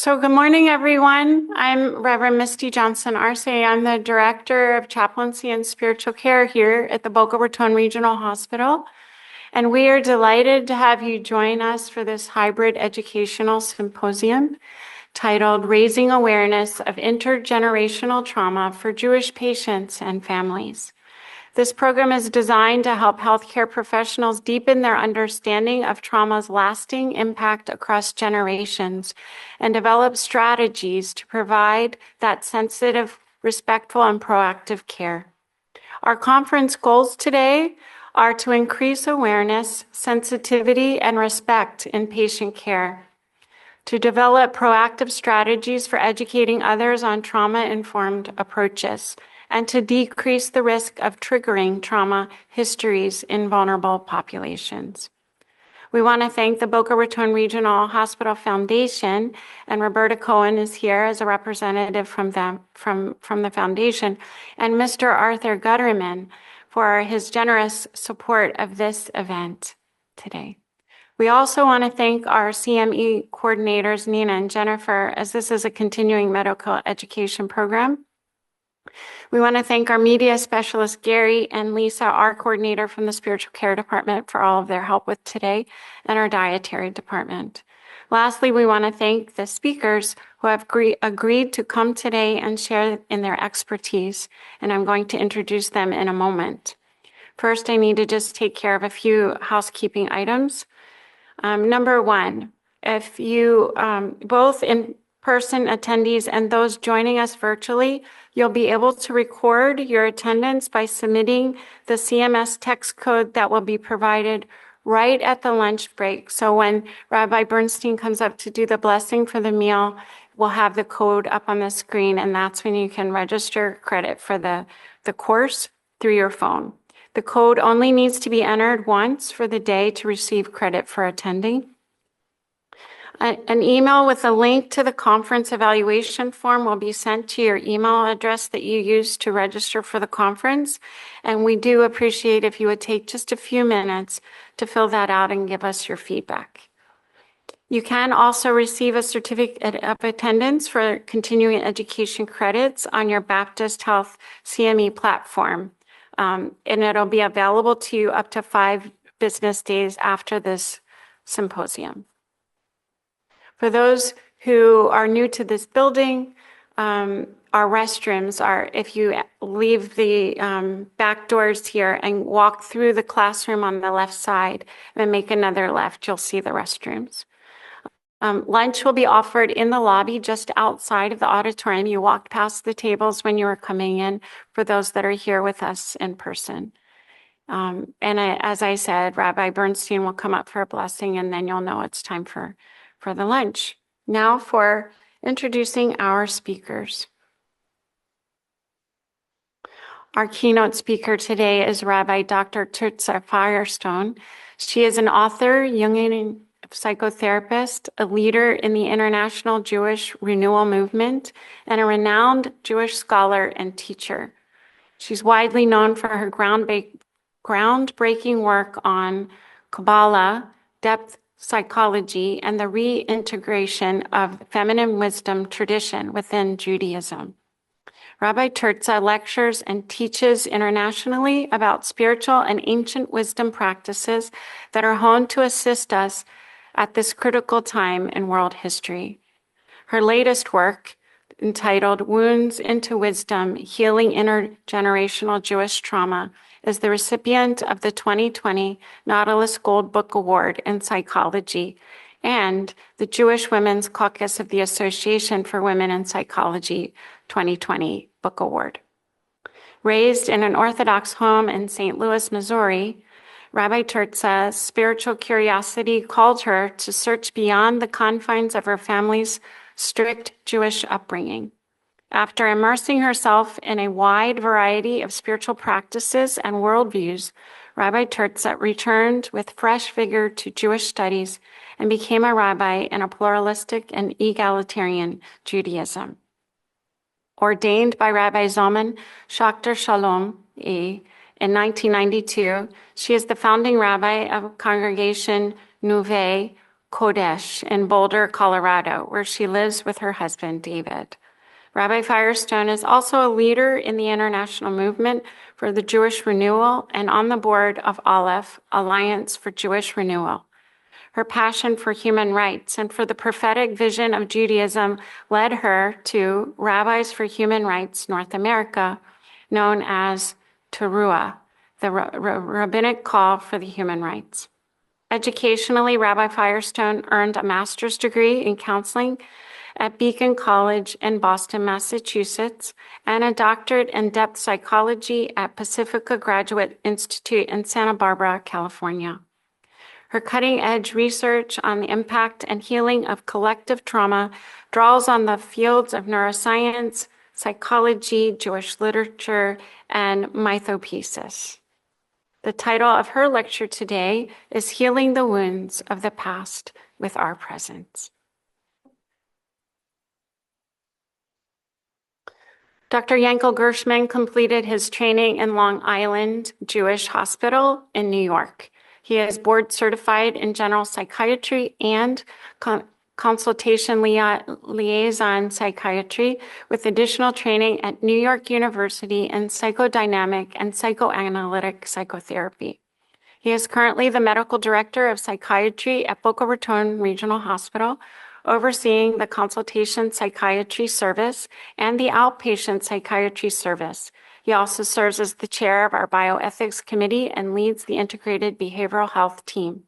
So good morning, everyone. I'm Reverend Misti Johnson-Arce. I'm the Director of Chaplaincy and Spiritual Care here at the Boca Raton Regional Hospital. And we are delighted to have you join us for this hybrid educational symposium titled Raising Awareness of Intergenerational Trauma for Jewish Patients and Families. This program is designed to help healthcare professionals deepen their understanding of trauma's lasting impact across generations and develop strategies to provide that sensitive, respectful, and proactive care. Our conference goals today are to increase awareness, sensitivity, and respect in patient care, to develop proactive strategies for educating others on trauma-informed approaches, and to decrease the risk of triggering trauma histories in vulnerable populations. We want to thank the Boca Raton Regional Hospital Foundation, and Roberta Cohen is here as a representative from the foundation, and Mr. Arthur Gutterman for his generous support of this event today. We also want to thank our CME coordinators, Nina and Jennifer, as this is a continuing medical education program. We want to thank our media specialist, Gary and Lisa, our coordinator from the spiritual care department, for all of their help with today, and our dietary department. Lastly, we want to thank the speakers who have agreed to come today and share in their expertise, and I'm going to introduce them in a moment. First, I need to just take care of a few housekeeping items. Number one, if you, both in-person attendees and those joining us virtually, you'll be able to record your attendance by submitting the CMS text code that will be provided right at the lunch break. So when Rabbi Bernstein comes up to do the blessing for the meal, we'll have the code up on the screen, and that's when you can register credit for the course through your phone. The code only needs to be entered once for the day to receive credit for attending. An email with a link to the conference evaluation form will be sent to your email address that you used to register for the conference. And we do appreciate if you would take just a few minutes to fill that out and give us your feedback. You can also receive a certificate of attendance for continuing education credits on your Baptist Health CME platform. And it'll be available to you up to 5 business days after this symposium. For those who are new to this building, our restrooms are, if you leave the back doors here and walk through the classroom on the left side and make another left, you'll see the restrooms. Lunch will be offered in the lobby just outside of the auditorium. You walked past the tables when you were coming in for those that are here with us in person. As I said, Rabbi Bernstein will come up for a blessing, and then you'll know it's time for the lunch. Now for introducing our speakers. Our keynote speaker today is Rabbi Dr. Tirzah Firestone. She is an author, Jungian psychotherapist, a leader in the international Jewish renewal movement, and a renowned Jewish scholar and teacher. She's widely known for her groundbreaking work on Kabbalah, depth psychology, and the reintegration of feminine wisdom tradition within Judaism. Rabbi Tirzah lectures and teaches internationally about spiritual and ancient wisdom practices that are honed to assist us at this critical time in world history. Her latest work, entitled Wounds into Wisdom, Healing Intergenerational Jewish Trauma, is the recipient of the 2020 Nautilus Gold Book Award in Psychology and the Jewish Women's Caucus of the Association for Women in Psychology 2020 Book Award. Raised in an Orthodox home in St. Louis, Missouri, Rabbi Tirzah's spiritual curiosity called her to search beyond the confines of her family's strict Jewish upbringing. After immersing herself in a wide variety of spiritual practices and worldviews, Rabbi Tirzah returned with fresh vigor to Jewish studies and became a rabbi in a pluralistic and egalitarian Judaism. Ordained by Rabbi Zalman Schachter Shalom in 1992, she is the founding rabbi of Congregation Nouvelle Kodesh in Boulder, Colorado, where she lives with her husband, David. Rabbi Firestone is also a leader in the international movement for the Jewish Renewal and on the board of Aleph, Alliance for Jewish Renewal. Her passion for human rights and for the prophetic vision of Judaism led her to Rabbis for Human Rights North America, known as Teruah, the rabbinic call for the human rights. Educationally, Rabbi Firestone earned a master's degree in counseling at Beacon College in Boston, Massachusetts, and a doctorate in depth psychology at Pacifica Graduate Institute in Santa Barbara, California. Her cutting-edge research on the impact and healing of collective trauma draws on the fields of neuroscience, psychology, Jewish literature, and mythopoesis. The title of her lecture today is Healing the Wounds of the Past with Our Presence. Dr. Yankel Gershman completed his training in Long Island Jewish Hospital in New York. He is board certified in general psychiatry and consultation liaison psychiatry with additional training at New York University in psychodynamic and psychoanalytic psychotherapy. He is currently the medical director of psychiatry at Boca Raton Regional Hospital, overseeing the consultation psychiatry service and the outpatient psychiatry service. He also serves as the chair of our bioethics committee and leads the integrated behavioral health team.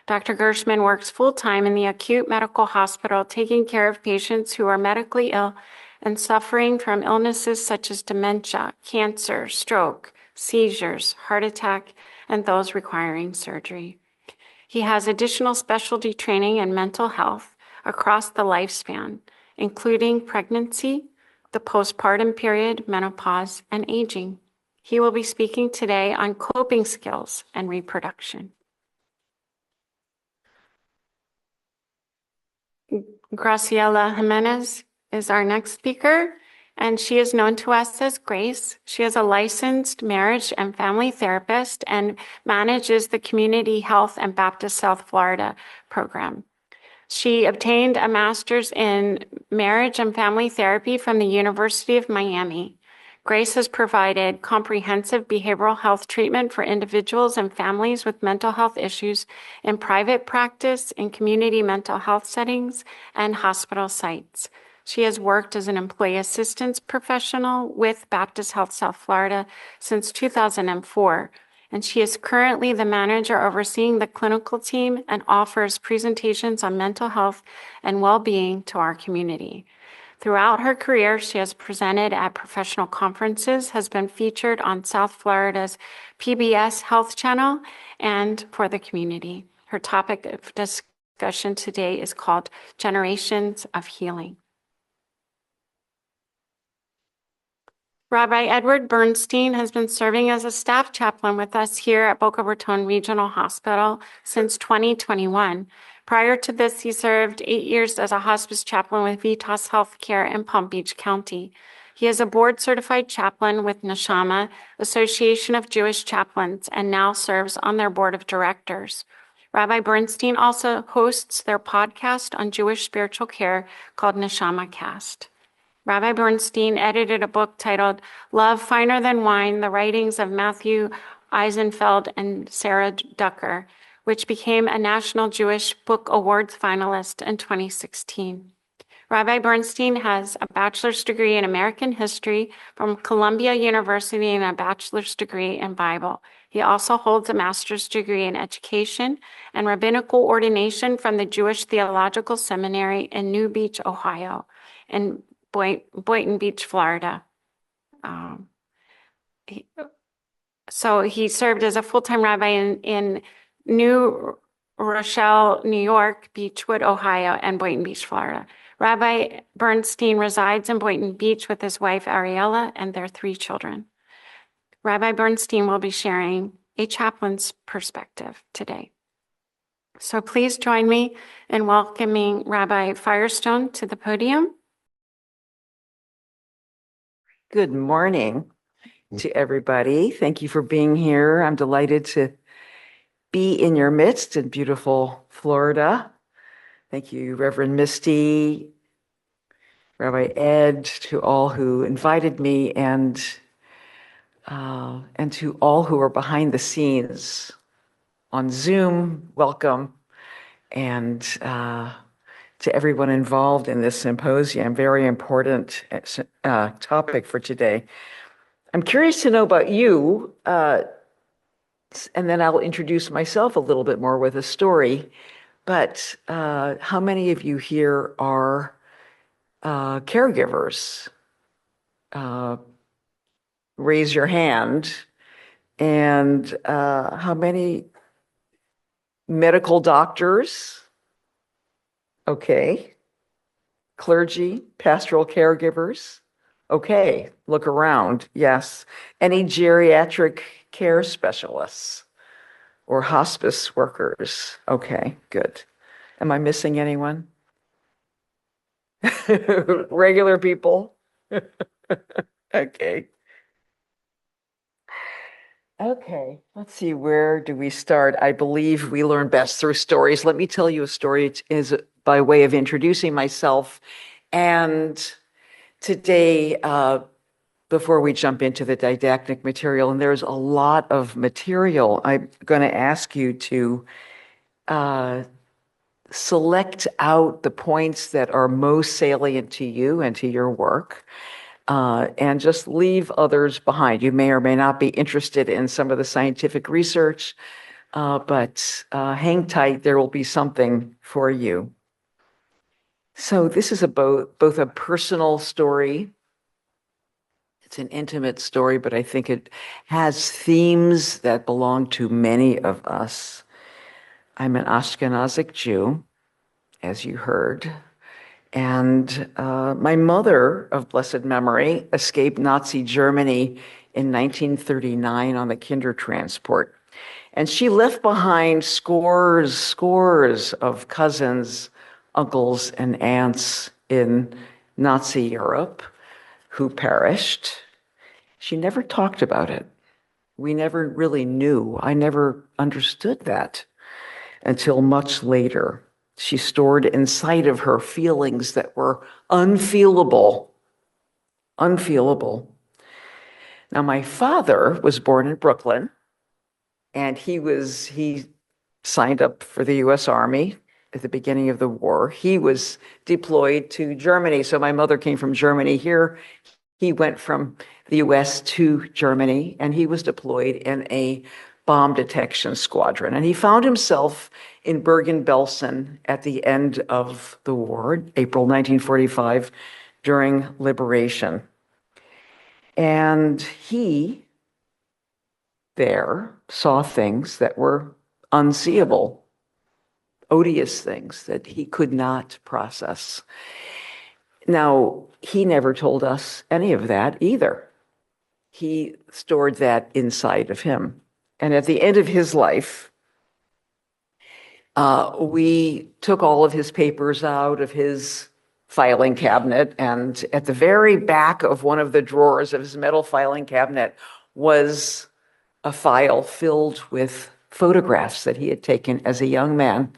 Dr. Gershman works full-time in the acute medical hospital, taking care of patients who are medically ill and suffering from illnesses such as dementia, cancer, stroke, seizures, heart attack, and those requiring surgery. He has additional specialty training in mental health across the lifespan, including pregnancy, the postpartum period, menopause, and aging. He will be speaking today on coping skills and reproduction. Graciela Jimenez is our next speaker, and she is known to us as Grace. She is a licensed marriage and family therapist and manages the Community Health and Baptist South Florida program. She obtained a master's in marriage and family therapy from the University of Miami. Grace has provided comprehensive behavioral health treatment for individuals and families with mental health issues in private practice, in community mental health settings, and hospital sites. She has worked as an employee assistance professional with Baptist Health South Florida since 2004. And she is currently the manager overseeing the clinical team and offers presentations on mental health and well-being to our community. Throughout her career, she has presented at professional conferences, has been featured on South Florida's PBS Health Channel, and for the community. Her topic of discussion today is called Generations of Healing. Rabbi Edward Bernstein has been serving as a staff chaplain with us here at Boca Raton Regional Hospital since 2021. Prior to this, he served 8 years as a hospice chaplain with Vitas Healthcare in Palm Beach County. He is a board-certified chaplain with Neshama, Association of Jewish Chaplains, and now serves on their board of directors. Rabbi Bernstein also hosts their podcast on Jewish spiritual care called Neshama Cast. Rabbi Bernstein edited a book titled Love Finer Than Wine, The Writings of Matthew Eisenfeld and Sarah Ducker, which became a National Jewish Book Awards finalist in 2016. Rabbi Bernstein has a bachelor's degree in American history from Columbia University and a bachelor's degree in Bible. He also holds a master's degree in education and rabbinical ordination from the Jewish Theological Seminary in New Beach, Ohio, and Boynton Beach, Florida. So he served as a full-time rabbi in New Rochelle, New York, Beechwood, Ohio, and Boynton Beach, Florida. Rabbi Bernstein resides in Boynton Beach with his wife, Ariella, and their 3 children. Rabbi Bernstein will be sharing a chaplain's perspective today. So please join me in welcoming Rabbi Firestone to the podium. Good morning to everybody. Thank you for being here. I'm delighted to be in your midst in beautiful Florida. Thank you, Reverend Misti, Rabbi Ed, to all who invited me, and to all who are behind the scenes on Zoom. Welcome, and to everyone involved in this symposium. Very important topic for today. I'm curious to know about you, and then I'll introduce myself a little bit more with a story. But how many of you here are caregivers? Raise your hand. And how many medical doctors? Okay. Clergy, pastoral caregivers? Okay, look around. Yes. Any geriatric care specialists or hospice workers? Okay, good. Am I missing anyone? Regular people? Okay. Okay, let's see, where do we start? I believe we learn best through stories. Let me tell you a story. It is by way of introducing myself. And today, before we jump into the didactic material, and there's a lot of material, I'm going to ask you to select out the points that are most salient to you and to your work. And just leave others behind. You may or may not be interested in some of the scientific research, but hang tight, there will be something for you. So this is both a personal story, it's an intimate story, but I think it has themes that belong to many of us. I'm an Ashkenazic Jew, as you heard. And my mother, of blessed memory, escaped Nazi Germany in 1939 on the Kindertransport. And she left behind scores of cousins, uncles, and aunts in Nazi Europe who perished. She never talked about it. We never really knew. I never understood that until much later. She stored inside of her feelings that were unfeelable. Unfeelable. Now, my father was born in Brooklyn, and he signed up for the US Army at the beginning of the war. He was deployed to Germany. So my mother came from Germany here. He went from the US to Germany, and he was deployed in a bomb detection squadron. And he found himself in Bergen-Belsen at the end of the war, April 1945, during liberation. And he there saw things that were unseeable, odious things that he could not process. Now, he never told us any of that either. He stored that inside of him. And at the end of his life, we took all of his papers out of his filing cabinet, and at the very back of one of the drawers of his metal filing cabinet was a file filled with photographs that he had taken as a young man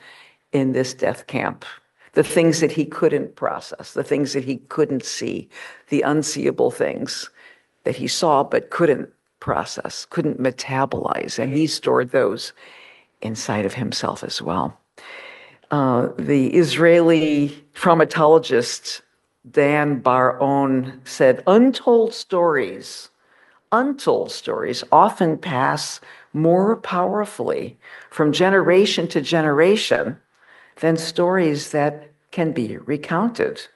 in this death camp. The things that he couldn't process, the things that he couldn't see, the unseeable things that he saw but couldn't process, couldn't metabolize, and he stored those inside of himself as well. The Israeli traumatologist Dan Bar-On said, untold stories often pass more powerfully from generation to generation than stories that can be recounted.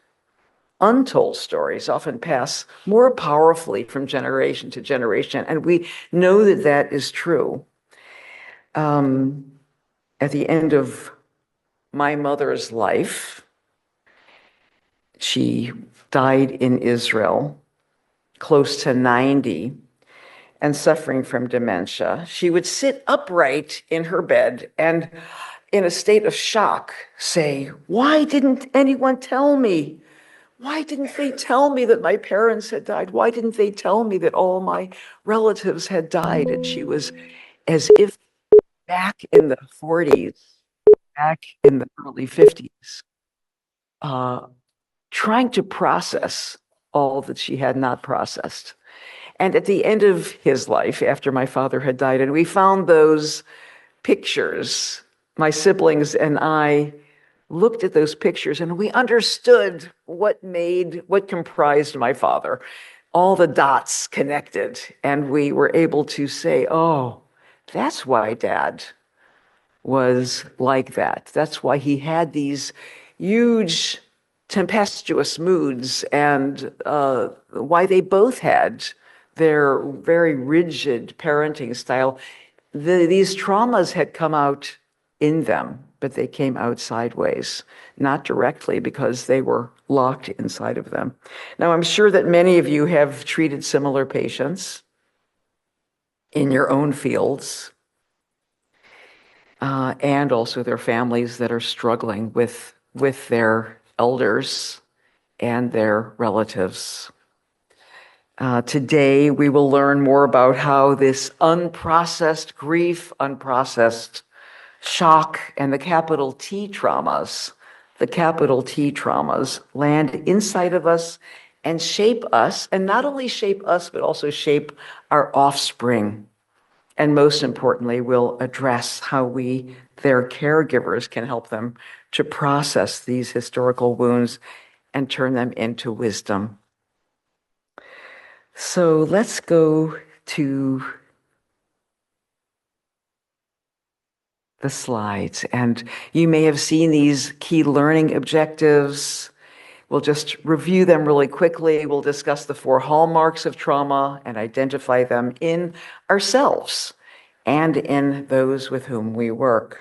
Untold stories often pass more powerfully from generation to generation, and we know that that is true. At the end of my mother's life, she died in Israel, close to 90, and suffering from dementia. She would sit upright in her bed and, in a state of shock, say, "Why didn't anyone tell me? Why didn't they tell me that my parents had died? Why didn't they tell me that all my relatives had died?" And she was as if back in the 40s, back in the early 50s, trying to process all that she had not processed. And at the end of his life, after my father had died, and we found those pictures, my siblings and I looked at those pictures and we understood what comprised my father. All the dots connected, and we were able to say, oh, that's why Dad was like that. That's why he had these huge tempestuous moods, and why they both had their very rigid parenting style. These traumas had come out in them, but they came out sideways, not directly, because they were locked inside of them. Now, I'm sure that many of you have treated similar patients in your own fields, and also their families that are struggling with their elders and their relatives. Today, we will learn more about how this unprocessed grief, unprocessed shock, and the capital T traumas land inside of us and shape us, and not only shape us, but also shape our offspring. And most importantly, we'll address how we, their caregivers, can help them to process these historical wounds and turn them into wisdom. So let's go to the slides. And you may have seen these key learning objectives. We'll just review them really quickly. We'll discuss the 4 hallmarks of trauma and identify them in ourselves and in those with whom we work.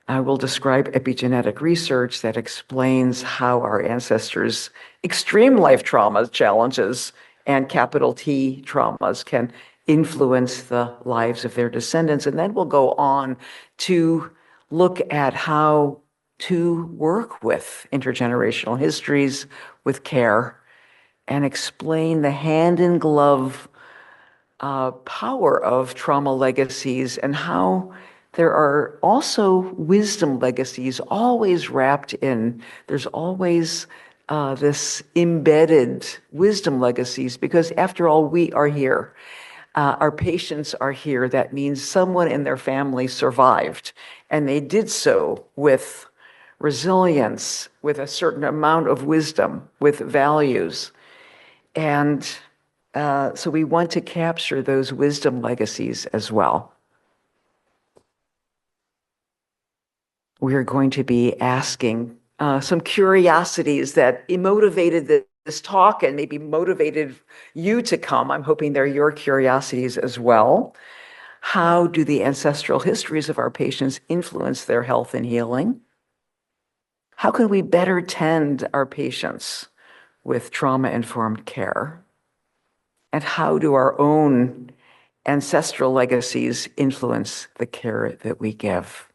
I will describe epigenetic research that explains how our ancestors' extreme life trauma challenges and capital T traumas can influence the lives of their descendants. And then we'll go on to look at how to work with intergenerational histories with care and explain the hand-in-glove power of trauma legacies, and how there are also wisdom legacies always wrapped in. There's always this embedded wisdom legacies, because after all, we are here. Our patients are here. That means someone in their family survived, and they did so with resilience, with a certain amount of wisdom, with values. And so we want to capture those wisdom legacies as well. We are going to be asking some curiosities that motivated this talk and maybe motivated you to come. I'm hoping they're your curiosities as well. How do the ancestral histories of our patients influence their health and healing? How can we better tend our patients with trauma-informed care? And how do our own ancestral legacies influence the care that we give?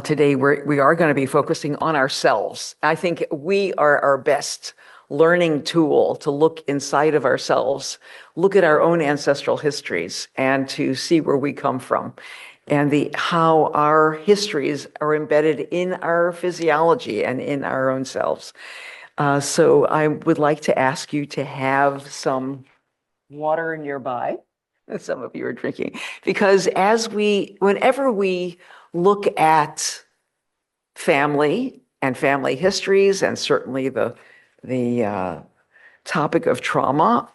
Today, we are going to be focusing on ourselves. I think we are our best learning tool to look inside of ourselves, look at our own ancestral histories, and to see where we come from, and how our histories are embedded in our physiology and in our own selves. So I would like to ask you to have some water nearby. Some of you are drinking, because whenever we look at family and family histories, and certainly the topic of trauma,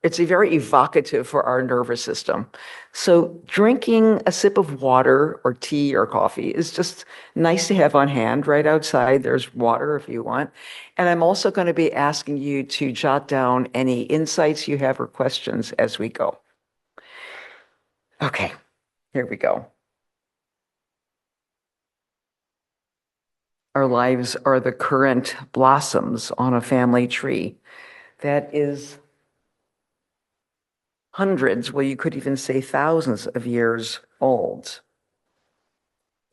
it's very evocative for our nervous system. So drinking a sip of water or tea or coffee is just nice to have on hand. Right outside, there's water if you want. And I'm also going to be asking you to jot down any insights you have or questions as we go. Okay, here we go. Our lives are the current blossoms on a family tree that is hundreds, well, you could even say thousands of years old.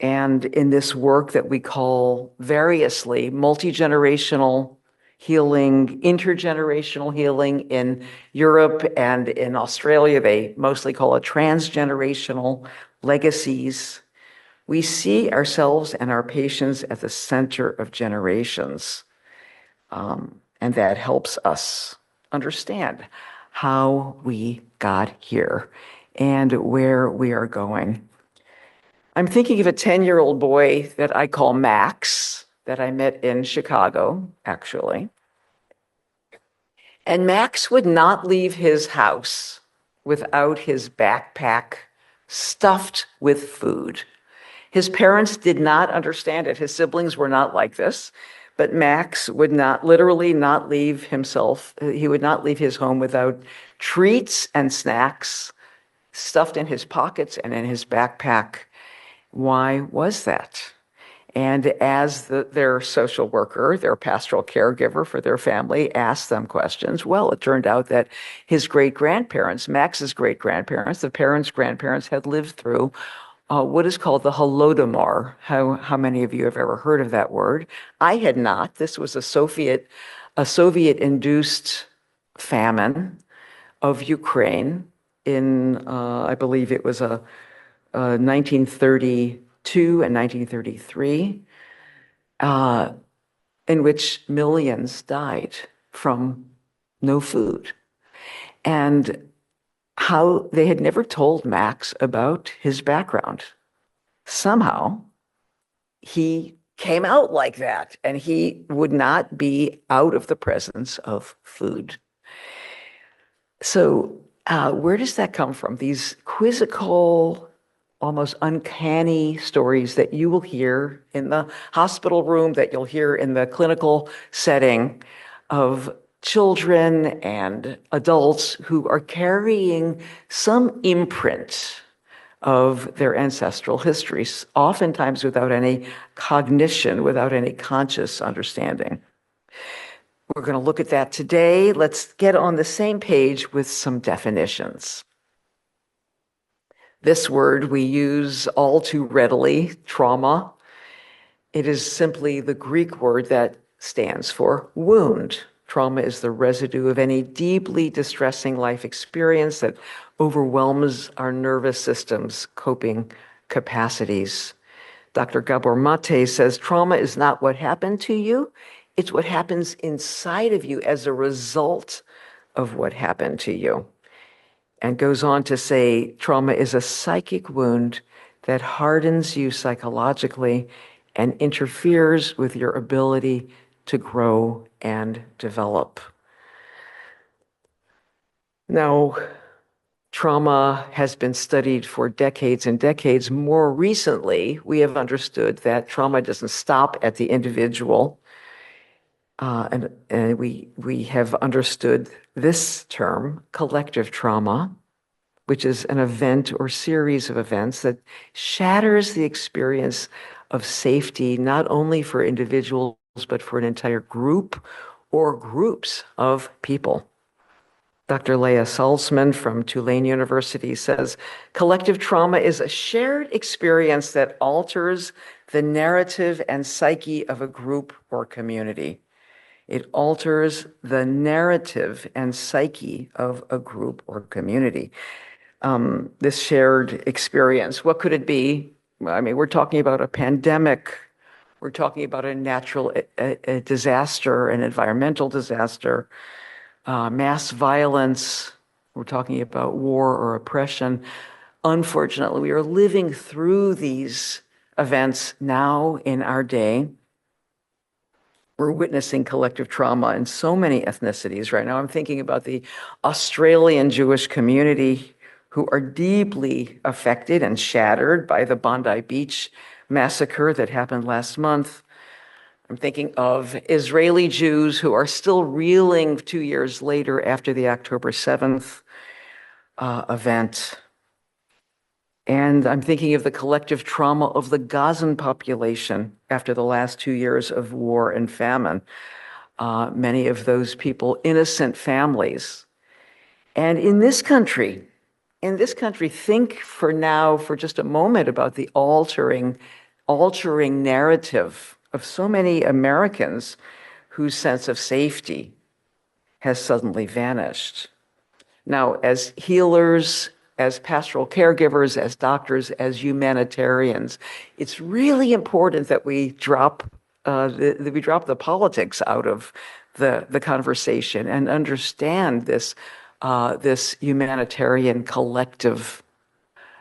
And in this work that we call variously multi-generational healing, intergenerational healing in Europe and in Australia, they mostly call it transgenerational legacies. We see ourselves and our patients at the center of generations, and that helps us understand how we got here and where we are going. I'm thinking of a 10-year-old boy that I call Max, that I met in Chicago, actually. And Max would not leave his house without his backpack stuffed with food. His parents did not understand it. His siblings were not like this, but Max would literally not leave himself. He would not leave his home without treats and snacks stuffed in his pockets and in his backpack. Why was that? And as their social worker, their pastoral caregiver for their family, asked them questions, well, it turned out that his great-grandparents, Max's great-grandparents, the parents' grandparents, had lived through what is called the Holodomor. How many of you have ever heard of that word? I had not. This was a Soviet-induced famine of Ukraine in, I believe it was 1932 and 1933, in which millions died from no food. And how they had never told Max about his background. Somehow, he came out like that, and he would not be out of the presence of food. So where does that come from? These quizzical, almost uncanny stories that you will hear in the hospital room, that you'll hear in the clinical setting of children and adults who are carrying some imprint of their ancestral histories, oftentimes without any cognition, without any conscious understanding. We're going to look at that today. Let's get on the same page with some definitions. This word we use all too readily, trauma. It is simply the Greek word that stands for wound. Trauma is the residue of any deeply distressing life experience that overwhelms our nervous system's coping capacities. Dr. Gabor Mate says trauma is not what happened to you, it's what happens inside of you as a result of what happened to you. And goes on to say trauma is a psychic wound that hardens you psychologically and interferes with your ability to grow and develop. Now, trauma has been studied for decades and decades. More recently, we have understood that trauma doesn't stop at the individual. And we have understood this term, collective trauma, which is an event or series of events that shatters the experience of safety, not only for individuals, but for an entire group or groups of people. Dr. Leah Salzman from Tulane University says, collective trauma is a shared experience that alters the narrative and psyche of a group or community. It alters the narrative and psyche of a group or community. This shared experience, what could it be? I mean, we're talking about a pandemic. We're talking about a natural a disaster, an environmental disaster, mass violence. We're talking about war or oppression. Unfortunately, we are living through these events now in our day. We're witnessing collective trauma in so many ethnicities right now. I'm thinking about the Australian Jewish community who are deeply affected and shattered by the Bondi Beach massacre that happened last month. I'm thinking of Israeli Jews who are still reeling 2 years later after the October 7th event. And I'm thinking of the collective trauma of the Gazan population after the last 2 years of war and famine. Many of those people, innocent families. And in this country, think for just a moment about the altering narrative of so many Americans whose sense of safety has suddenly vanished. Now, as healers, as pastoral caregivers, as doctors, as humanitarians, it's really important that we drop the politics out of the conversation and understand this humanitarian collective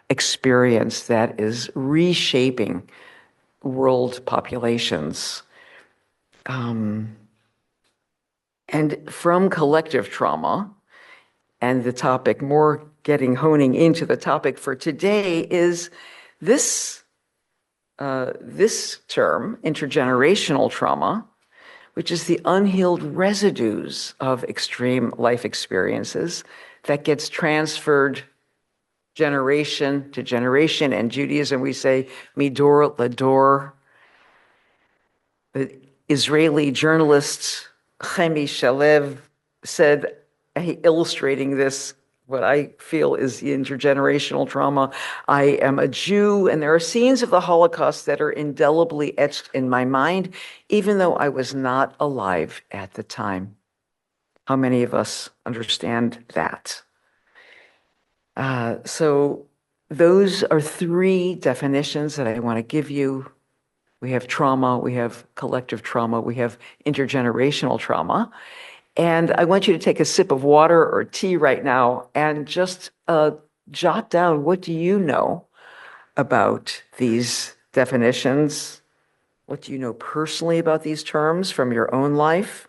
experience that is reshaping world populations. And from collective trauma, and the topic, honing into the topic for today, is this term, intergenerational trauma, which is the unhealed residues of extreme life experiences that gets transferred generation to generation. In Judaism, we say midor lador. The Israeli journalist Chemi Shalev said, illustrating this, what I feel is the intergenerational trauma, I am a Jew, and there are scenes of the Holocaust that are indelibly etched in my mind, even though I was not alive at the time. How many of us understand that? So those are three definitions that I want to give you. We have trauma, we have collective trauma, we have intergenerational trauma. And I want you to take a sip of water or tea right now and just jot down, what do you know about these definitions? What do you know personally about these terms from your own life,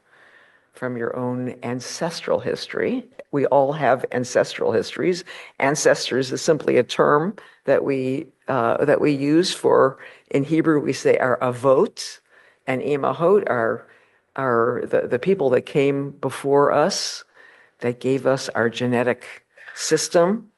from your own ancestral history? We all have ancestral histories. Ancestors is simply a term that we use for, in Hebrew, we say our avot, and imahot are the people that came before us, that gave us our genetic system.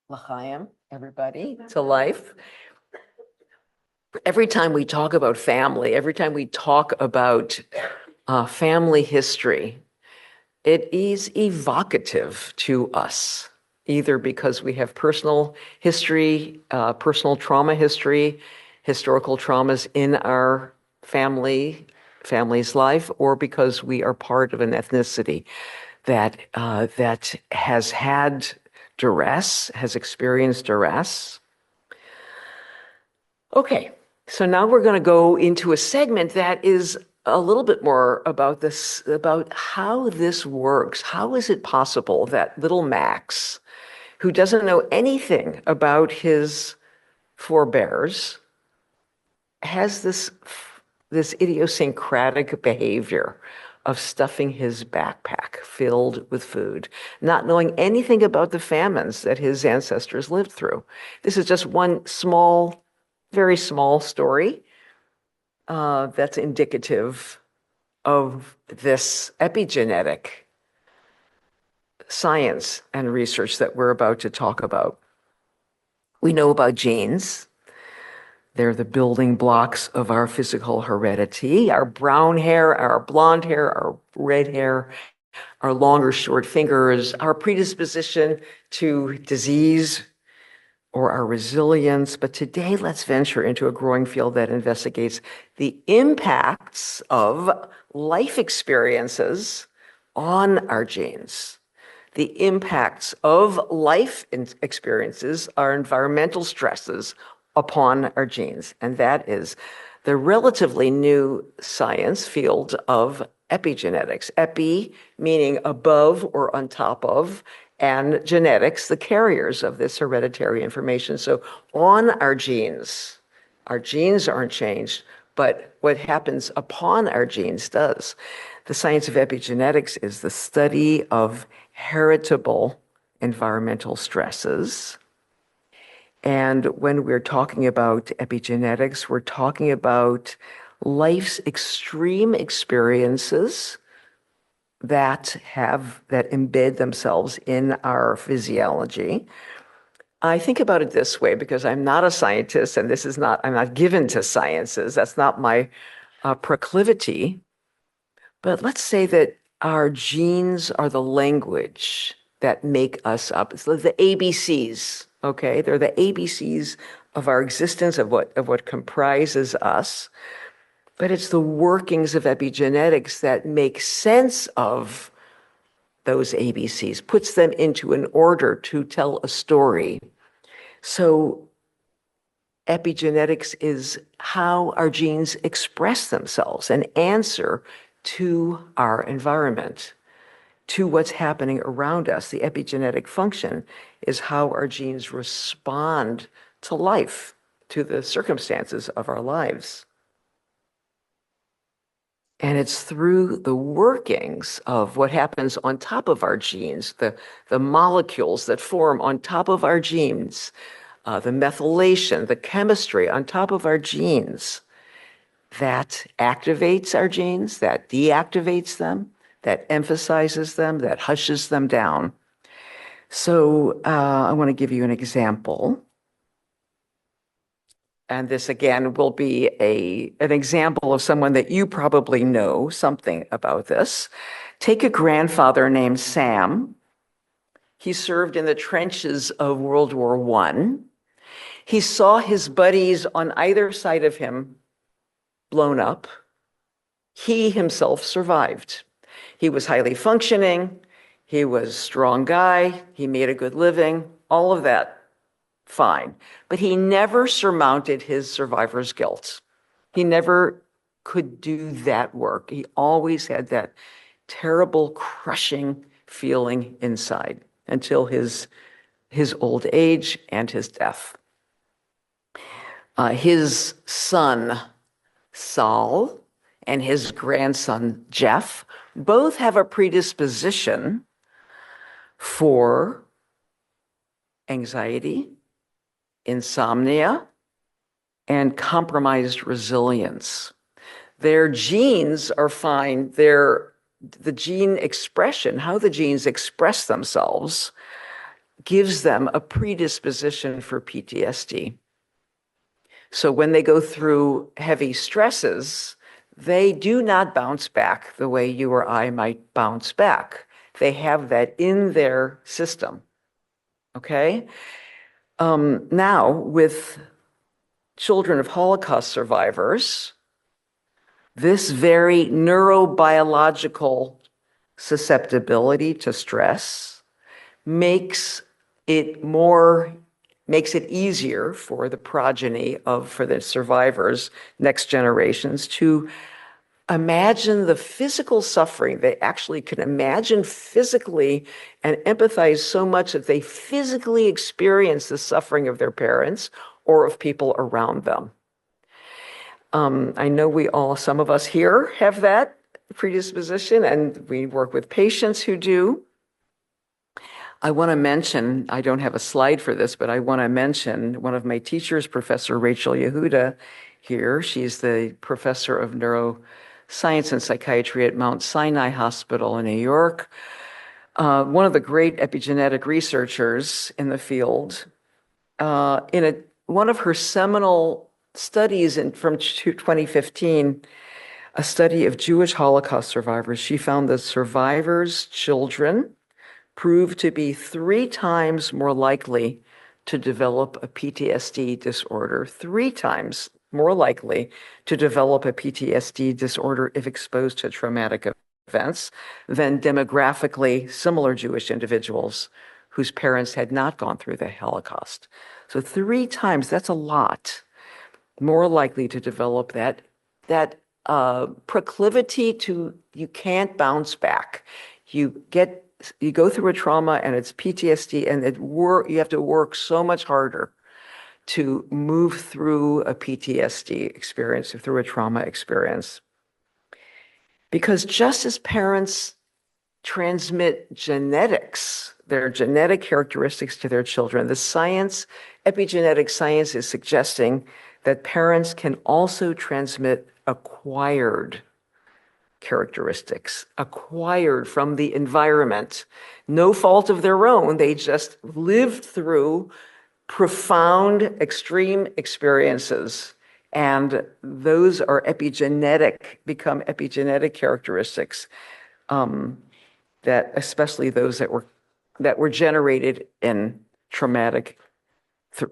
L'chaim, everybody, to life. Every time we talk about family, every time we talk about family history, it is evocative to us, either because we have personal history, personal trauma history, historical traumas in our family's life, or because we are part of an ethnicity that has had duress, has experienced duress. Okay, so now we're going to go into a segment that is a little bit more about this, about how this works. How is it possible that little Max, who doesn't know anything about his forebears, has this idiosyncratic behavior of stuffing his backpack filled with food, not knowing anything about the famines that his ancestors lived through? This is just one small, very small story that's indicative of this epigenetic science and research that we're about to talk about. We know about genes. They're the building blocks of our physical heredity. Our brown hair, our blonde hair, our red hair, our long or short fingers, our predisposition to disease, or our resilience. But today, let's venture into a growing field that investigates the impacts of life experiences on our genes. The impacts of life experiences, our environmental stresses upon our genes. And that is the relatively new science field of epigenetics. Epi meaning above or on top of, and genetics, the carriers of this hereditary information. So on our genes aren't changed, but what happens upon our genes does. The science of epigenetics is the study of heritable environmental stresses. And when we're talking about epigenetics, we're talking about life's extreme experiences that embed themselves in our physiology. I think about it this way because I'm not a scientist, and I'm not given to sciences. That's not my proclivity. But let's say that our genes are the language that make us up. It's the ABCs, okay? They're the ABCs our existence, of what comprises us, but it's the workings of epigenetics that make sense of those ABCs, puts them into an order to tell a story. So epigenetics is how our genes express themselves and answer to our environment, to what's happening around us. The epigenetic function is how our genes respond to life, to the circumstances of our lives. And it's through the workings of what happens on top of our genes, the molecules that form on top of our genes, the methylation, the chemistry on top of our genes, that activates our genes, that deactivates them, that emphasizes them, that hushes them down. So I want to give you an example. And this, again, will be an example of someone that you probably know something about this. Take a grandfather named Sam. He served in the trenches of World War I. He saw his buddies on either side of him blown up. He himself survived. He was highly functioning. He was a strong guy. He made a good living. All of that, fine. But he never surmounted his survivor's guilt. He never could do that work. He always had that terrible, crushing feeling inside until his old age and his death. His son, Saul, and his grandson, Jeff, both have a predisposition for anxiety, insomnia, and compromised resilience. Their genes are fine. The gene expression, how the genes express themselves, gives them a predisposition for PTSD. So when they go through heavy stresses, they do not bounce back the way you or I might bounce back. They have that in their system. Okay? Now, with children of Holocaust survivors, this very neurobiological susceptibility to stress makes it easier for the progeny for the survivors, next generations, to imagine the physical suffering. They actually can imagine physically and empathize so much that they physically experience the suffering of their parents or of people around them. I know some of us here have that predisposition, and we work with patients who do. I want to mention, I don't have a slide for this, but I want to mention one of my teachers, Professor Rachel Yehuda here. She's the professor of neuroscience and psychiatry at Mount Sinai Hospital in New York. One of the great epigenetic researchers in the field. One of her seminal studies from 2015, a study of Jewish Holocaust survivors, she found that survivors' children proved to be 3 times more likely to develop a PTSD disorder, 3 times more likely to develop a PTSD disorder if exposed to traumatic events than demographically similar Jewish individuals whose parents had not gone through the Holocaust. So 3 times, that's a lot, more likely to develop that proclivity to, you can't bounce back. You go through a trauma and it's PTSD, and you have to work so much harder to move through a PTSD experience, through a trauma experience. Because just as parents transmit genetics, their genetic characteristics to their children, epigenetic science is suggesting that parents can also transmit acquired characteristics, acquired from the environment. No fault of their own, they just lived through profound, extreme experiences. And those are become epigenetic characteristics, that especially those that were generated in traumatic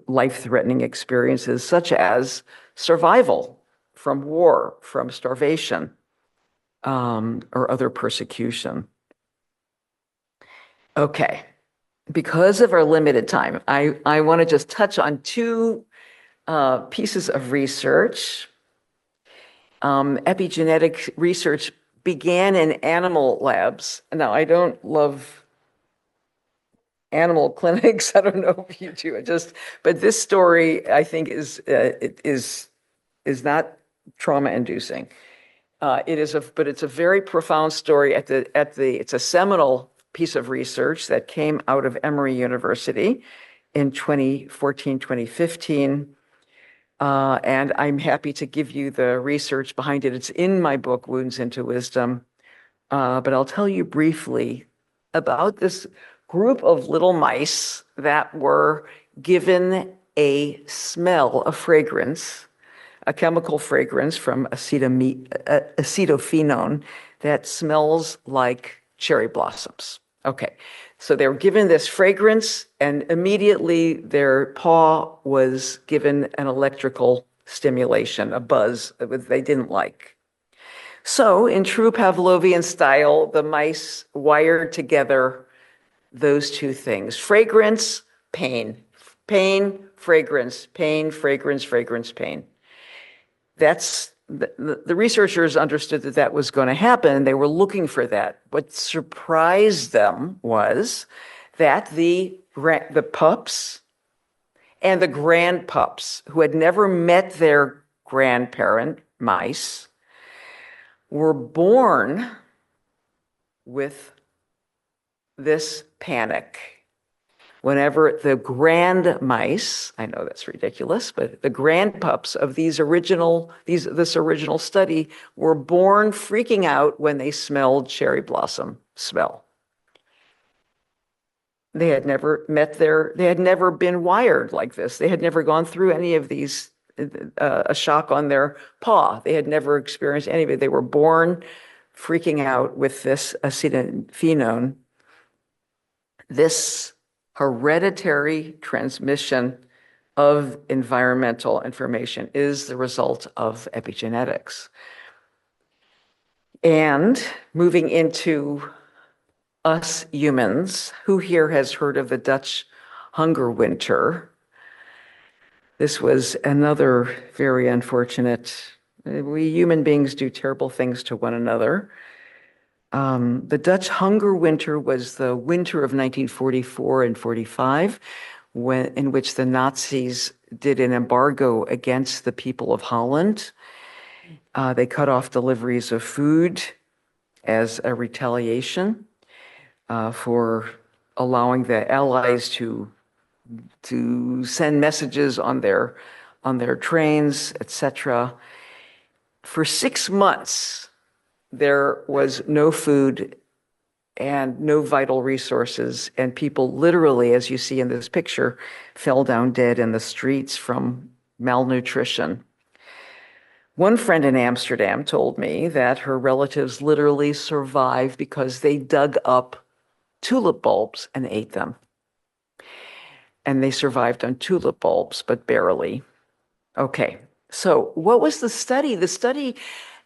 life-threatening experiences, such as survival from war, from starvation, or other persecution. Okay, because of our limited time, I want to just touch on two pieces of research. Epigenetic research began in animal labs. Now, I don't love animal clinics. I don't know if you do. But this story, I think, is not trauma-inducing. But it's a very profound story. It's a seminal piece of research that came out of Emory University in 2014, 2015. And I'm happy to give you the research behind it. It's in my book, Wounds into Wisdom. But I'll tell you briefly about this group of little mice that were given a smell, a fragrance, a chemical fragrance from acetophenone that smells like cherry blossoms. Okay, so they were given this fragrance, and immediately their paw was given an electrical stimulation, a buzz that they didn't like. So, in true Pavlovian style, the mice wired together those two things: fragrance, pain, pain, fragrance, pain, fragrance, fragrance, pain. That's the researchers understood that that was going to happen. They were looking for that. What surprised them was that the pups and the grandpups, who had never met their grandparent mice, were born with this panic. Whenever the grand mice, I know that's ridiculous, but the grandpups of this original study were born freaking out when they smelled cherry blossom smell. They had never been wired like this. They had never gone through any of these, a shock on their paw. They had never experienced any of it. They were born freaking out with this acetophenone, this hereditary transmission of environmental information is the result of epigenetics. And moving into us humans, who here has heard of the Dutch hunger winter? This was another very unfortunate. We human beings do terrible things to one another. The Dutch hunger winter was the winter of 1944 and 45, in which the Nazis did an embargo against the people of Holland. They cut off deliveries of food as a retaliation for allowing the Allies to send messages on their trains, etc. For 6 months, there was no food and no vital resources, and people literally, as you see in this picture, fell down dead in the streets from malnutrition. One friend in Amsterdam told me that her relatives literally survived because they dug up tulip bulbs and ate them. And they survived on tulip bulbs, but barely. Okay, so what was the study? The study,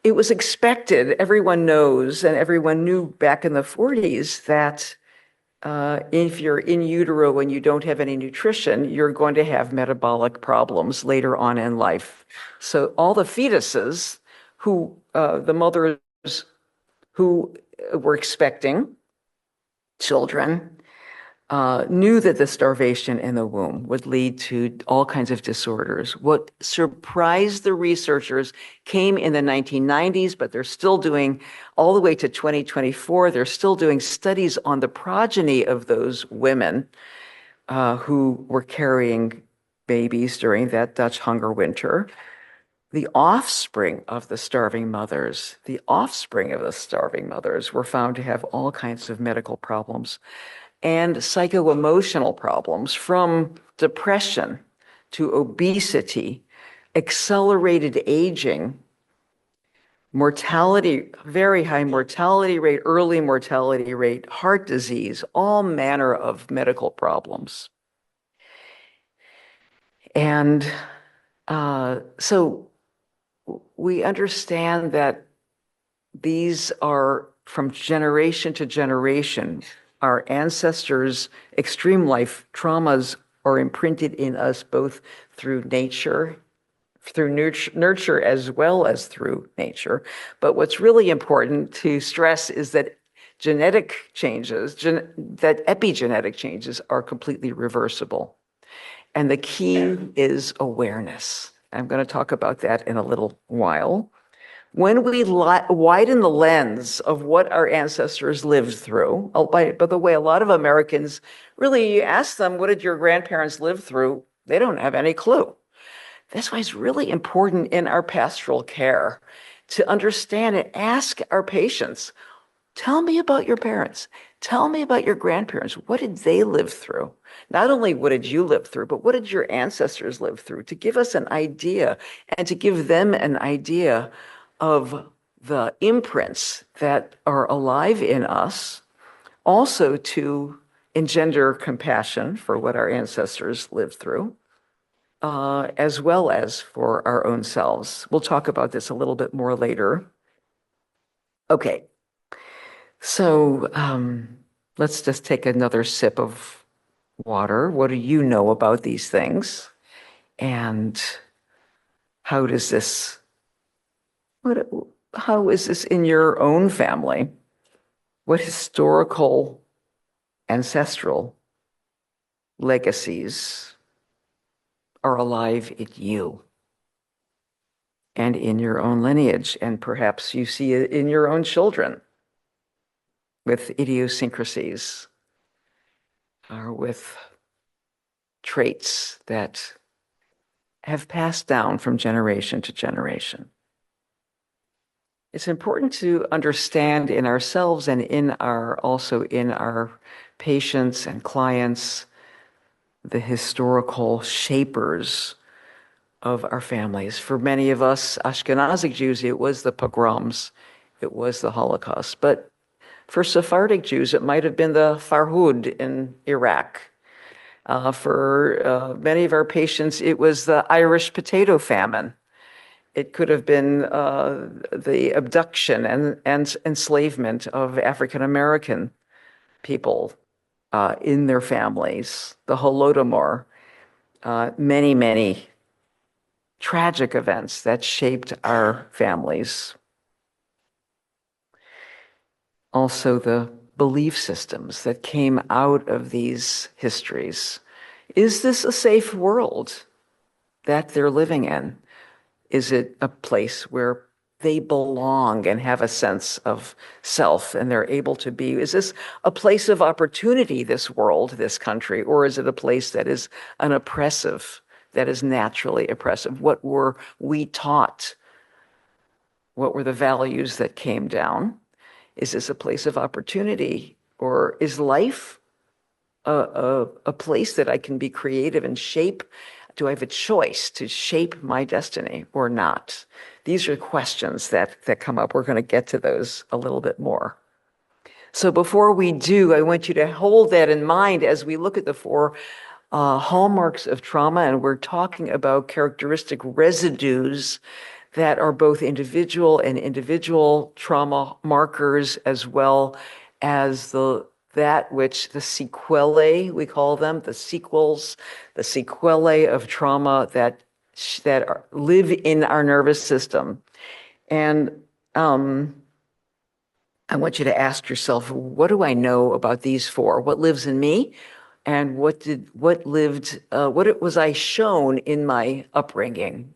it was expected, everyone knows, and everyone knew back in the 40s that if you're in utero and you don't have any nutrition, you're going to have metabolic problems later on in life. So all the fetuses the mothers who were expecting children, knew that the starvation in the womb would lead to all kinds of disorders. What surprised the researchers came in the 1990s, but they're still doing, all the way to 2024, they're still doing studies on the progeny of those women who were carrying babies during that Dutch hunger winter. The offspring of the starving mothers were found to have all kinds of medical problems and psycho-emotional problems, from depression to obesity, accelerated aging, mortality, very high mortality rate, early mortality rate, heart disease, all manner of medical problems. And so we understand that these are from generation to generation. Our ancestors' extreme life traumas are imprinted in us both through nature, through nurture as well as through nature. But what's really important to stress is that genetic changes, that epigenetic changes are completely reversible. And the key is awareness. I'm going to talk about that in a little while. When we widen the lens of what our ancestors lived through, by the way, a lot of Americans, really, you ask them, what did your grandparents live through? They don't have any clue. That's why it's really important in our pastoral care to understand and ask our patients, tell me about your parents. Tell me about your grandparents. What did they live through? Not only what did you live through, but what did your ancestors live through, to give us an idea and to give them an idea of the imprints that are alive in us, also to engender compassion for what our ancestors lived through, as well as for our own selves. We'll talk about this a little bit more later. Okay, so let's just take another sip of water. What do you know about these things? And how is this in your own family? What historical, ancestral legacies are alive in you and in your own lineage? And perhaps you see it in your own children with idiosyncrasies or with traits that have passed down from generation to generation. It's important to understand in ourselves and also in our patients and clients, the historical shapers of our families. For many of us Ashkenazic Jews, it was the pogroms, it was the Holocaust. But for Sephardic Jews, it might have been the Farhud in Iraq. For many of our patients, it was the Irish potato famine. It could have been the abduction and enslavement of African American people in their families, the Holodomor, many, many tragic events that shaped our families. Also, the belief systems that came out of these histories. Is this a safe world that they're living in? Is it a place where they belong and have a sense of self and they're able to be? Is this a place of opportunity, this world, this country, or is it a place that is an oppressive, that is naturally oppressive? What were we taught? What were the values that came down? Is this a place of opportunity, or is life a place that I can be creative and shape? Do I have a choice to shape my destiny or not? These are questions that come up. We're going to get to those a little bit more. So before we do, I want you to hold that in mind as we look at the four hallmarks of trauma, and we're talking about characteristic residues that are both individual and individual trauma markers, as well as that which the sequelae, we call them, the sequels, the sequelae of trauma that live in our nervous system. And I want you to ask yourself, what do I know about these four? What lives in me? And what was I shown in my upbringing?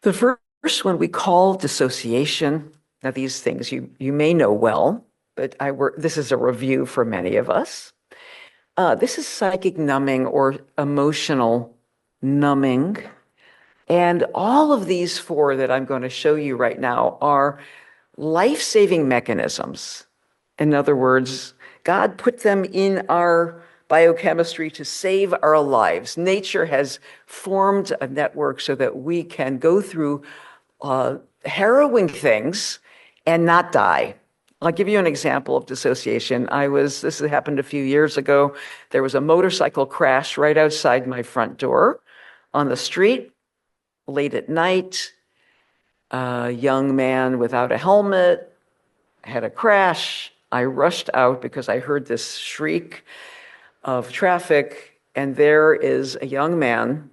The first one we call dissociation. Now, these things you may know well, but this is a review for many of us. This is psychic numbing or emotional numbing. And all of these four that I'm going to show you right now are life-saving mechanisms. In other words, God put them in our biochemistry to save our lives. Nature has formed a network so that we can go through harrowing things and not die. I'll give you an example of dissociation. This happened a few years ago. There was a motorcycle crash right outside my front door on the street, late at night. A young man without a helmet had a crash. I rushed out because I heard this shriek of traffic, and there is a young man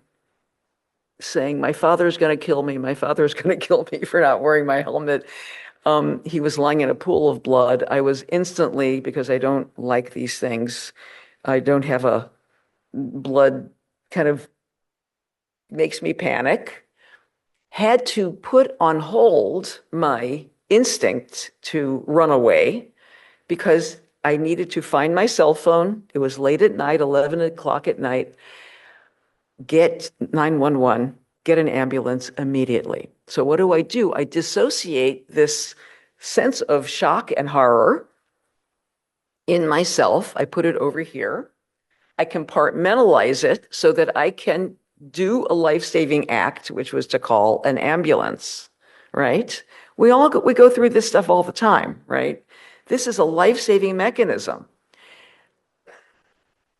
saying, "My father's going to kill me. My father's going to kill me for not wearing my helmet." He was lying in a pool of blood. I was instantly, because I don't like these things, I don't have a blood, kind of makes me panic, had to put on hold my instinct to run away because I needed to find my cell phone. It was late at night, 11 o'clock at night, get 911, get an ambulance immediately. So what do? I dissociate this sense of shock and horror in myself. I put it over here. I compartmentalize it so that I can do a life-saving act, which was to call an ambulance, right? We go through this stuff all the time, right? This is a life-saving mechanism.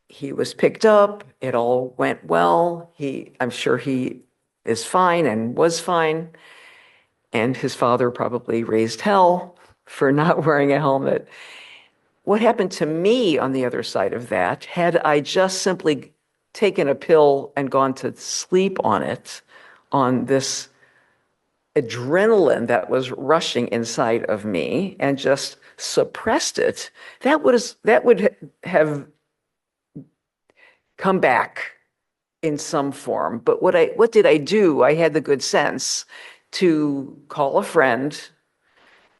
He was picked up. It all went well. I'm sure he is fine and was fine. And his father probably raised hell for not wearing a helmet. What happened to me on the other side of that, had I just simply taken a pill and gone to sleep on it, on this adrenaline that was rushing inside of me and just suppressed it, that would have come back in some form. But what did I do? I had the good sense to call a friend,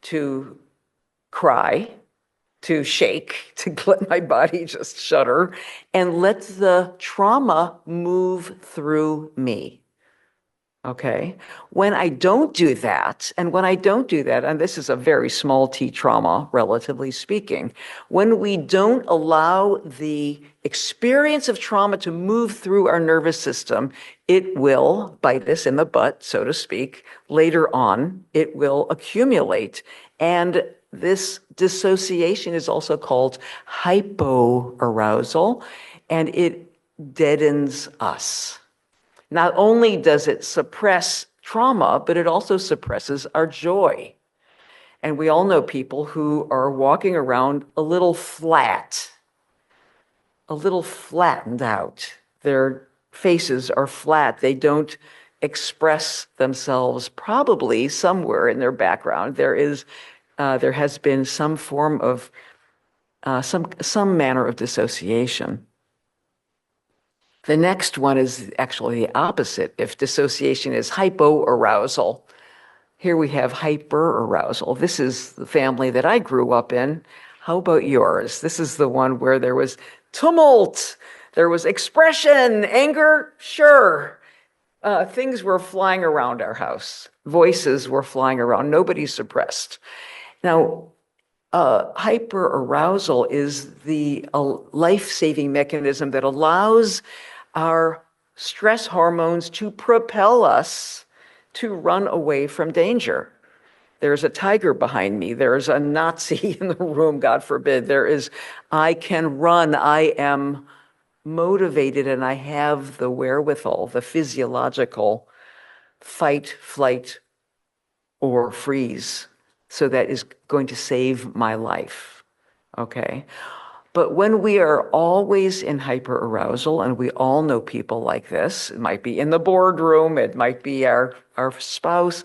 to cry, to shake, to let my body just shudder, and let the trauma move through me. Okay? When I don't do that, and this is a very small t trauma, relatively speaking, when we don't allow the experience of trauma to move through our nervous system, it will bite us in the butt, so to speak. Later on, it will accumulate. And this dissociation is also called hypoarousal, and it deadens us. Not only does it suppress trauma, but it also suppresses our joy. And we all know people who are walking around a little flattened out. Their faces are flat. They don't express themselves. Probably somewhere in their background, there has been some form of some manner of dissociation. The next one is actually the opposite. If dissociation is hypoarousal, here we have hyperarousal. This is the family that I grew up in. How about yours? This is the one where there was tumult, there was expression, anger, sure. Things were flying around our house. Voices were flying around. Nobody's suppressed. Now, hyperarousal is the life-saving mechanism that allows our stress hormones to propel us to run away from danger. There's a tiger behind me. There's a Nazi in the room, God forbid. I can run. I am motivated and I have the wherewithal, the physiological fight, flight, or freeze. So that is going to save my life, okay? But when we are always in hyperarousal, and we all know people like this, it might be in the boardroom, it might be our spouse,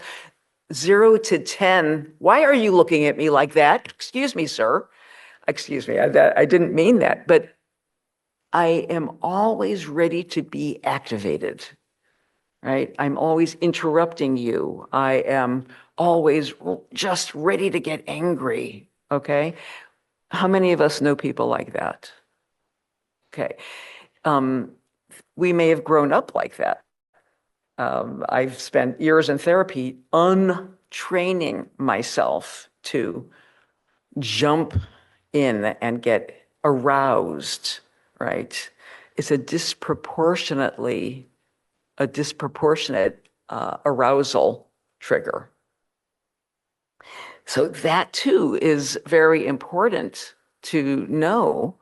0 to 10, why are you looking at me like that? Excuse me, sir. Excuse me, I didn't mean that, but I am always ready to be activated, right? I'm always interrupting you. I am always just ready to get angry, okay? How many of us know people like that? Okay. We may have grown up like that. I've spent years in therapy untraining myself to jump in and get aroused, right? It's a disproportionate arousal trigger. So that too is very important to know.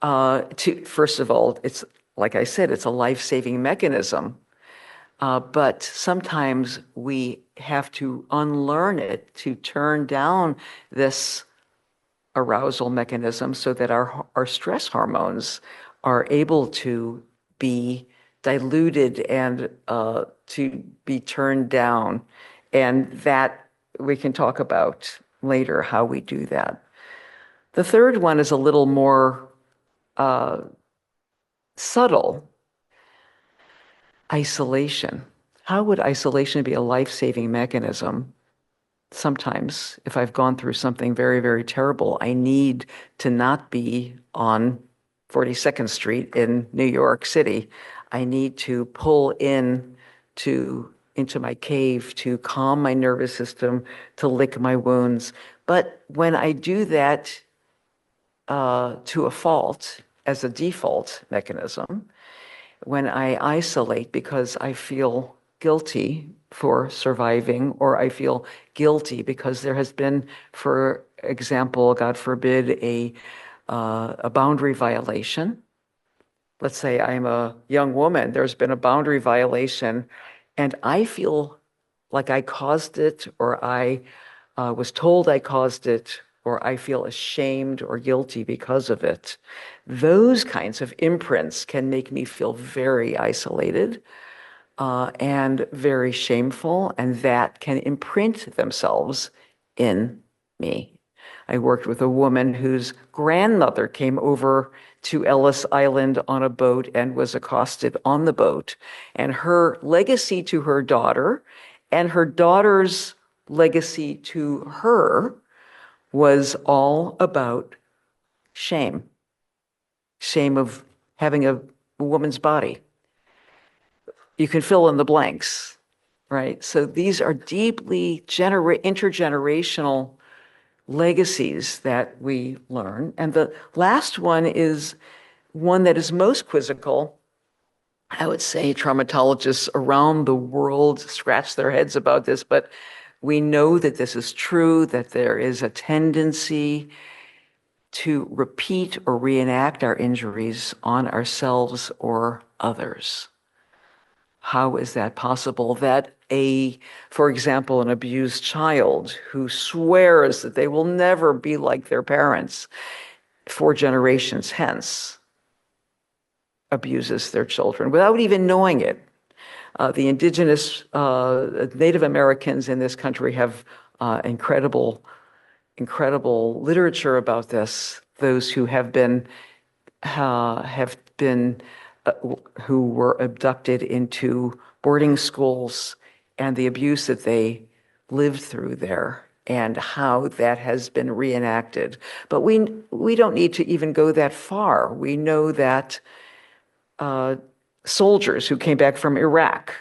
First of all, it's like I said, it's a life-saving mechanism. But sometimes we have to unlearn it to turn down this arousal mechanism so that our stress hormones are able to be diluted and to be turned down. And that we can talk about later how we do that. The third one is a little more subtle. Isolation. How would isolation be a life-saving mechanism? Sometimes, if I've gone through something very, very terrible, I need to not be on 42nd Street in New York City. I need to pull into my cave to calm my nervous system, to lick my wounds. But when I do that to a fault as a default mechanism, when I isolate because I feel guilty for surviving, or I feel guilty because there has been, for example, God forbid, a boundary violation. Let's say I'm a young woman, there's been a boundary violation, and I feel like I caused it, or I was told I caused it, or I feel ashamed or guilty because of it. Those kinds of imprints can make me feel very isolated and very shameful, and that can imprint themselves in me. I worked with a woman whose grandmother came over to Ellis Island on a boat and was accosted on the boat. And her legacy to her daughter and her daughter's legacy to her was all about shame. Shame of having a woman's body. You can fill in the blanks, right? So these are deeply intergenerational legacies that we learn. And the last one is one that is most quizzical. I would say traumatologists around the world scratch their heads about this, but we know that this is true, that there is a tendency to repeat or reenact our injuries on ourselves or others. How is that possible? That for example, an abused child who swears that they will never be like their parents 4 generations hence abuses their children without even knowing it. The indigenous Native Americans in this country have incredible literature about this. Those who have been who were abducted into boarding schools and the abuse that they lived through there and how that has been reenacted. But we don't need to even go that far. We know that soldiers who came back from Iraq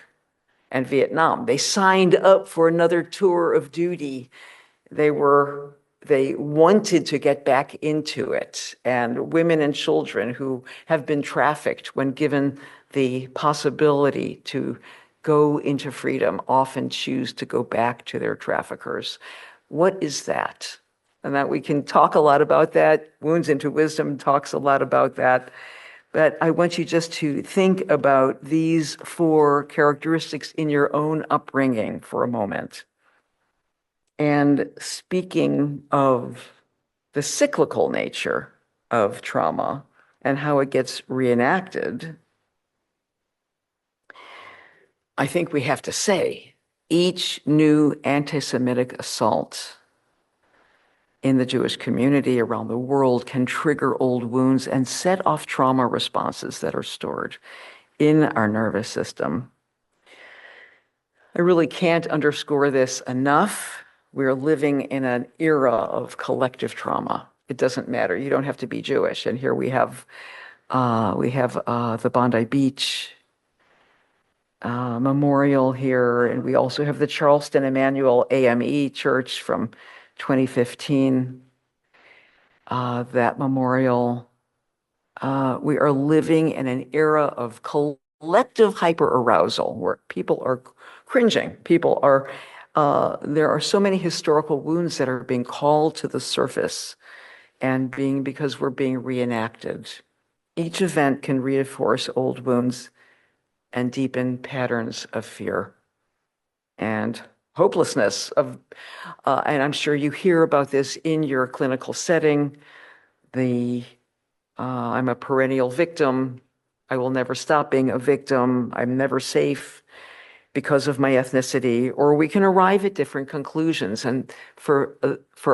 and Vietnam, they signed up for another tour of duty. They wanted to get back into it. And women and children who have been trafficked, when given the possibility to go into freedom, often choose to go back to their traffickers. What is that? And that we can talk a lot about that. Wounds into Wisdom talks a lot about that. But I want you just to think about these 4 characteristics in your own upbringing for a moment. And speaking of the cyclical nature of trauma and how it gets reenacted, I think we have to say each new anti-Semitic assault in the Jewish community around the world can trigger old wounds and set off trauma responses that are stored in our nervous system. I really can't underscore this enough. We're living in an era of collective trauma. It doesn't matter. You don't have to be Jewish. And here we have the Bondi Beach memorial here, and we also have the Charleston Emmanuel AME Church from 2015. That memorial. We are living in an era of collective hyperarousal where people are cringing. People are there are so many historical wounds that are being called to the surface and because we're being reenacted. Each event can reinforce old wounds and deepen patterns of fear and hopelessness and I'm sure you hear about this in your clinical setting. I'm a perennial victim. I will never stop being a victim. I'm never safe because of my ethnicity. Or we can arrive at different conclusions. And for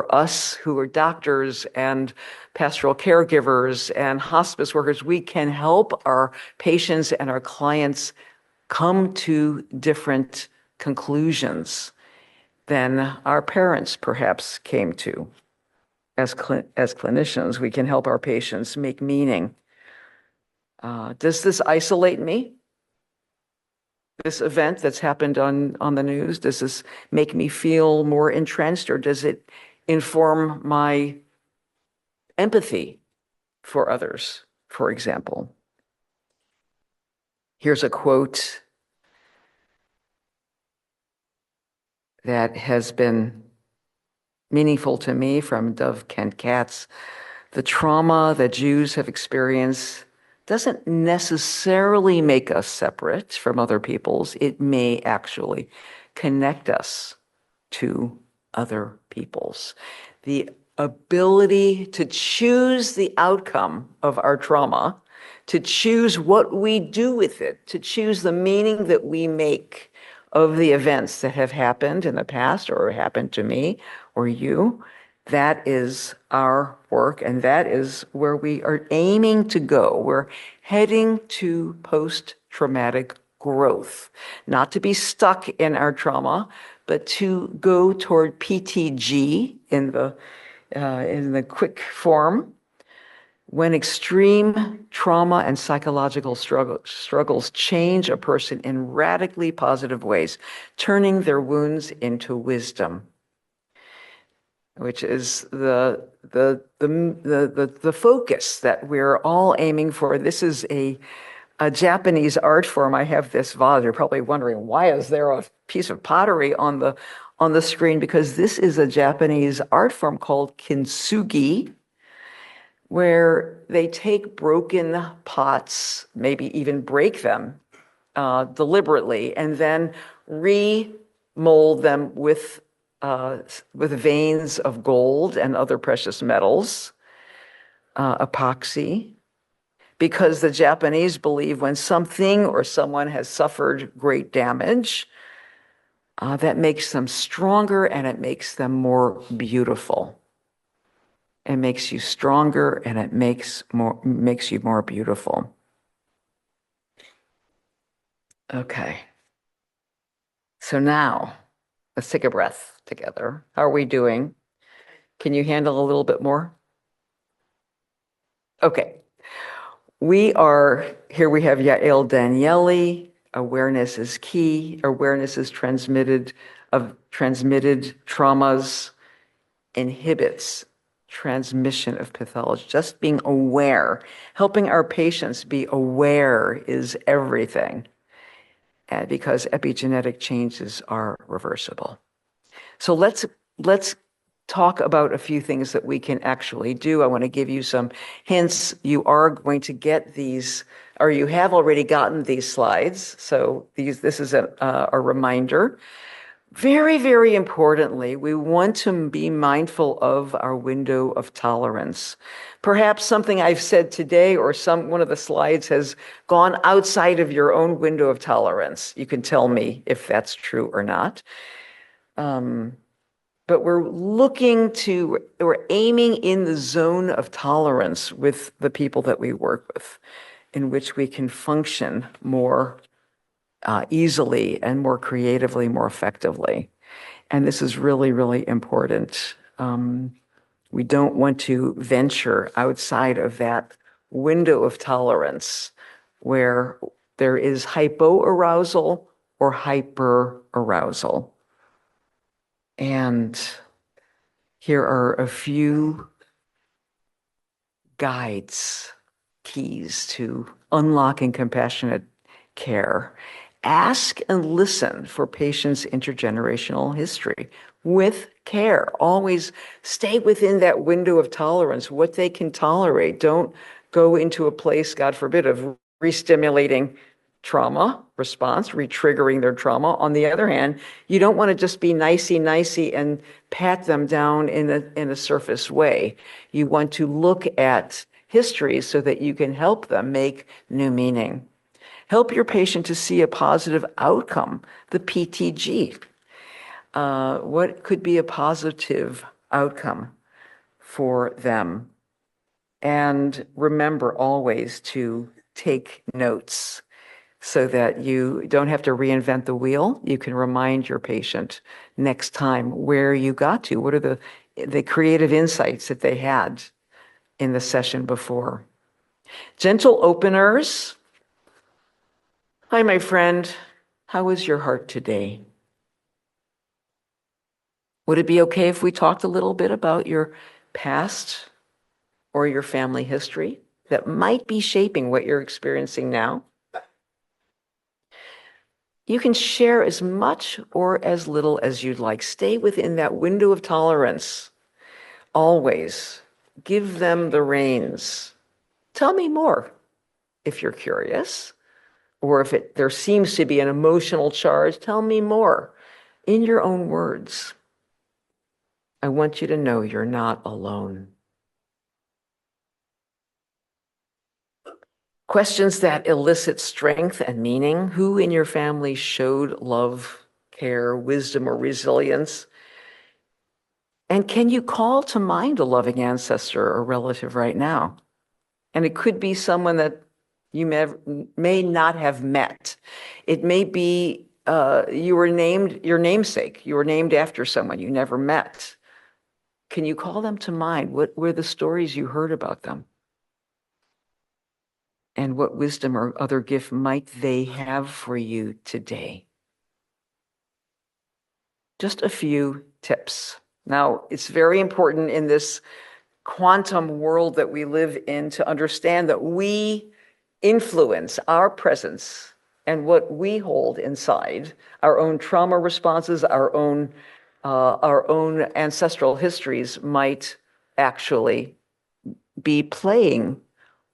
us who are doctors and pastoral caregivers and hospice workers, we can help our patients and our clients come to different conclusions than our parents perhaps came to. As clinicians, we can help our patients make meaning. Does this isolate me? This event that's happened on the news, does this make me feel more entrenched, or does it inform my empathy for others, for example? Here's a quote that has been meaningful to me from Dov Kent Katz. The trauma that Jews have experienced doesn't necessarily make us separate from other peoples. It may actually connect us to other peoples. The ability to choose the outcome of our trauma, to choose what we do with it, to choose the meaning that we make of the events that have happened in the past or happened to me or you, that is our work, and that is where we are aiming to go. We're heading to post-traumatic growth, not to be stuck in our trauma, but to go toward PTG in the quick form. When extreme trauma and psychological struggles change a person in radically positive ways, turning their wounds into wisdom, which is the focus that we're all aiming for. This is a Japanese art form. I have this vase. You're probably wondering, why is there a piece of pottery on the screen? Because this is a Japanese art form called kintsugi, where they take broken pots, maybe even break them deliberately, and then remold them with veins of gold and other precious metals, epoxy, because the Japanese believe when something or someone has suffered great damage, that makes them stronger and it makes them more beautiful. It makes you stronger and it makes you more beautiful. Okay. So now, let's take a breath together. How are we doing? Can you handle a little bit more? Okay. We have Yael Danieli. Awareness is key. Awareness is transmitted traumas, inhibits transmission of pathology. Just being aware, helping our patients be aware is everything, because epigenetic changes are reversible. So let's talk about a few things that we can actually do. I want to give you some hints. You are going to get these, or you have already gotten these slides. So this is a reminder. Very, very importantly, we want to be mindful of our window of tolerance. Perhaps something I've said today or one of the slides has gone outside of your own window of tolerance. You can tell me if that's true or not. But we're aiming in the zone of tolerance with the people that we work with, in which we can function more easily and more creatively, more effectively. And this is really, really important. We don't want to venture outside of that window of tolerance where there is hypoarousal or hyperarousal. And here are a few guides, keys to unlocking compassionate care. Ask and listen for patients' intergenerational history with care. Always stay within that window of tolerance, what they can tolerate. Don't go into a place, God forbid, of re-stimulating trauma response, re-triggering their trauma. On the other hand, you don't want to just be nicey and pat them down in a surface way. You want to look at history so that you can help them make new meaning. Help your patient to see a positive outcome, the PTG. What could be a positive outcome for them? And remember always to take notes so that you don't have to reinvent the wheel. You can remind your patient next time where you got to. What are the creative insights that they had in the session before? Gentle openers. Hi, my friend. How is your heart today? Would it be okay if we talked a little bit about your past or your family history that might be shaping what you're experiencing now? You can share as much or as little as you'd like. Stay within that window of tolerance. Always give them the reins. Tell me more if you're curious, or if there seems to be an emotional charge, tell me more in your own words. I want you to know you're not alone. Questions that elicit strength and meaning. Who in your family showed love, care, wisdom, or resilience? And can you call to mind a loving ancestor or relative right now? And it could be someone that you may not have met. It may be you were named your namesake. You were named after someone you never met. Can you call them to mind? What were the stories you heard about them? And what wisdom or other gift might they have for you today? Just a few tips. Now, it's very important in this quantum world that we live in to understand that we influence our presence and what we hold inside, our own trauma responses, our own ancestral histories might actually be playing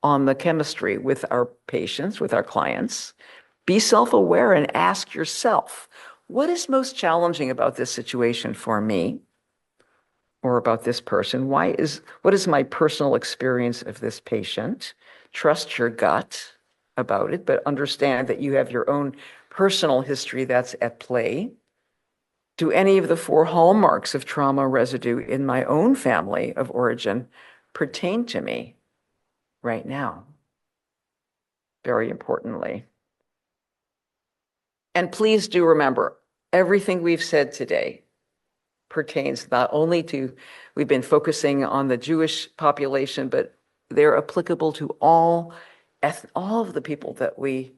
on the chemistry with our patients, with our clients. Be self-aware and ask yourself, what is most challenging about this situation for me or about this person? What is my personal experience of this patient? Trust your gut about it, but understand that you have your own personal history that's at play. Do any of the 4 hallmarks of trauma residue in my own family of origin pertain to me right now? Very importantly. And please do remember, everything we've said today pertains not only to, we've been focusing on the Jewish population, but they're applicable to all of the people that we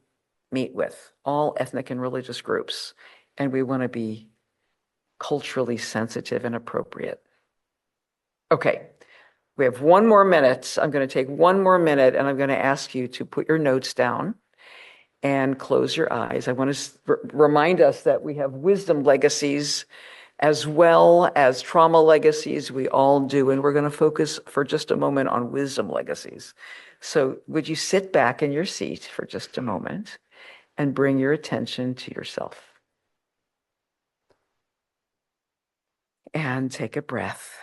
meet with, all ethnic and religious groups. And we want to be culturally sensitive and appropriate. Okay, we have 1 more minute. I'm going to take 1 more minute and I'm going to ask you to put your notes down and close your eyes. I want to remind us that we have wisdom legacies as well as trauma legacies. We all do, and we're going to focus for just a moment on wisdom legacies. So would you sit back in your seat for just a moment and bring your attention to yourself? And take a breath.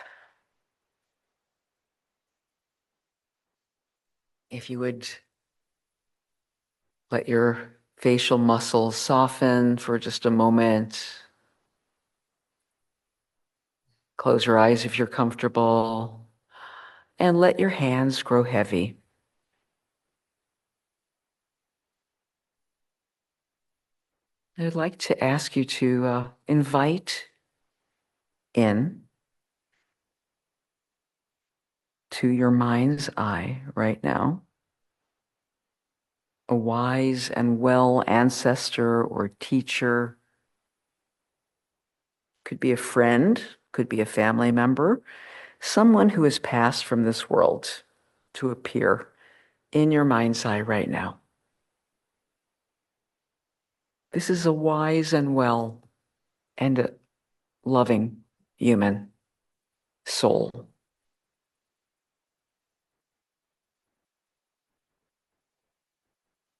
If you would let your facial muscles soften for just a moment. Close your eyes if you're comfortable, and let your hands grow heavy. I'd like to ask you to invite in to your mind's eye right now a wise and well ancestor or teacher. Could be a friend, could be a family member, someone who has passed from this world to appear in your mind's eye right now. This is a wise and well and a loving human soul.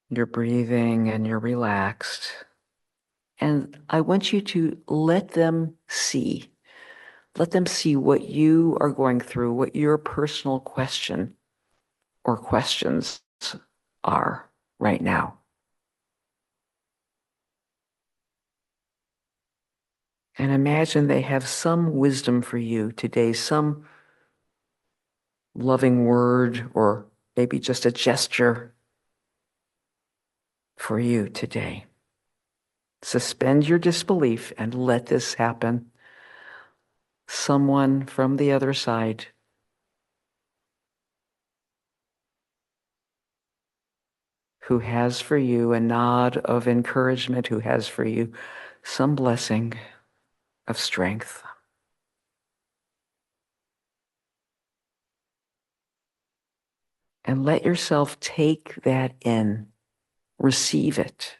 You're breathing and you're relaxed. And I want you to let them see. Let them see what you are going through, what your personal question or questions are right now. And imagine they have some wisdom for you today, some loving word, or maybe just a gesture for you today. Suspend your disbelief and let this happen. Someone from the other side who has for you a nod of encouragement, who has for you some blessing of strength. And let yourself take that in, receive it.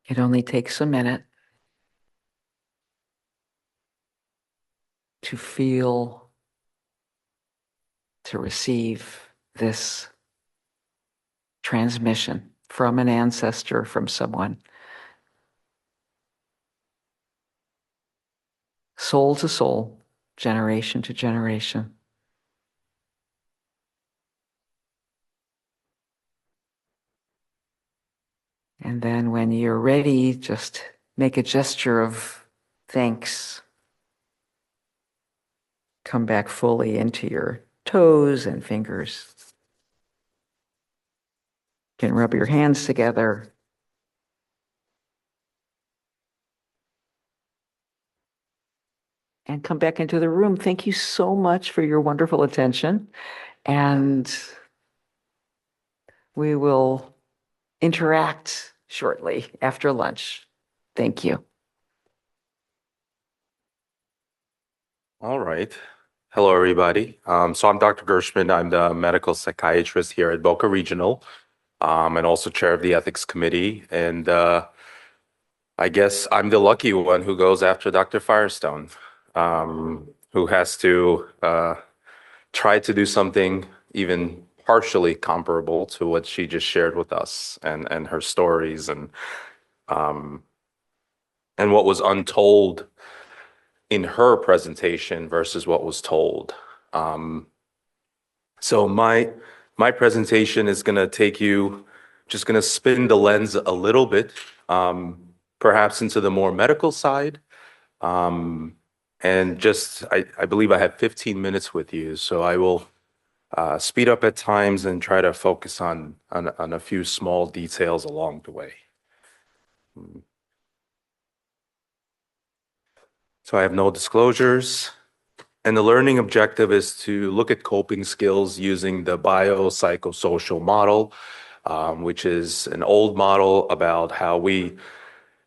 It only takes a minute to feel, to receive this transmission from an ancestor, from someone. Soul to soul, generation to generation. And then when you're ready, just make a gesture of thanks. Come back fully into your toes and fingers. You can rub your hands together. And come back into the room. Thank you so much for your wonderful attention. And we will interact shortly after lunch. Thank you. All right. Hello, everybody. So I'm Dr. Gershman. I'm the medical psychiatrist here at Boca Regional, and also chair of the ethics committee. And I guess I'm the lucky one who goes after Dr. Firestone, who has to try to do something even partially comparable to what she just shared with us and her stories and what was untold in her presentation versus what was told. So my presentation is going to take you, just going to spin the lens a little bit, perhaps into the more medical side. And just, I believe I have 15 minutes with you, so I will speed up at times and try to focus on a few small details along the way. So I have no disclosures. And the learning objective is to look at coping skills using the biopsychosocial model, which is an old model about how we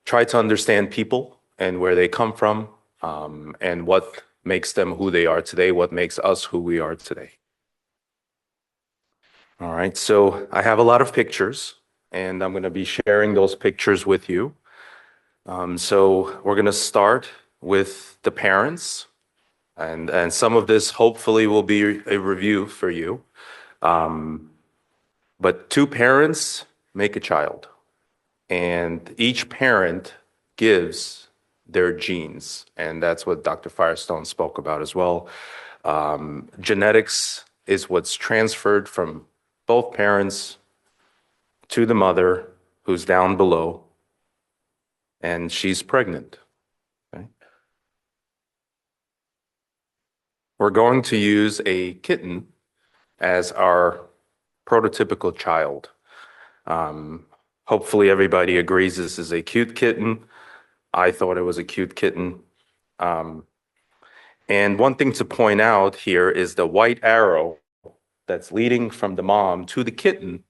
try to understand people and where they come from, and what makes them who they are today, what makes us who we are today. All right, so I have a lot of pictures, and I'm going to be sharing those pictures with you. So we're going to start with the parents. And some of this hopefully will be a review for you. But two parents make a child, and each parent gives their genes. And that's what Dr. Firestone spoke about as well. Genetics is what's transferred from both parents to the mother who's down below, and she's pregnant. Okay? We're going to use a kitten as our prototypical child. Hopefully everybody agrees this is a cute kitten. I thought it was a cute kitten. And one thing to point out here is the white arrow that's leading from the mom to the kitten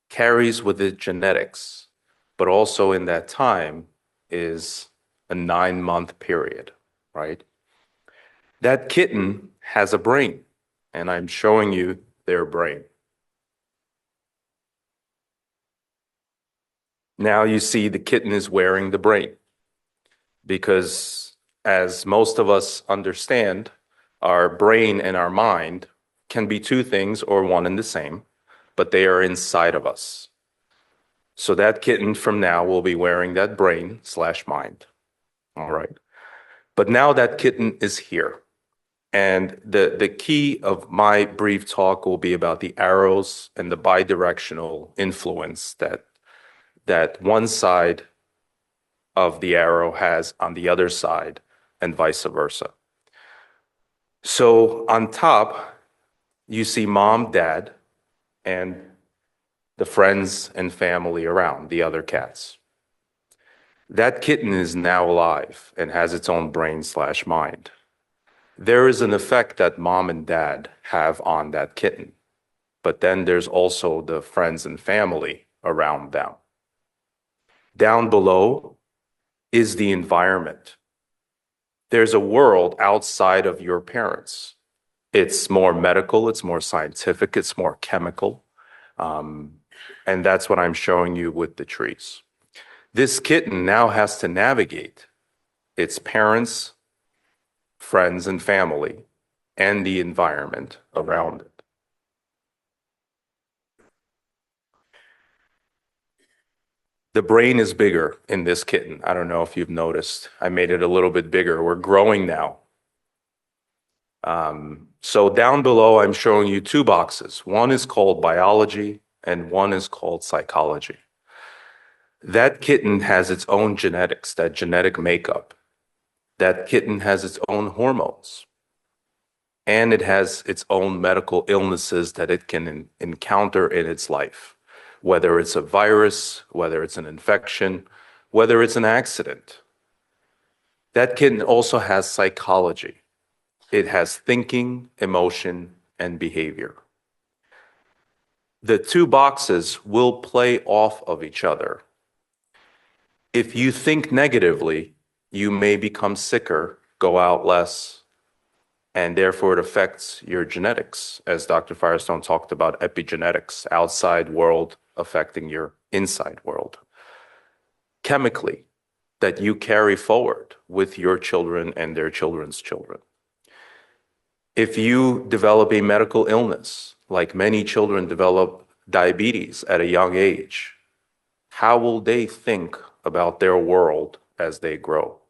carries with it genetics, but also in that time is a 9-month period. right? That kitten has a brain, and I'm showing you their brain. Now you see the kitten is wearing the brain because, as most of us understand, our brain and our mind can be two things or one and the same, but they are inside of us. So that kitten from now will be wearing that brain/mind. All right. But now that kitten is here. And the key of my brief talk will be about the arrows and the bidirectional influence that one side of the arrow has on the other side and vice versa. So on top, you see mom, dad, and the friends and family around, the other cats. That kitten is now alive and has its own brain/mind. There is an effect that mom and dad have on that kitten, but then there's also the friends and family around them. Down below is the environment. There's a world outside of your parents. It's more medical, it's more scientific, it's more chemical. And that's what I'm showing you with the trees. This kitten now has to navigate its parents, friends, and family, and the environment around it. The brain is bigger in this kitten. I don't know if you've noticed. I made it a little bit bigger. We're growing now. So down below, I'm showing you two boxes. One is called biology and one is called psychology. That kitten has its own genetics, that genetic makeup. That kitten has its own hormones. And it has its own medical illnesses that it can encounter in its life, whether it's a virus, whether it's an infection, whether it's an accident. That kitten also has psychology. It has thinking, emotion, and behavior. The two boxes will play off of each other. If you think negatively, you may become sicker, go out less, and therefore it affects your genetics, as Dr. Firestone talked about epigenetics, outside world affecting your inside world. Chemically, that you carry forward with your children and their children's children. If you develop a medical illness, like many children develop diabetes at a young age, how will they think about their world as they grow?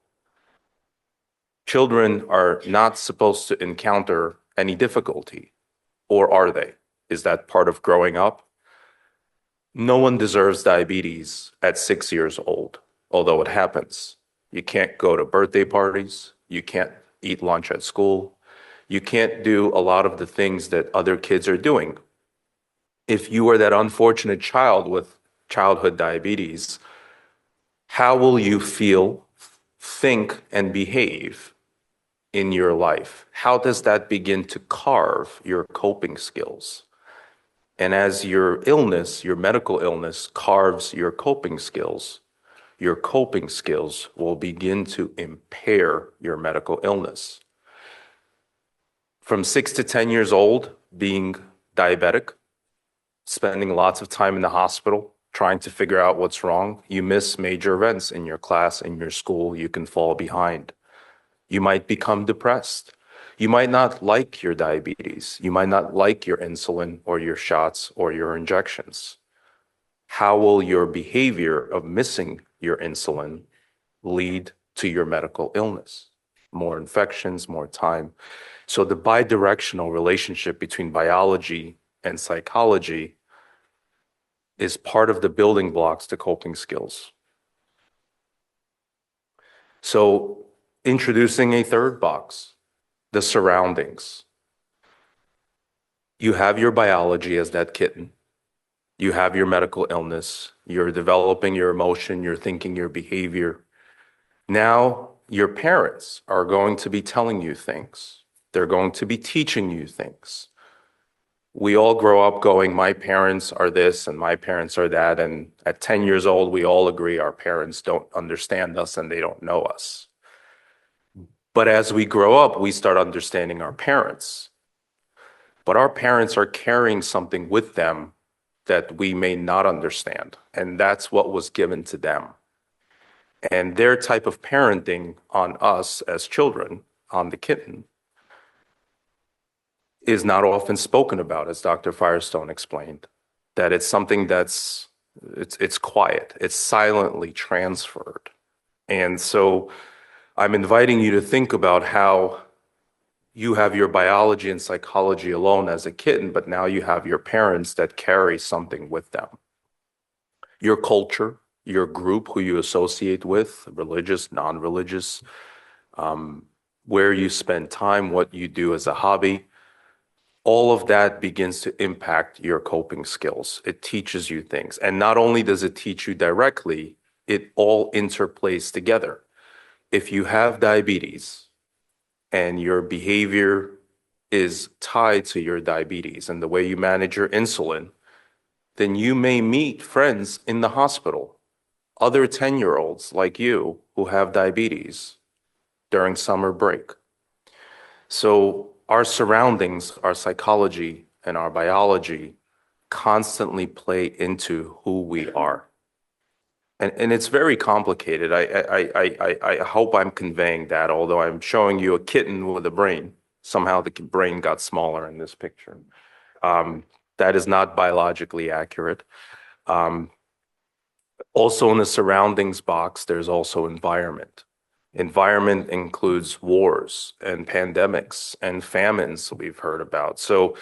Children are not supposed to encounter any difficulty, or are they? Is that part of growing up? No one deserves diabetes at 6 years old, although it happens. You can't go to birthday parties, you can't eat lunch at school, you can't do a lot of the things that other kids are doing. If you are that unfortunate child with childhood diabetes, how will you feel, think, and behave in your life? How does that begin to carve your coping skills? And as your illness, your medical illness, carves your coping skills will begin to impair your medical illness. From 6 to 10 years old, being diabetic, spending lots of time in the hospital, trying to figure out what's wrong, you miss major events in your class, in your school, you can fall behind. You might become depressed. You might not like your diabetes. You might not like your insulin or your shots or your injections. How will your behavior of missing your insulin lead to your medical illness? More infections, more time. So the bidirectional relationship between biology and psychology is part of the building blocks to coping skills. So introducing a third box, the surroundings. You have your biology as that kitten. You have your medical illness. You're developing your emotion, your thinking, your behavior. Now your parents are going to be telling you things. They're going to be teaching you things. We all grow up going, my parents are this and my parents are that. And at 10 years old, we all agree our parents don't understand us and they don't know us. But as we grow up, we start understanding our parents. But our parents are carrying something with them that we may not understand. And that's what was given to them. And their type of parenting on us as children, on the kitten, is not often spoken about, as Dr. Firestone explained. That it's something it's quiet, it's silently transferred. And so I'm inviting you to think about how you have your biology and psychology alone as a kitten, but now you have your parents that carry something with them. Your culture, your group, who you associate with, religious, non-religious, where you spend time, what you do as a hobby, all of that begins to impact your coping skills. It teaches you things. And not only does it teach you directly, it all interplays together. If you have diabetes and your behavior is tied to your diabetes and the way you manage your insulin, then you may meet friends in the hospital, other 10-year-olds like you who have diabetes during summer break. So our surroundings, our psychology, and our biology constantly play into who we are. And it's very complicated. I hope I'm conveying that, although I'm showing you a kitten with a brain. Somehow the brain got smaller in this picture. That is not biologically accurate. Also in the surroundings box, there's also environment. Environment includes wars and pandemics and famines we've heard about. So,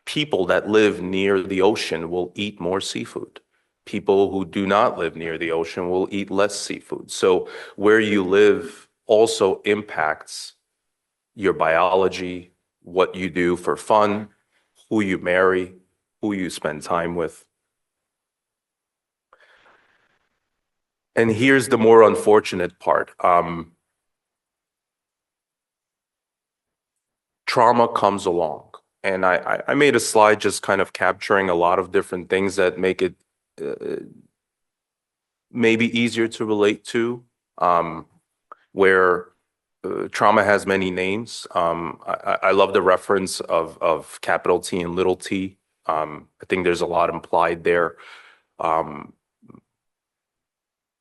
people that live near the ocean will eat more seafood. People who do not live near the ocean will eat less seafood. So where you live also impacts your biology, what you do for fun, who you marry, who you spend time with. And here's the more unfortunate part. Trauma comes along. And I made a slide just kind of capturing a lot of different things that make it maybe easier to relate to, where trauma has many names. I love the reference of capital T and little t. I think there's a lot implied there.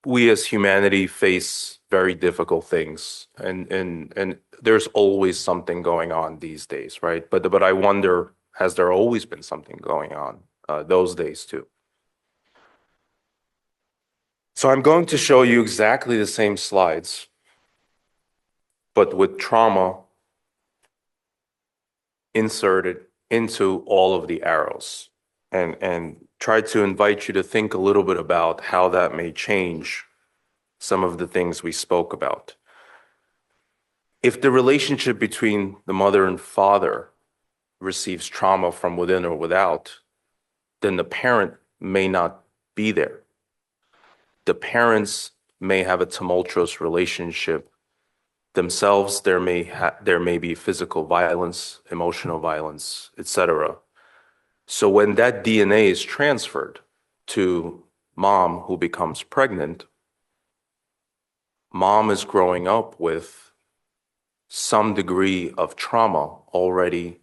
We as humanity face very difficult things, and there's always something going on these days, right? But I wonder, has there always been something going on those days too? So I'm going to show you exactly the same slides, but with trauma inserted into all of the arrows, and try to invite you to think a little bit about how that may change some of the things we spoke about. If the relationship between the mother and father receives trauma from within or without, then the parent may not be there. The parents may have a tumultuous relationship themselves. There may be physical violence, emotional violence, etc. So when that DNA is transferred to mom who becomes pregnant, mom is growing up with some degree of trauma already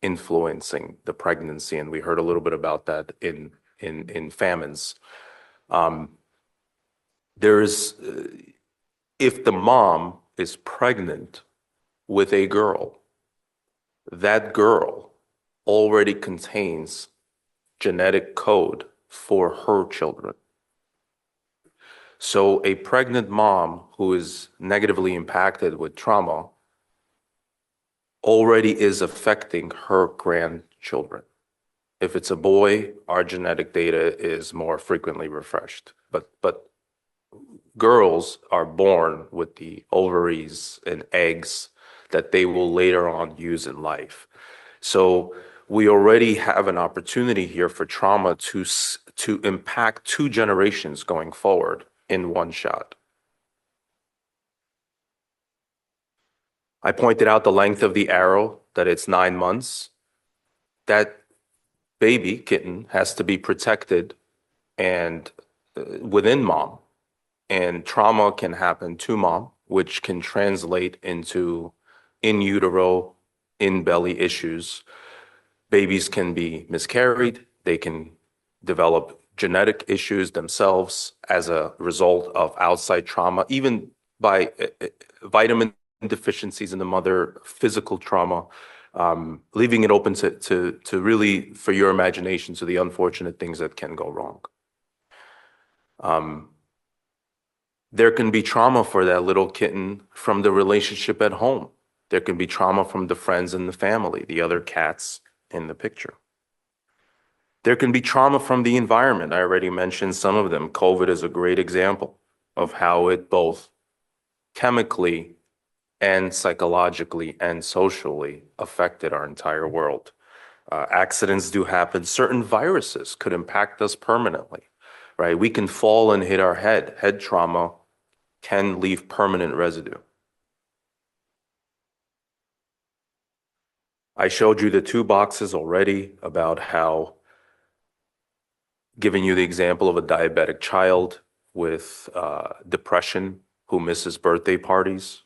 influencing the pregnancy, and we heard a little bit about that in famines. If the mom is pregnant with a girl, that girl already contains genetic code for her children. So a pregnant mom who is negatively impacted with trauma already is affecting her grandchildren. If it's a boy, our genetic data is more frequently refreshed. But girls are born with the ovaries and eggs that they will later on use in life. So we already have an opportunity here for trauma to impact 2 generations going forward in one shot. I pointed out the length of the arrow, that it's 9 months. That baby kitten has to be protected and within mom. And trauma can happen to mom, which can translate into in utero, in belly issues. Babies can be miscarried. They can develop genetic issues themselves as a result of outside trauma, even by vitamin deficiencies in the mother, physical trauma, leaving it open to really, for your imagination, to the unfortunate things that can go wrong. There can be trauma for that little kitten from the relationship at home. There can be trauma from the friends and the family, the other cats in the picture. There can be trauma from the environment. I already mentioned some of them. COVID is a great example of how it both chemically and psychologically and socially affected our entire world. Accidents do happen. Certain viruses could impact us permanently, right? We can fall and hit our head. Head trauma can leave permanent residue. I showed you the 2 boxes already about how, giving you the example of a diabetic child with depression who misses birthday parties.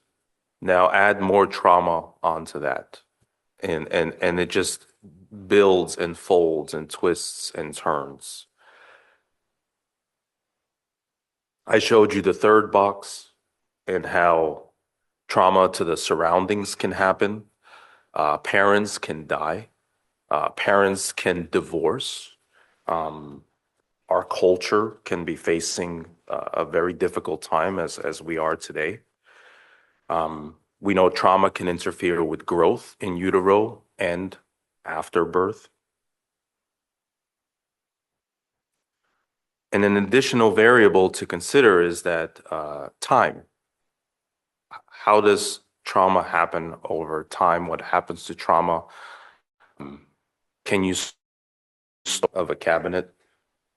Now add more trauma onto that. And it just builds and folds and twists and turns. I showed you the 3rd box and how trauma to the surroundings can happen. Parents can die. Parents can divorce. Our culture can be facing a very difficult time as we are today. We know trauma can interfere with growth in utero and after birth. And an additional variable to consider is that time. How does trauma happen over time? What happens to trauma? Can you stop of a cabinet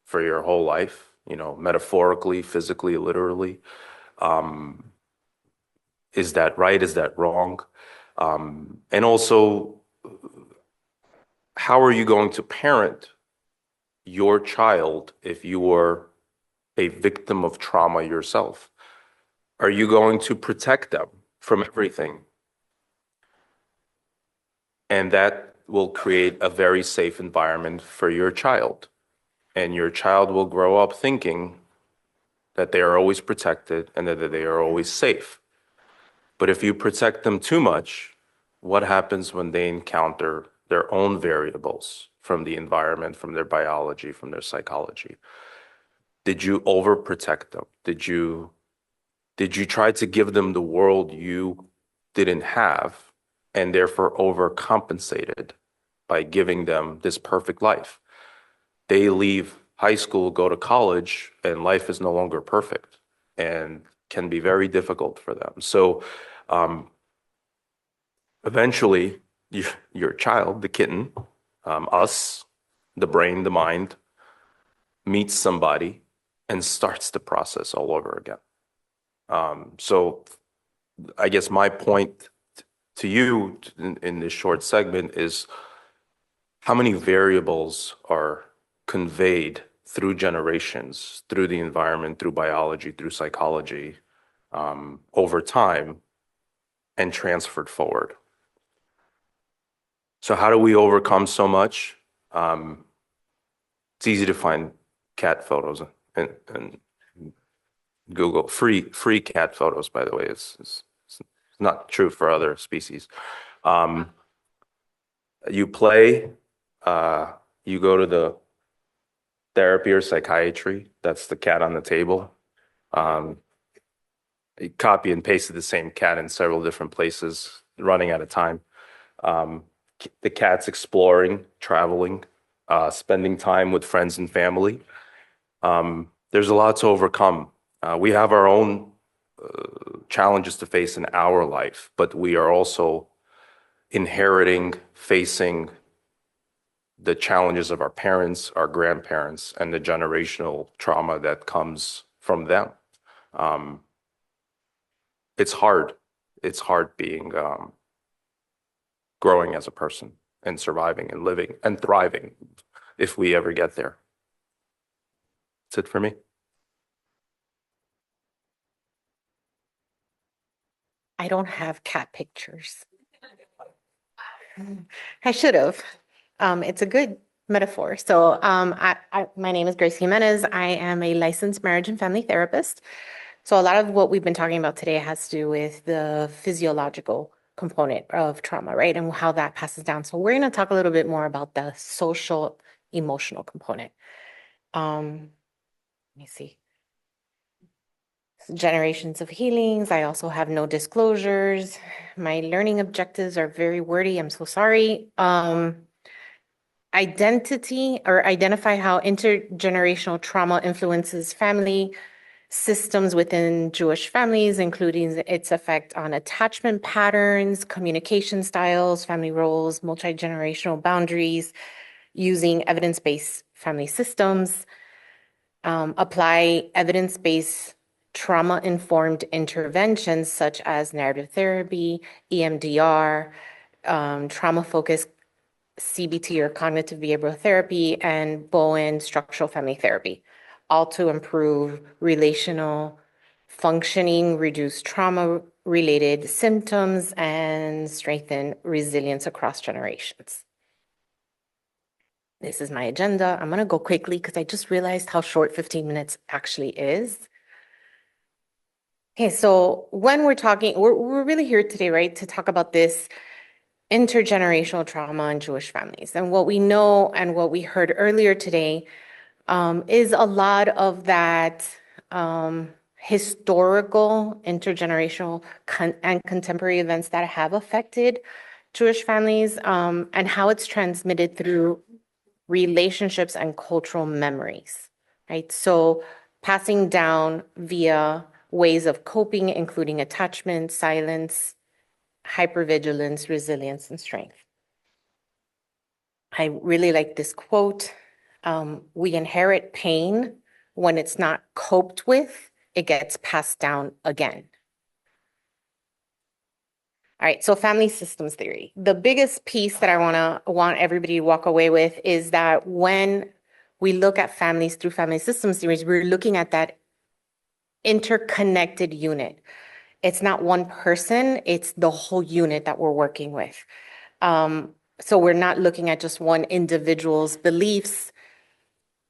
for your whole life, metaphorically, physically, literally? Is that right? Is that wrong? And also, how are you going to parent your child if you were a victim of trauma yourself? Are you going to protect them from everything? And that will create a very safe environment for your child. And your child will grow up thinking that they are always protected and that they are always safe. But if you protect them too much, what happens when they encounter their own variables from the environment, from their biology, from their psychology? Did you overprotect them? Did you try to give them the world you didn't have and therefore overcompensated by giving them this perfect life? They leave high school, go to college, and life is no longer perfect and can be very difficult for them. So eventually, your child, the kitten, us, the brain, the mind, meets somebody and starts the process all over again. So I guess my point to you in this short segment is how many variables are conveyed through generations, through the environment, through biology, through psychology, over time and transferred forward. So how do we overcome so much? It's easy to find cat photos and Google free cat photos, by the way. It's not true for other species. You play, you go to the therapy or psychiatry. That's the cat on the table. You copy and pasted the same cat in several different places, running out of time. The cat's exploring, traveling, spending time with friends and family. There's a lot to overcome. We have our own challenges to face in our life, but we are also inheriting, facing the challenges of our parents, our grandparents, and the generational trauma that comes from them. It's hard. It's hard being growing as a person and surviving and living and thriving if we ever get there. That's it for me. I don't have cat pictures. I should have. It's a good metaphor. So my name is Grace Jimenez. I am a licensed marriage and family therapist. So a lot of what we've been talking about today has to do with the physiological component of trauma, right? And how that passes down. So we're going to talk a little bit more about the social emotional component. Let me see. Generations of healings. I also have no disclosures. My learning objectives are very wordy. I'm so sorry. Identity or identify how intergenerational trauma influences family systems within Jewish families, including its effect on attachment patterns, communication styles, family roles, multi-generational boundaries, using evidence-based family systems, apply evidence-based trauma-informed interventions such as narrative therapy, EMDR, trauma-focused CBT or cognitive behavioral therapy, and Bowen structural family therapy, all to improve relational functioning, reduce trauma-related symptoms, and strengthen resilience across generations. This is my agenda. I'm going to go quickly because I just realized how short 15 minutes actually is. Okay, so when we're talking, we're really here today, right, to talk about this intergenerational trauma in Jewish families. And what we know and what we heard earlier today is a lot of that historical, intergenerational, and contemporary events that have affected Jewish families and how it's transmitted through relationships and cultural memories, right? So passing down via ways of coping, including attachment, silence, hypervigilance, resilience, and strength. I really like this quote. We inherit pain when it's not coped with, it gets passed down again. All right, so family systems theory. The biggest piece that I want everybody to walk away with is that when we look at families through family systems theories, we're looking at that interconnected unit. It's not one person, it's the whole unit that we're working with. So we're not looking at just one individual's beliefs,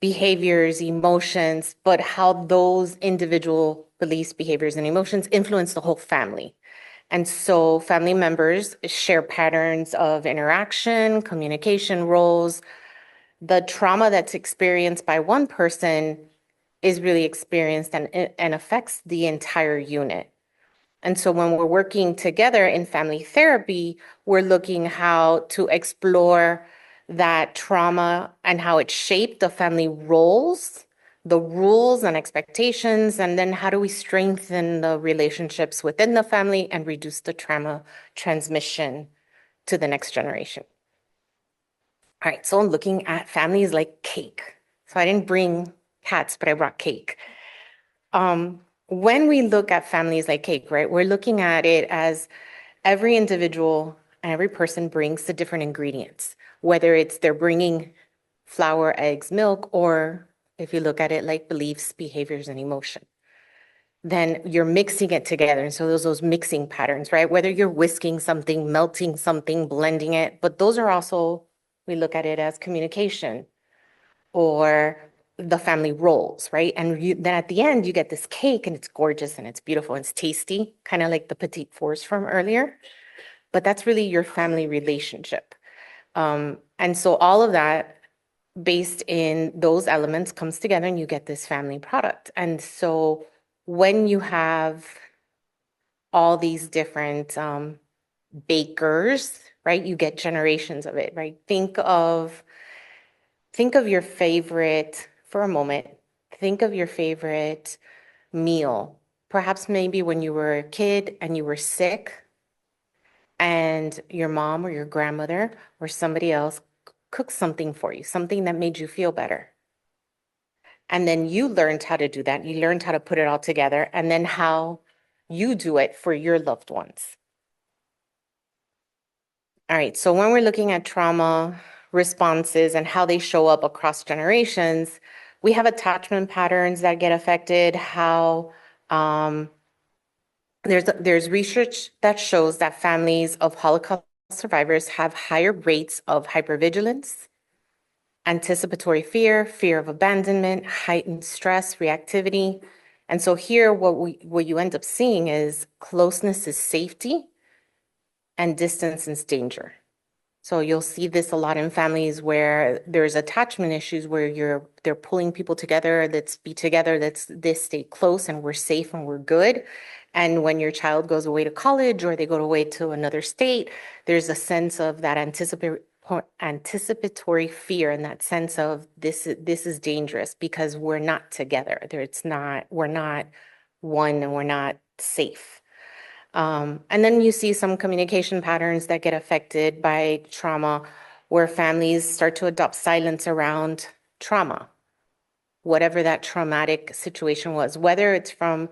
behaviors, emotions, but how those individual beliefs, behaviors, and emotions influence the whole family. And so family members share patterns of interaction, communication roles. The trauma that's experienced by one person is really experienced and affects the entire unit. And so when we're working together in family therapy, we're looking how to explore that trauma and how it shaped the family roles, the rules and expectations, and then how do we strengthen the relationships within the family and reduce the trauma transmission to the next generation. All right, so I'm looking at families like cake. So I didn't bring cats, but I brought cake. When we look at families like cake, right, we're looking at it as every individual and every person brings the different ingredients, whether it's they're bringing flour, eggs, milk, or if you look at it like beliefs, behaviors, and emotion. Then you're mixing it together. And so those mixing patterns, right? Whether you're whisking something, melting something, blending it, but those are also, we look at it as communication or the family roles, right? And then at the end, you get this cake and it's gorgeous and it's beautiful and it's tasty, kind of like the petite fours from earlier. But that's really your family relationship. And so all of that based in those elements comes together and you get this family product. And so when you have all these different bakers, right, you get generations of it, right? Think of your favorite, for a moment, think of your favorite meal. Perhaps maybe when you were a kid and you were sick and your mom or your grandmother or somebody else cooked something for you, something that made you feel better. And then you learned how to do that. You learned how to put it all together and then how you do it for your loved ones. All right, so when we're looking at trauma responses and how they show up across generations, we have attachment patterns that get affected, how There's research that shows that families of Holocaust survivors have higher rates of hypervigilance, anticipatory fear, fear of abandonment, heightened stress, reactivity. And so here, what you end up seeing is closeness is safety and distance is danger. So you'll see this a lot in families where there's attachment issues where they're pulling people together, let's be together, this stay close and we're safe and we're good. And when your child goes away to college or they go away to another state, there's a sense of that anticipatory fear and that sense of this is dangerous because we're not together. We're not one and we're not safe. And then you see some communication patterns that get affected by trauma where families start to adopt silence around trauma, whatever that traumatic situation was, whether it's from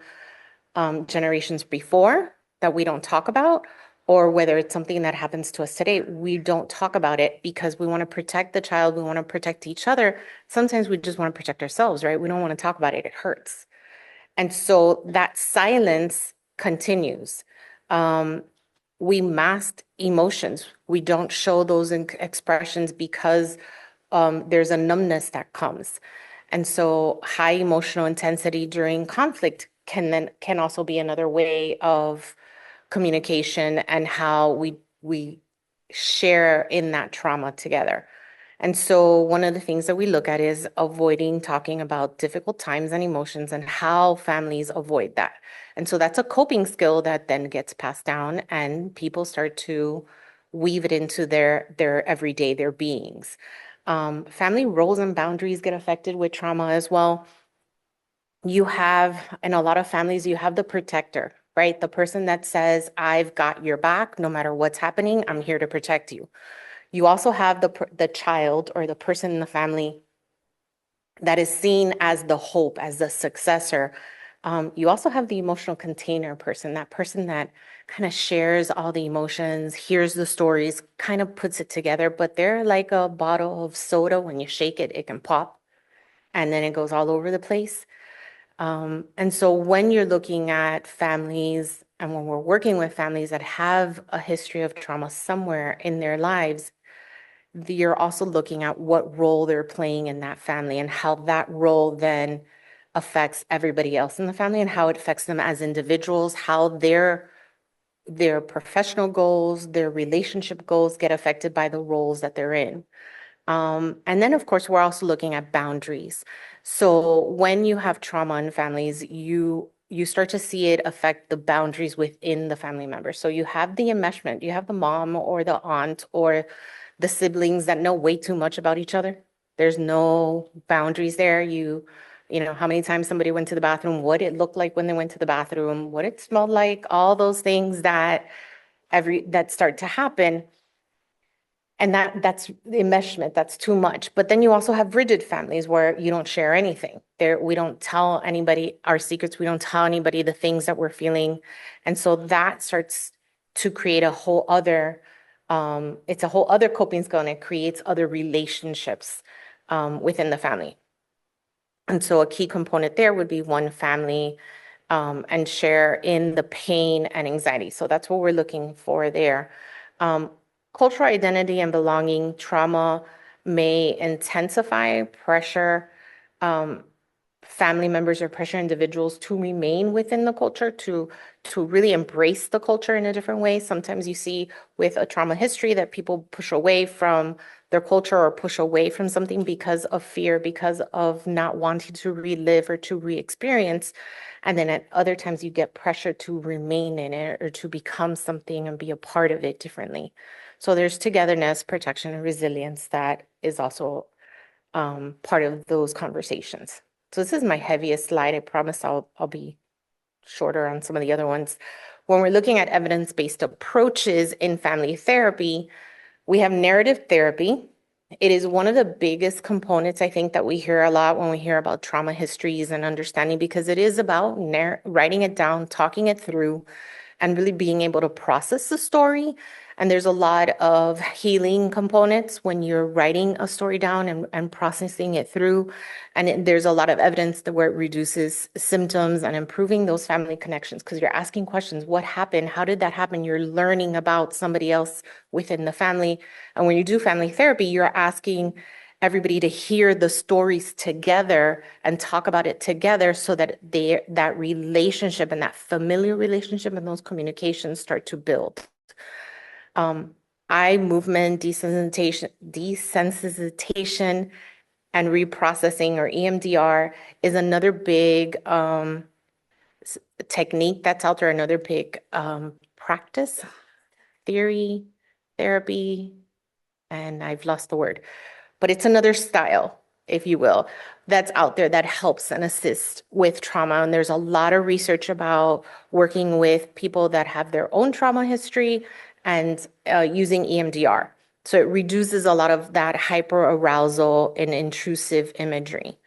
generations before that we don't talk about, or whether it's something that happens to us today. We don't talk about it because we want to protect the child, we want to protect each other. Sometimes we just want to protect ourselves, right? We don't want to talk about it, it hurts. And so that silence continues. We mask emotions. We don't show those expressions because there's a numbness that comes. And so high emotional intensity during conflict can also be another way of communication and how we share in that trauma together. And so one of the things that we look at is avoiding talking about difficult times and emotions and how families avoid that. And so that's a coping skill that then gets passed down and people start to weave it into their everyday, their beings. Family roles and boundaries get affected with trauma as well. You have, in a lot of families, you have the protector, right? The person that says, I've got your back, no matter what's happening, I'm here to protect you. You also have the child or the person in the family that is seen as the hope, as the successor. You also have the emotional container person, that person that kind of shares all the emotions, hears the stories, kind of puts it together, but they're like a bottle of soda. When you shake it, it can pop and then it goes all over the place. And so when you're looking at families and when we're working with families that have a history of trauma somewhere in their lives, you're also looking at what role they're playing in that family and how that role then affects everybody else in the family and how it affects them as individuals, how their professional goals, their relationship goals get affected by the roles that they're in. And then, of course, we're also looking at boundaries. So when you have trauma in families, you start to see it affect the boundaries within the family members. So you have the enmeshment, you have the mom or the aunt or the siblings that know way too much about each other. There's no boundaries there. You know, how many times somebody went to the bathroom, what it looked like when they went to the bathroom, what it smelled like, all those things that start to happen. And that's the enmeshment, that's too much. But then you also have rigid families where you don't share anything. We don't tell anybody our secrets. We don't tell anybody the things that we're feeling. And so that starts to create a whole other, it's a whole other coping skill, and it creates other relationships within the family. And so a key component there would be one family and share in the pain and anxiety. So that's what we're looking for there. Cultural identity and belonging trauma may intensify pressure family members or pressure individuals to remain within the culture, to really embrace the culture in a different way. Sometimes you see with a trauma history that people push away from their culture or push away from something because of fear, because of not wanting to relive or to re-experience. And then at other times you get pressure to remain in it or to become something and be a part of it differently. So there's togetherness, protection, and resilience that is also part of those conversations. So this is my heaviest slide. I promise I'll be shorter on some of the other ones. When we're looking at evidence-based approaches in family therapy, we have narrative therapy. It is one of the biggest components, I think, that we hear a lot when we hear about trauma histories and understanding, because it is about writing it down, talking it through, and really being able to process the story And there's a lot of healing components when you're writing a story down and processing it through. And there's a lot of evidence that where it reduces symptoms and improving those family connections because you're asking questions. What happened? How did that happen? You're learning about somebody else within the family. And when you do family therapy, you're asking everybody to hear the stories together and talk about it together so that that relationship and that familiar relationship and those communications start to build. Eye movement desensitization and reprocessing, or EMDR, is another big technique that's out there, another big practice, theory, therapy, and I've lost the word. But it's another style, if you will, that's out there that helps and assists with trauma. And there's a lot of research about working with people that have their own trauma history and using EMDR. So it reduces a lot of that hyperarousal and intrusive imagery.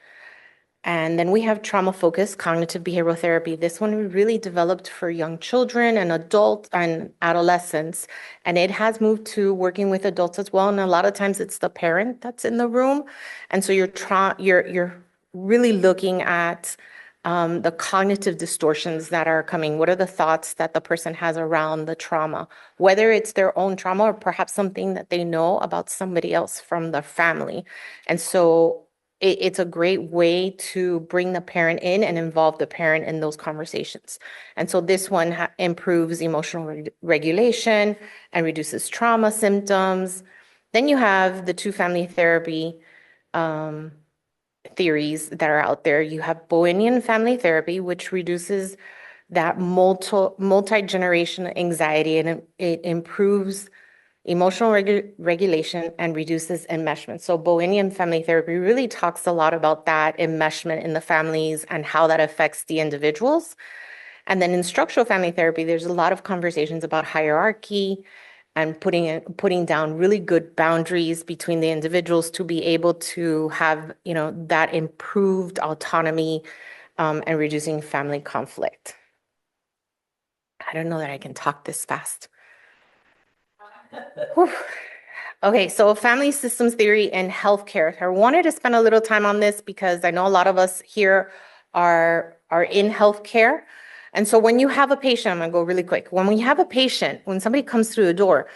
And then we have trauma-focused cognitive behavioral therapy. This one we really developed for young children and adults and adolescents. And it has moved to working with adults as well. And a lot of times it's the parent that's in the room. And so you're really looking at the cognitive distortions that are coming. What are the thoughts that the person has around the trauma, whether it's their own trauma or perhaps something that they know about somebody else from the family. And so it's a great way to bring the parent in and involve the parent in those conversations. And so this one improves emotional regulation and reduces trauma symptoms. Then you have the two family therapy theories that are out there. You have Bohemian family therapy, which reduces that multi-generational anxiety, and it improves emotional regulation and reduces enmeshment. So Bohemian family therapy really talks a lot about that enmeshment in the families and how that affects the individuals. And then in structural family therapy, there's a lot of conversations about hierarchy and putting down really good boundaries between the individuals to be able to have, that improved autonomy and reducing family conflict. I don't know that I can talk this fast. Whew. Okay, so family systems theory in healthcare. I wanted to spend a little time on this because I know a lot of us here are in healthcare. And so when you have a patient, I'm gonna go really quick. When we have a patient, when somebody comes through the door,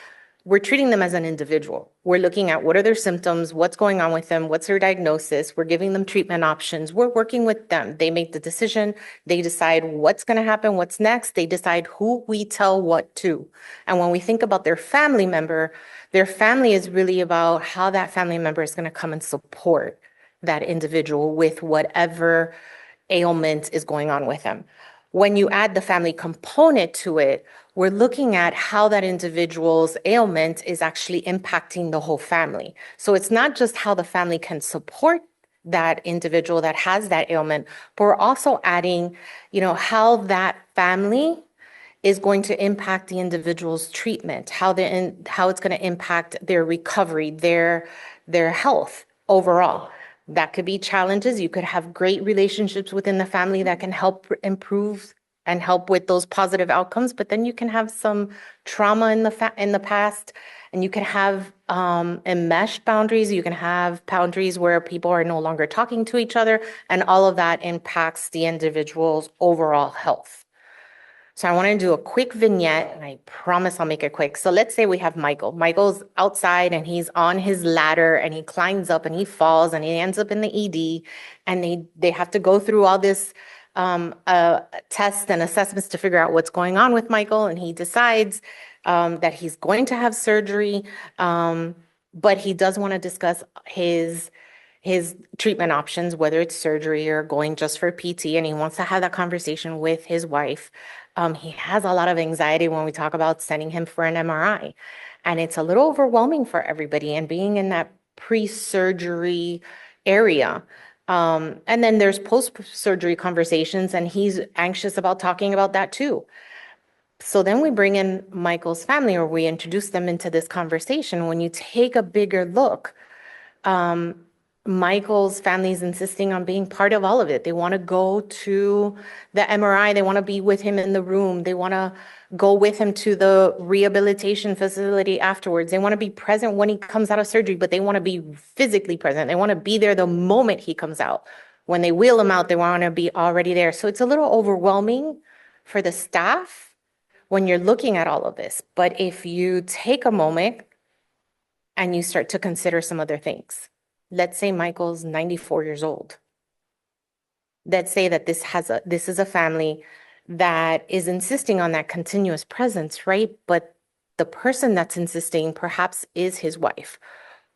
we're treating them as an individual. We're looking at what are their symptoms, what's going on with them, what's their diagnosis. We're giving them treatment options. We're working with them. They make the decision. They decide what's going to happen, what's next. They decide who we tell what to. And when we think about their family member, their family is really about how that family member is going to come and support that individual with whatever ailment is going on with them. When you add the family component to it, we're looking at how that individual's ailment is actually impacting the whole family. So it's not just how the family can support that individual that has that ailment, but we're also adding, how that family is going to impact the individual's treatment, how it's going to impact their recovery, their health overall. That could be challenges. You could have great relationships within the family that can help improve and help with those positive outcomes, but then you can have some trauma in the past, and you can have enmeshed boundaries. You can have boundaries where people are no longer talking to each other, and all of that impacts the individual's overall health. So I want to do a quick vignette, and I promise I'll make it quick. So let's say we have Michael. Michael's outside and he's on his ladder and he climbs up and he falls and he ends up in the ED, and they have to go through all this tests and assessments to figure out what's going on with Michael. And he decides that he's going to have surgery, but he does want to discuss his treatment options, whether it's surgery or going just for PT, and he wants to have that conversation with his wife. He has a lot of anxiety when we talk about sending him for an MRI, and it's a little overwhelming for everybody, and being in that pre-surgery area. And then there's post-surgery conversations, and he's anxious about talking about that too. So then we bring in Michael's family, or we introduce them into this conversation. When you take a bigger look, Michael's family is insisting on being part of all of it. They want to go to the MRI. They want to be with him in the room. They want to go with him to the rehabilitation facility afterwards. They want to be present when he comes out of surgery, but they want to be physically present. They want to be there the moment he comes out. When they wheel him out, they want to be already there. So it's a little overwhelming for the staff when you're looking at all of this. But if you take a moment and you start to consider some other things, let's say Michael's 94 years old. Let's say that this is a family that is insisting on that continuous presence, right? But the person that's insisting perhaps is his wife,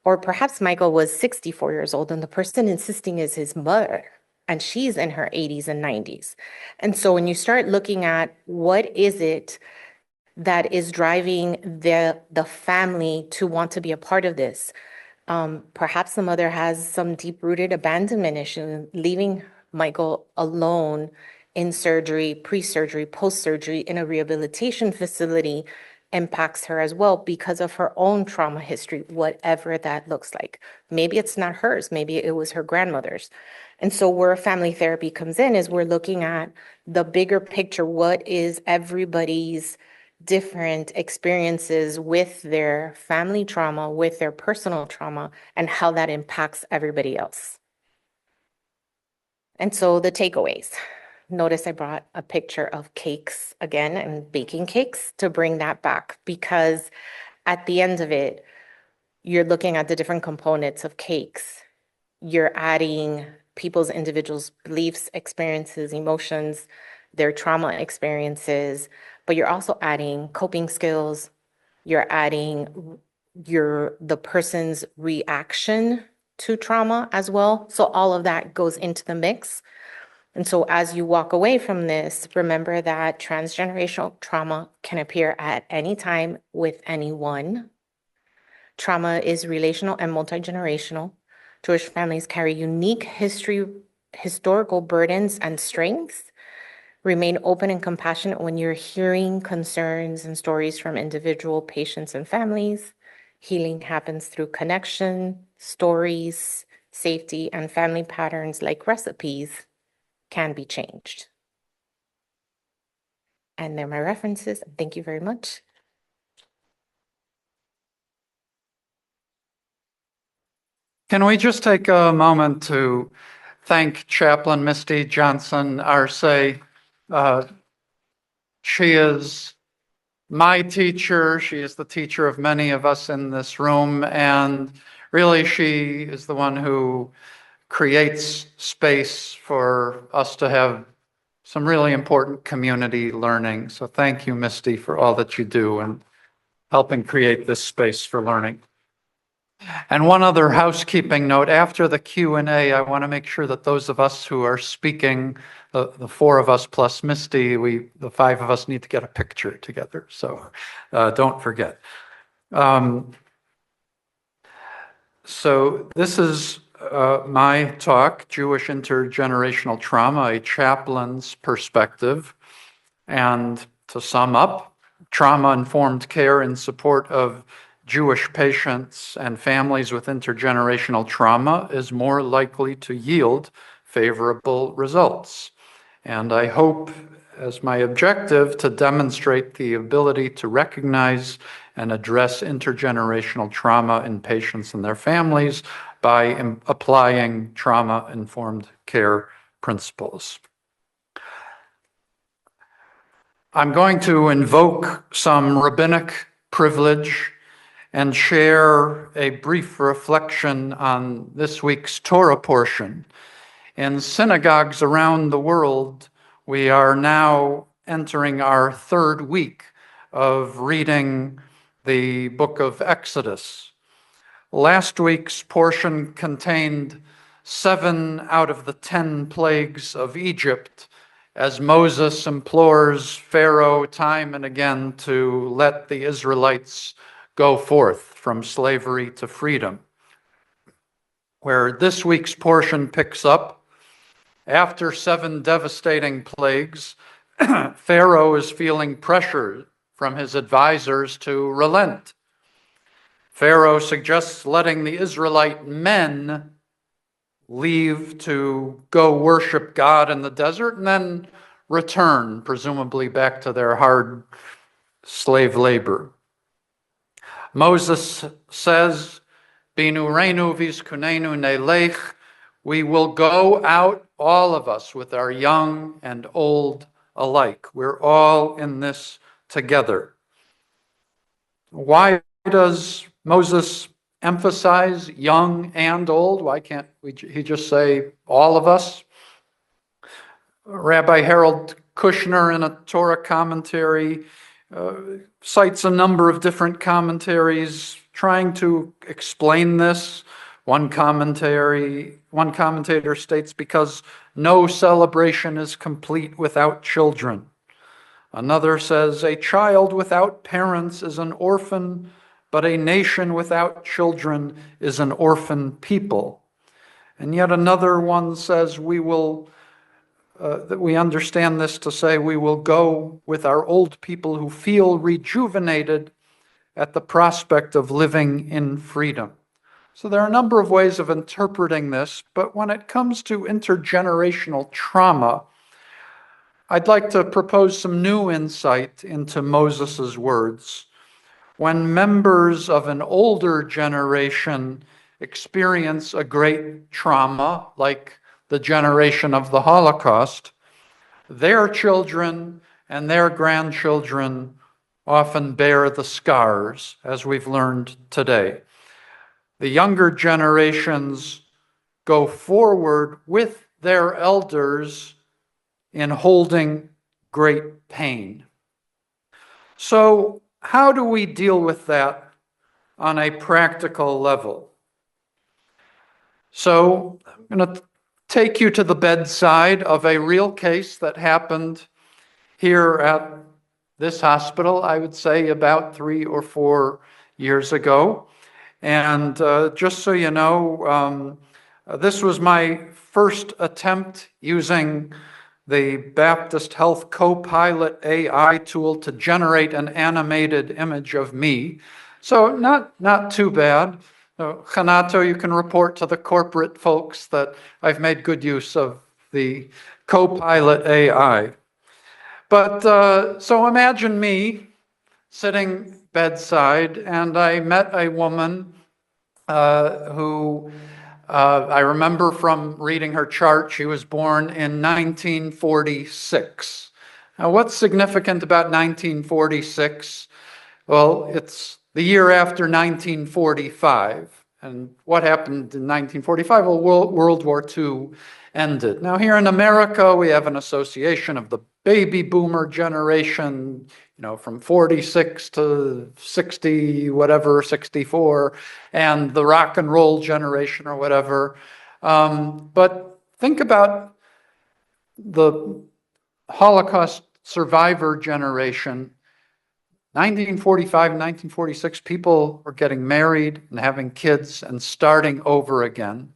or perhaps Michael was 64 years old and the person insisting is his mother, and she's in her 80s and 90s. And so when you start looking at what is it that is driving the family to want to be a part of this, perhaps the mother has some deep-rooted abandonment issue, leaving Michael alone in surgery, pre-surgery, post-surgery, in a rehabilitation facility impacts her as well because of her own trauma history, whatever that looks like. Maybe it's not hers, maybe it was her grandmother's. And so where family therapy comes in is we're looking at the bigger picture. What is everybody's different experiences with their family trauma, with their personal trauma, and how that impacts everybody else. And so the takeaways. Notice I brought a picture of cakes again and baking cakes to bring that back, because at the end of it, you're looking at the different components of cakes. You're adding people's individuals' beliefs, experiences, emotions, their trauma experiences, but you're also adding coping skills. You're adding the person's reaction to trauma as well. So all of that goes into the mix. And so as you walk away from this, remember that transgenerational trauma can appear at any time with anyone. Trauma is relational and multi-generational. Jewish families carry unique historical burdens and strengths. Remain open and compassionate when you're hearing concerns and stories from individual patients and families. Healing happens through connection, stories, safety, and family patterns like recipes can be changed. And they're my references. Thank you very much. Can we just take a moment to thank Chaplain Misti Johnson-Arce. She is my teacher. She is the teacher of many of us in this room. And really, she is the one who creates space for us to have some really important community learning. So thank you, Misti, for all that you do and helping create this space for learning. And one other housekeeping note, after the Q&A, I want to make sure that those of us who are speaking, the four of us plus Misti, the five of us need to get a picture together. So don't forget. So this is my talk, Jewish Intergenerational Trauma, a Chaplain's Perspective. And to sum up, trauma-informed care in support of Jewish patients and families with intergenerational trauma is more likely to yield favorable results. And I hope, as my objective, to demonstrate the ability to recognize and address intergenerational trauma in patients and their families by applying trauma-informed care principles. I'm going to invoke some rabbinic privilege and share a brief reflection on this week's Torah portion. In synagogues around the world, we are now entering our third week of reading the book of Exodus. Last week's portion contained 7 out of the 10 plagues of Egypt, as Moses implores Pharaoh time and again to let the Israelites go forth from slavery to freedom. Where this week's portion picks up, after 7 devastating plagues, Pharaoh is feeling pressure from his advisors to relent. Pharaoh suggests letting the Israelite men leave to go worship God in the desert and then return, presumably back to their hard slave labor. Moses says, Binu reinu vizkunenu nelech, we will go out, all of us, with our young and old alike. We're all in this together. Why does Moses emphasize young and old? Why can't he just say all of us? Rabbi Harold Kushner, in a Torah commentary, cites a number of different commentaries trying to explain this. One commentator states, because no celebration is complete without children. Another says, a child without parents is an orphan, but a nation without children is an orphan people. And yet another one says, that we understand this to say we will go with our old people who feel rejuvenated at the prospect of living in freedom. So there are a number of ways of interpreting this, but when it comes to intergenerational trauma, I'd like to propose some new insight into Moses's words. When members of an older generation experience a great trauma, like the generation of the Holocaust, their children and their grandchildren often bear the scars, as we've learned today. The younger generations go forward with their elders in holding great pain. So, how do we deal with that on a practical level? So, I'm going to take you to the bedside of a real case that happened here at this hospital, I would say about 3 or 4 years ago. And just so you know, this was my first attempt using the Baptist Health Copilot AI tool to generate an animated image of me. So not too bad. Hanato, you can report to the corporate folks that I've made good use of the Copilot AI. But so imagine me sitting bedside, and I met a woman who I remember from reading her chart. She was born in 1946. Now, what's significant about 1946? Well, it's the year after 1945. And what happened in 1945? Well, World War II ended. Now, here in America, we have an association of the baby boomer generation, from 46 to 60, whatever, 64, and the rock and roll generation or whatever. But think about the Holocaust survivor generation. 1945, 1946, people were getting married and having kids and starting over again.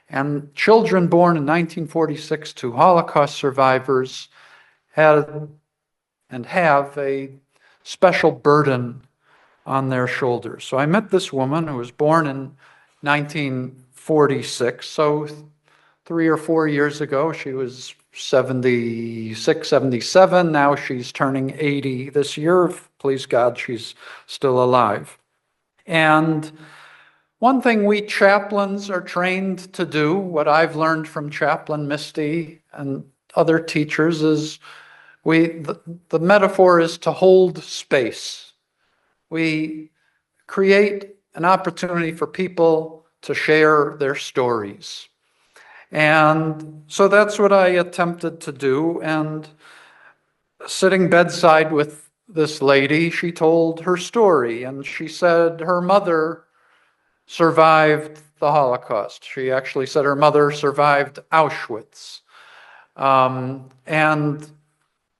And children born in 1946 to Holocaust survivors had and have a special burden on their shoulders. So I met this woman who was born in 1946. So 3 or 4 years ago, she was 76, 77. Now she's turning 80 this year. Please God, she's still alive. And one thing we chaplains are trained to do, what I've learned from Chaplain Misti and other teachers, is the metaphor is to hold space. We create an opportunity for people to share their stories. And so that's what I attempted to do. And sitting bedside with this lady, she told her story. And she said her mother survived the Holocaust. She actually said her mother survived Auschwitz. And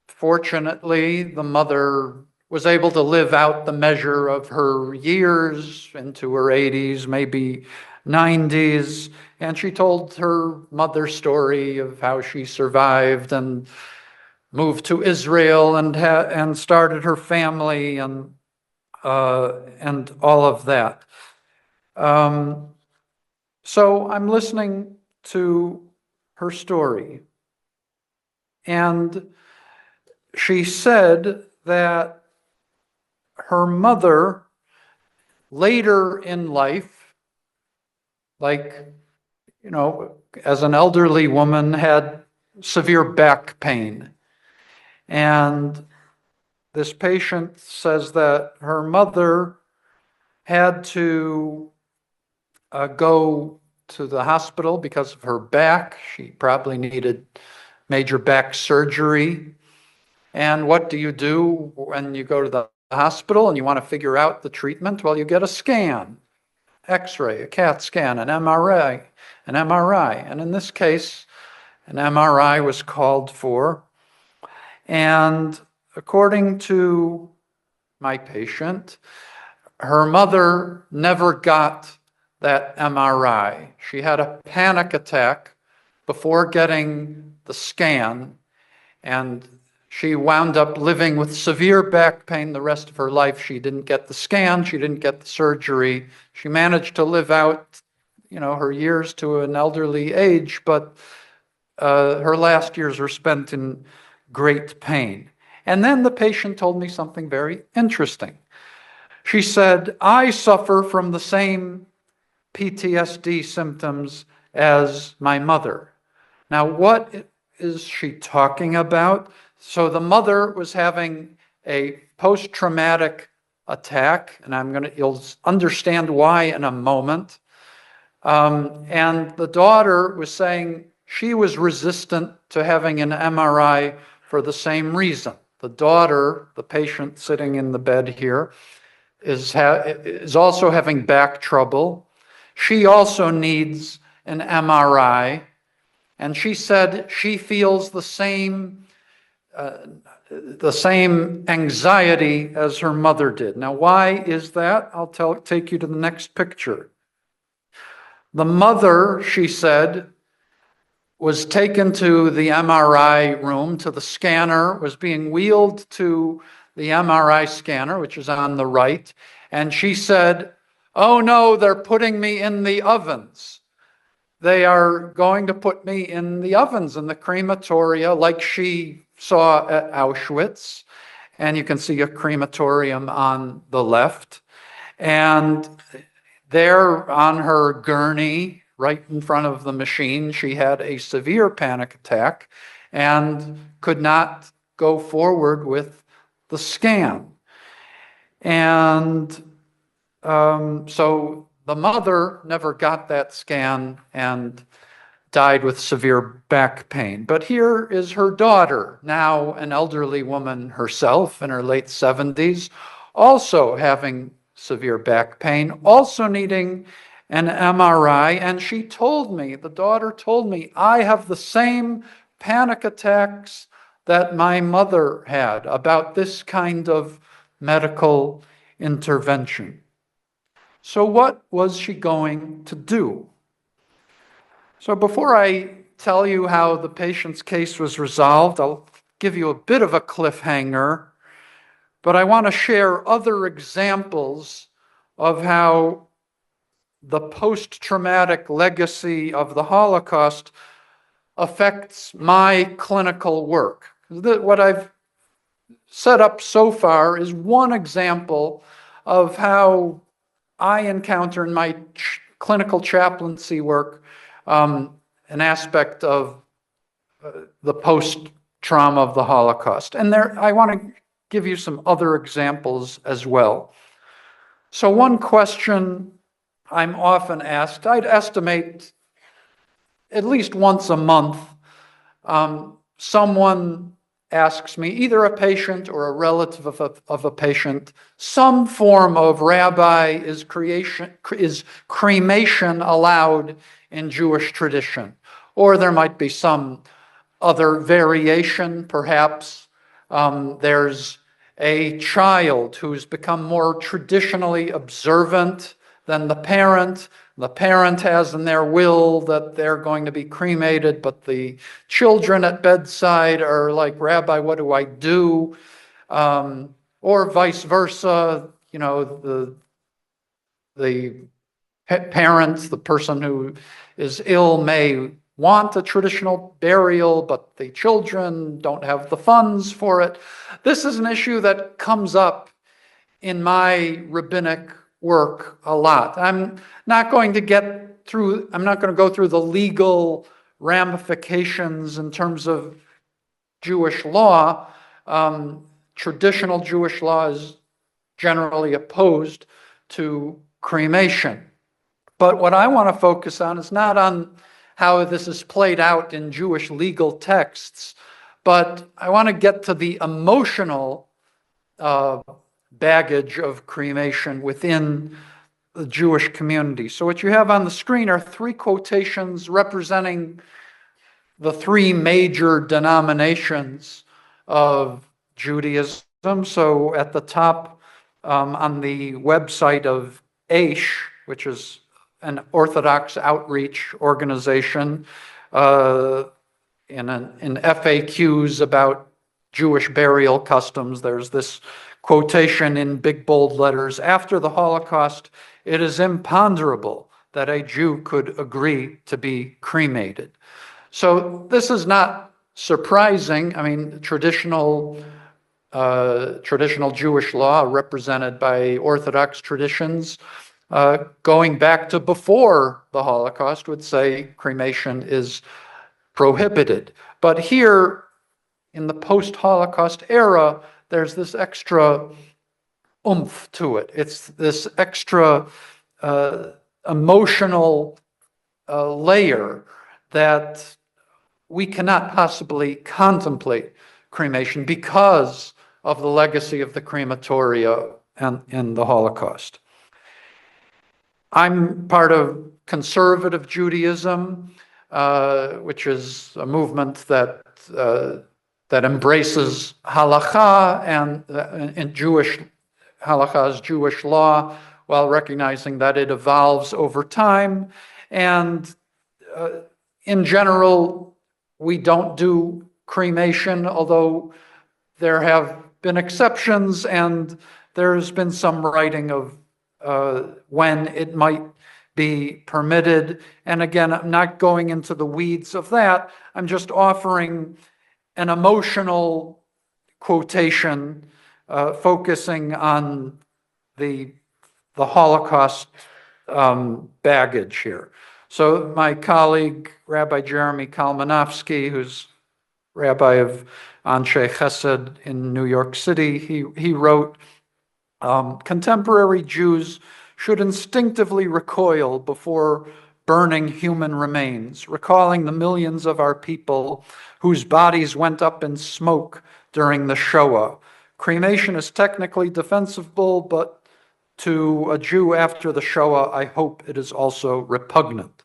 fortunately, the mother was able to live out the measure of her years into her 80s, maybe 90s. And she told her mother's story of how she survived and moved to Israel and started her family and all of that. So I'm listening to her story. And she said that her mother, later in life, like, as an elderly woman, had severe back pain. And this patient says that her mother had to go to the hospital because of her back. She probably needed major back surgery. And what do you do when you go to the hospital and you want to figure out the treatment? Well, you get a scan, X-ray, a CAT scan, an MRI. And in this case, an MRI was called for. And according to my patient, her mother never got that MRI. She had a panic attack before getting the scan, and she wound up living with severe back pain the rest of her life. She didn't get the scan, she didn't get the surgery. She managed to live out, her years to an elderly age, but her last years were spent in great pain. And then the patient told me something very interesting. She said, I suffer from the same PTSD symptoms as my mother. Now, what is she talking about? So the mother was having a post-traumatic attack, and you'll understand why in a moment. And the daughter was saying she was resistant to having an MRI for the same reason. The daughter, the patient sitting in the bed here, is also having back trouble. She also needs an MRI, and she said she feels the same anxiety as her mother did. Now, why is that? I'll take you to the next picture. The mother, she said, was taken to the MRI room, to the scanner, was being wheeled to the MRI scanner, which is on the right, and she said, oh no, they're putting me in the ovens. They are going to put me in the ovens, in the crematoria, like she saw at Auschwitz. And you can see a crematorium on the left. And there on her gurney, right in front of the machine, she had a severe panic attack and could not go forward with the scan. And so the mother never got that scan and died with severe back pain. But here is her daughter, now an elderly woman herself in her late 70s, also having severe back pain, also needing an MRI. And the daughter told me, I have the same panic attacks that my mother had about this kind of medical intervention. So what was she going to do? So before I tell you how the patient's case was resolved, I'll give you a bit of a cliffhanger, but I want to share other examples of how the post-traumatic legacy of the Holocaust affects my clinical work. What I've set up so far is one example of how I encounter in my clinical chaplaincy work an aspect of the post-trauma of the Holocaust. And I want to give you some other examples as well. So one question I'm often asked, I'd estimate at least once a month, someone asks me, either a patient or a relative of a patient, some form of, Rabbi, is cremation allowed in Jewish tradition? Or there might be some other variation, perhaps. There's a child who's become more traditionally observant than the parent. The parent has in their will that they're going to be cremated, but the children at bedside are like, Rabbi, what do I do? Or vice versa, the parents, the person who is ill may want a traditional burial, but the children don't have the funds for it. This is an issue that comes up in my rabbinic work a lot. I'm not going to go through the legal ramifications in terms of Jewish law. Traditional Jewish law is generally opposed to cremation. But what I want to focus on is not on how this is played out in Jewish legal texts, but I want to get to the emotional baggage of cremation within the Jewish community. So what you have on the screen are 3 quotations representing the 3 major denominations of Judaism. So at the top, on the website of ACPE, which is an Orthodox outreach organization, in FAQs about Jewish burial customs, there's this quotation in big bold letters: after the Holocaust, it is imponderable that a Jew could agree to be cremated. So this is not surprising. I mean, traditional Jewish law, represented by Orthodox traditions, going back to before the Holocaust, would say cremation is prohibited. But here, in the post-Holocaust era, there's this extra oomph to it. It's this extra emotional layer that we cannot possibly contemplate cremation because of the legacy of the crematoria and in the Holocaust. I'm part of conservative Judaism, which is a movement that embraces halakha and Jewish halakha is Jewish law, while recognizing that it evolves over time. And in general, we don't do cremation, although there have been exceptions, and there's been some writing of when it might be permitted. And again, I'm not going into the weeds of that. I'm just offering an emotional quotation focusing on the Holocaust baggage here. So my colleague, Rabbi Jeremy Kalmanovsky, who's rabbi of Anshe Chesed in New York City, he wrote, contemporary Jews should instinctively recoil before burning human remains, recalling the millions of our people whose bodies went up in smoke during the Shoah. Cremation is technically defensible, but to a Jew after the Shoah, I hope it is also repugnant.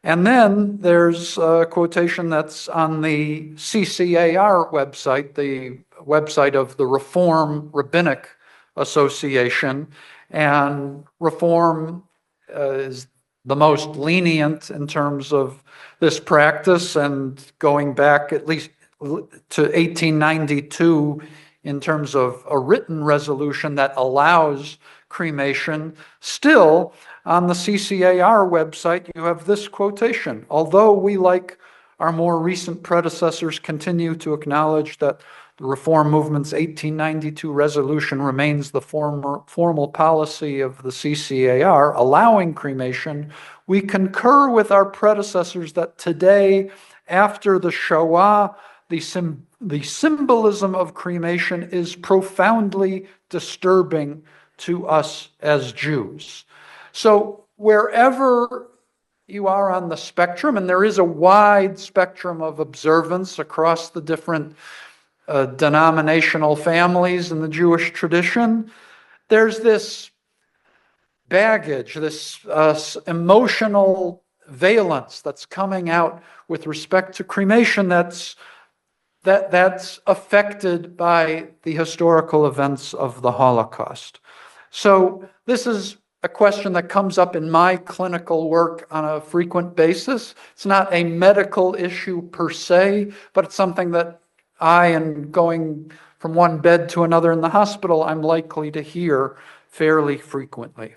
And then there's a quotation that's on the CCAR website, the website of the Reform Rabbinic Association. And Reform is the most lenient in terms of this practice, and going back at least to 1892 in terms of a written resolution that allows cremation. Still, on the CCAR website, you have this quotation: although we, like our more recent predecessors, continue to acknowledge that the Reform Movement's 1892 resolution remains the formal policy of the CCAR, allowing cremation, we concur with our predecessors that today, after the Shoah, the symbolism of cremation is profoundly disturbing to us as Jews. So wherever you are on the spectrum, and there is a wide spectrum of observance across the different denominational families in the Jewish tradition, there's this baggage, this emotional valence that's coming out with respect to cremation that's affected by the historical events of the Holocaust. So this is a question that comes up in my clinical work on a frequent basis. It's not a medical issue per se, but it's something that and going from one bed to another in the hospital, I'm likely to hear fairly frequently.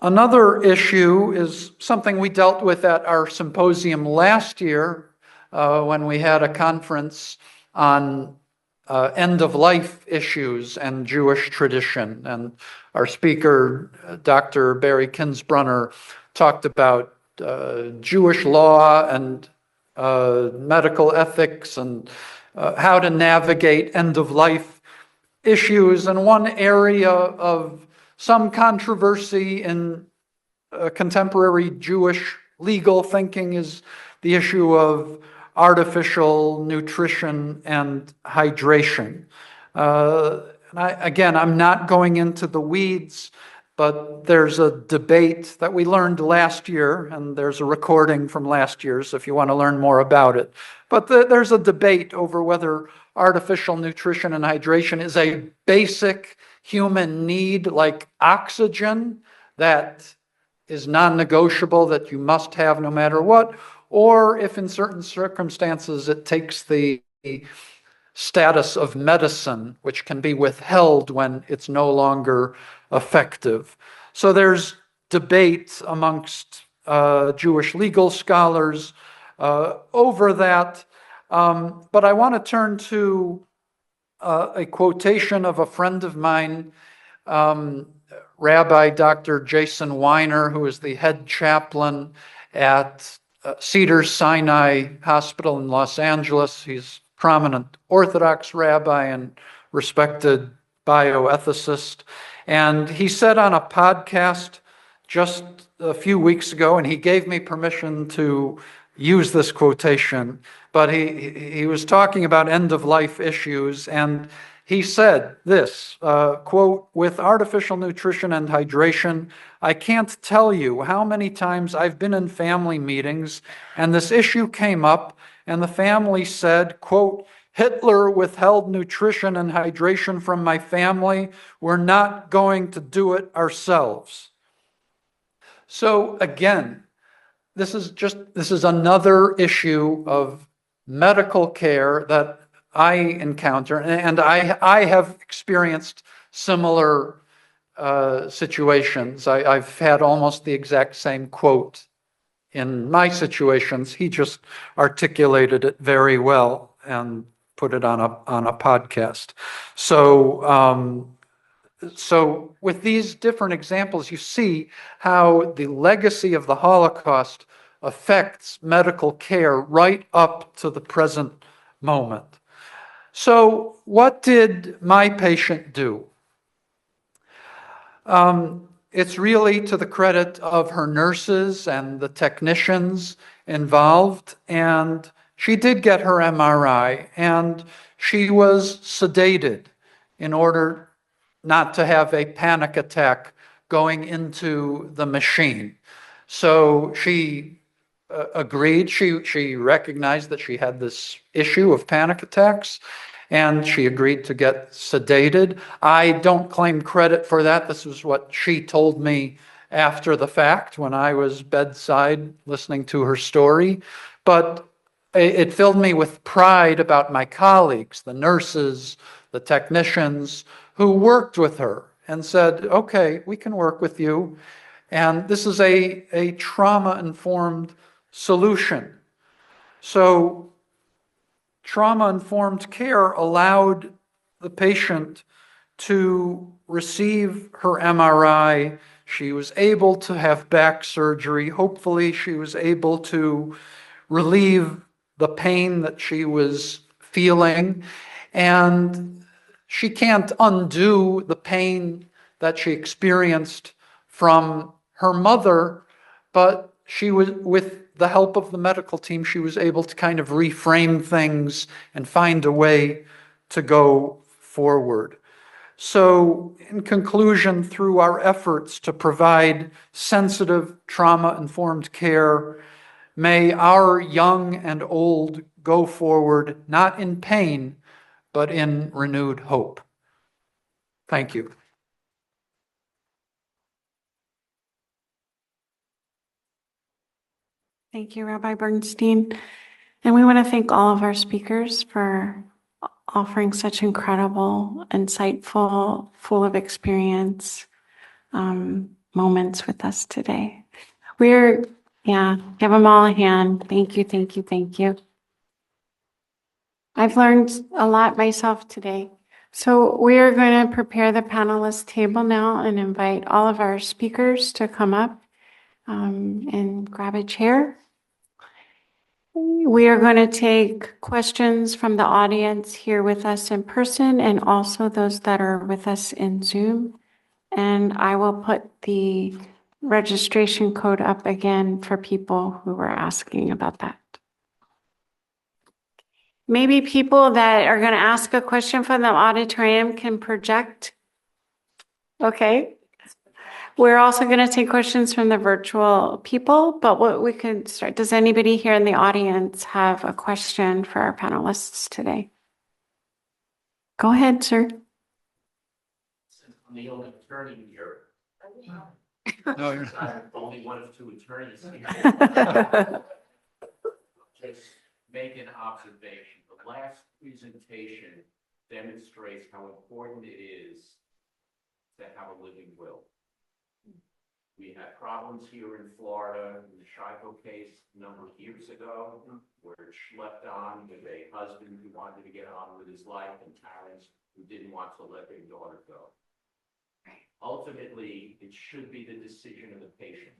Another issue is something we dealt with at our symposium last year when we had a conference on end-of-life issues and Jewish tradition. And our speaker, Dr. Barry Kinsbrunner, talked about Jewish law and medical ethics and how to navigate end-of-life issues. And one area of some controversy in contemporary Jewish legal thinking is the issue of artificial nutrition and hydration. Again, I'm not going into the weeds, but there's a debate that we learned last year, and there's a recording from last year, so if you want to learn more about it. But there's a debate over whether artificial nutrition and hydration is a basic human need like oxygen that is non-negotiable, that you must have no matter what, or if in certain circumstances it takes the status of medicine, which can be withheld when it's no longer effective. So there's debate amongst Jewish legal scholars over that. But I want to turn to a quotation of a friend of mine, Rabbi Dr. Jason Weiner, who is the head chaplain at Cedars-Sinai Hospital in Los Angeles. He's a prominent Orthodox rabbi and respected bioethicist. And he said on a podcast just a few weeks ago, and he gave me permission to use this quotation, but he was talking about end-of-life issues, and he said this, quote, "With artificial nutrition and hydration, I can't tell you how many times I've been in family meetings and this issue came up and the family said, quote, Hitler withheld nutrition and hydration from my family. We're not going to do it ourselves." So again, this is another issue of medical care that I encounter, and I have experienced similar situations. I've had almost the exact same quote in my situations. He just articulated it very well and put it on a podcast. So with these different examples, you see how the legacy of the Holocaust affects medical care right up to the present moment. So what did my patient do? It's really to the credit of her nurses and the technicians involved, and she did get her MRI, and she was sedated in order not to have a panic attack going into the machine. So she agreed, she recognized that she had this issue of panic attacks, and she agreed to get sedated. I don't claim credit for that. This was what she told me after the fact when I was bedside listening to her story. But it filled me with pride about my colleagues, the nurses, the technicians who worked with her and said, okay, we can work with you. And this is a trauma-informed solution. So trauma-informed care allowed the patient to receive her MRI. She was able to have back surgery. Hopefully, she was able to relieve the pain that she was feeling. And she can't undo the pain that she experienced from her mother, but she was, with the help of the medical team, she was able to kind of reframe things and find a way to go forward. So in conclusion, through our efforts to provide sensitive, trauma-informed care, may our young and old go forward, not in pain, but in renewed hope. Thank you. Thank you, Rabbi Bernstein. And we want to thank all of our speakers for offering such incredible, insightful, full of experience moments with us today. Give them all a hand. Thank you, thank you, thank you. I've learned a lot myself today. So we are going to prepare the panelist table now and invite all of our speakers to come up and grab a chair. We are going to take questions from the audience here with us in person and also those that are with us in Zoom. And I will put the registration code up again for people who were asking about that. Maybe people that are going to ask a question from the auditorium can project. Okay. We're also going to take questions from the virtual people, but what we could start, does anybody here in the audience have a question for our panelists today? Go ahead, sir. Since I'm the only attorney here. No, you're I'm only one of two attorneys here. Just make an observation. The last presentation demonstrates how important it is to have a living will. We had problems here in Florida in the Shiloh case a number of years ago, where it schlepped on with a husband who wanted to get on with his life and parents who didn't want to let their daughter go. Ultimately, it should be the decision of the patient.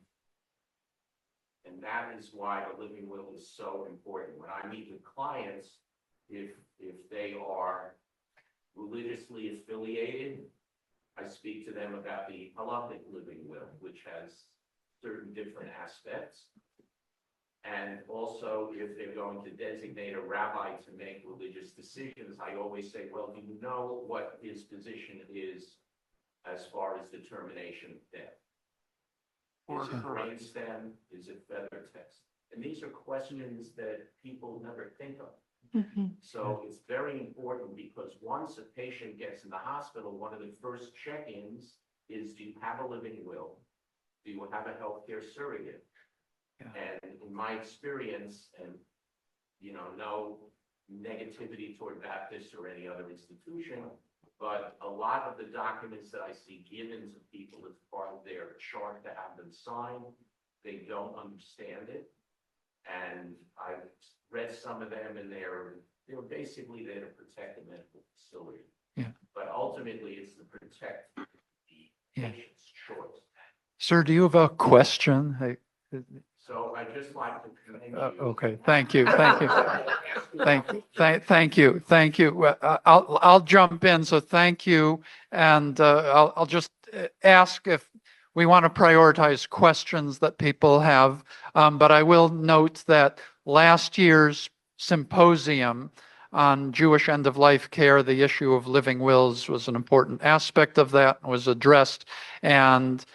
And that is why the living will is so important. When I meet with clients, if they are religiously affiliated, I speak to them about the halachic living will, which has certain different aspects. And also, if they're going to designate a rabbi to make religious decisions, I always say, well, do you know what his position is as far as determination of death? Is it brainstem? Is it feather test? And these are questions that people never think of. So it's very important because once a patient gets in the hospital, one of the first check-ins is, do you have a living will? Do you have a healthcare surrogate? Yeah. And in my experience, and no negativity toward Baptist or any other institution, but a lot of the documents that I see given to people as part of their chart to have them sign, they don't understand it. And I've read some of them, and they're basically there to protect the medical facility. Yeah. But ultimately, it's to protect the patient's choice. Sir, do you have a question? So I just like to commend you. Okay, thank you, thank you, thank you, thank you. I'll jump in. So thank you, and I'll just ask if we want to prioritize questions that people have. But I will note that last year's symposium on Jewish end-of-life care, the issue of living wills was an important aspect of that, was addressed, and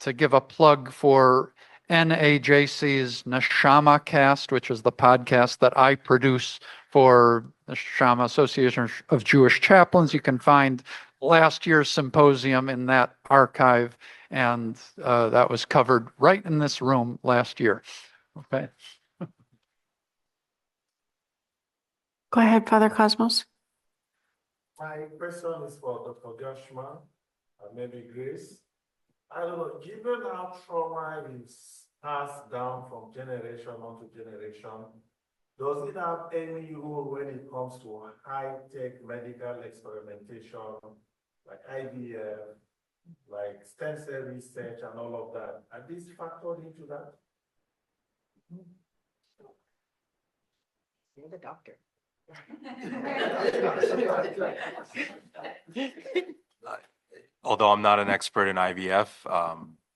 to give a plug for NAJC's Neshama Cast, which is the podcast that I produce for the Neshama Association of Jewish Chaplains. You can find last year's symposium in that archive, and that was covered right in this room last year. Okay. Go ahead, Father Cosmos. My question is for Dr. Gershman and maybe Grace. I don't know, given how trauma is passed down from generation onto generation, does it have any role when it comes to high-tech medical experimentation, like IVF, like stem cell research and all of that? Are these factored into that? You're the doctor. Although I'm not an expert in IVF,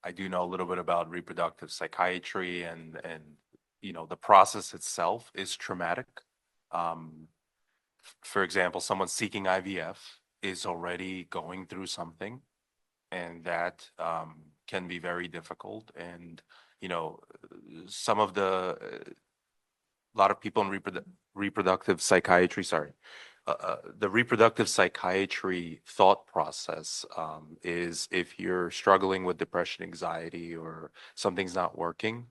I do know a little bit about reproductive psychiatry, and the process itself is traumatic. For example, someone seeking IVF is already going through something, and that can be very difficult. And a lot of people in reproductive psychiatry, the reproductive psychiatry thought process is, if you're struggling with depression, anxiety, or something's not working,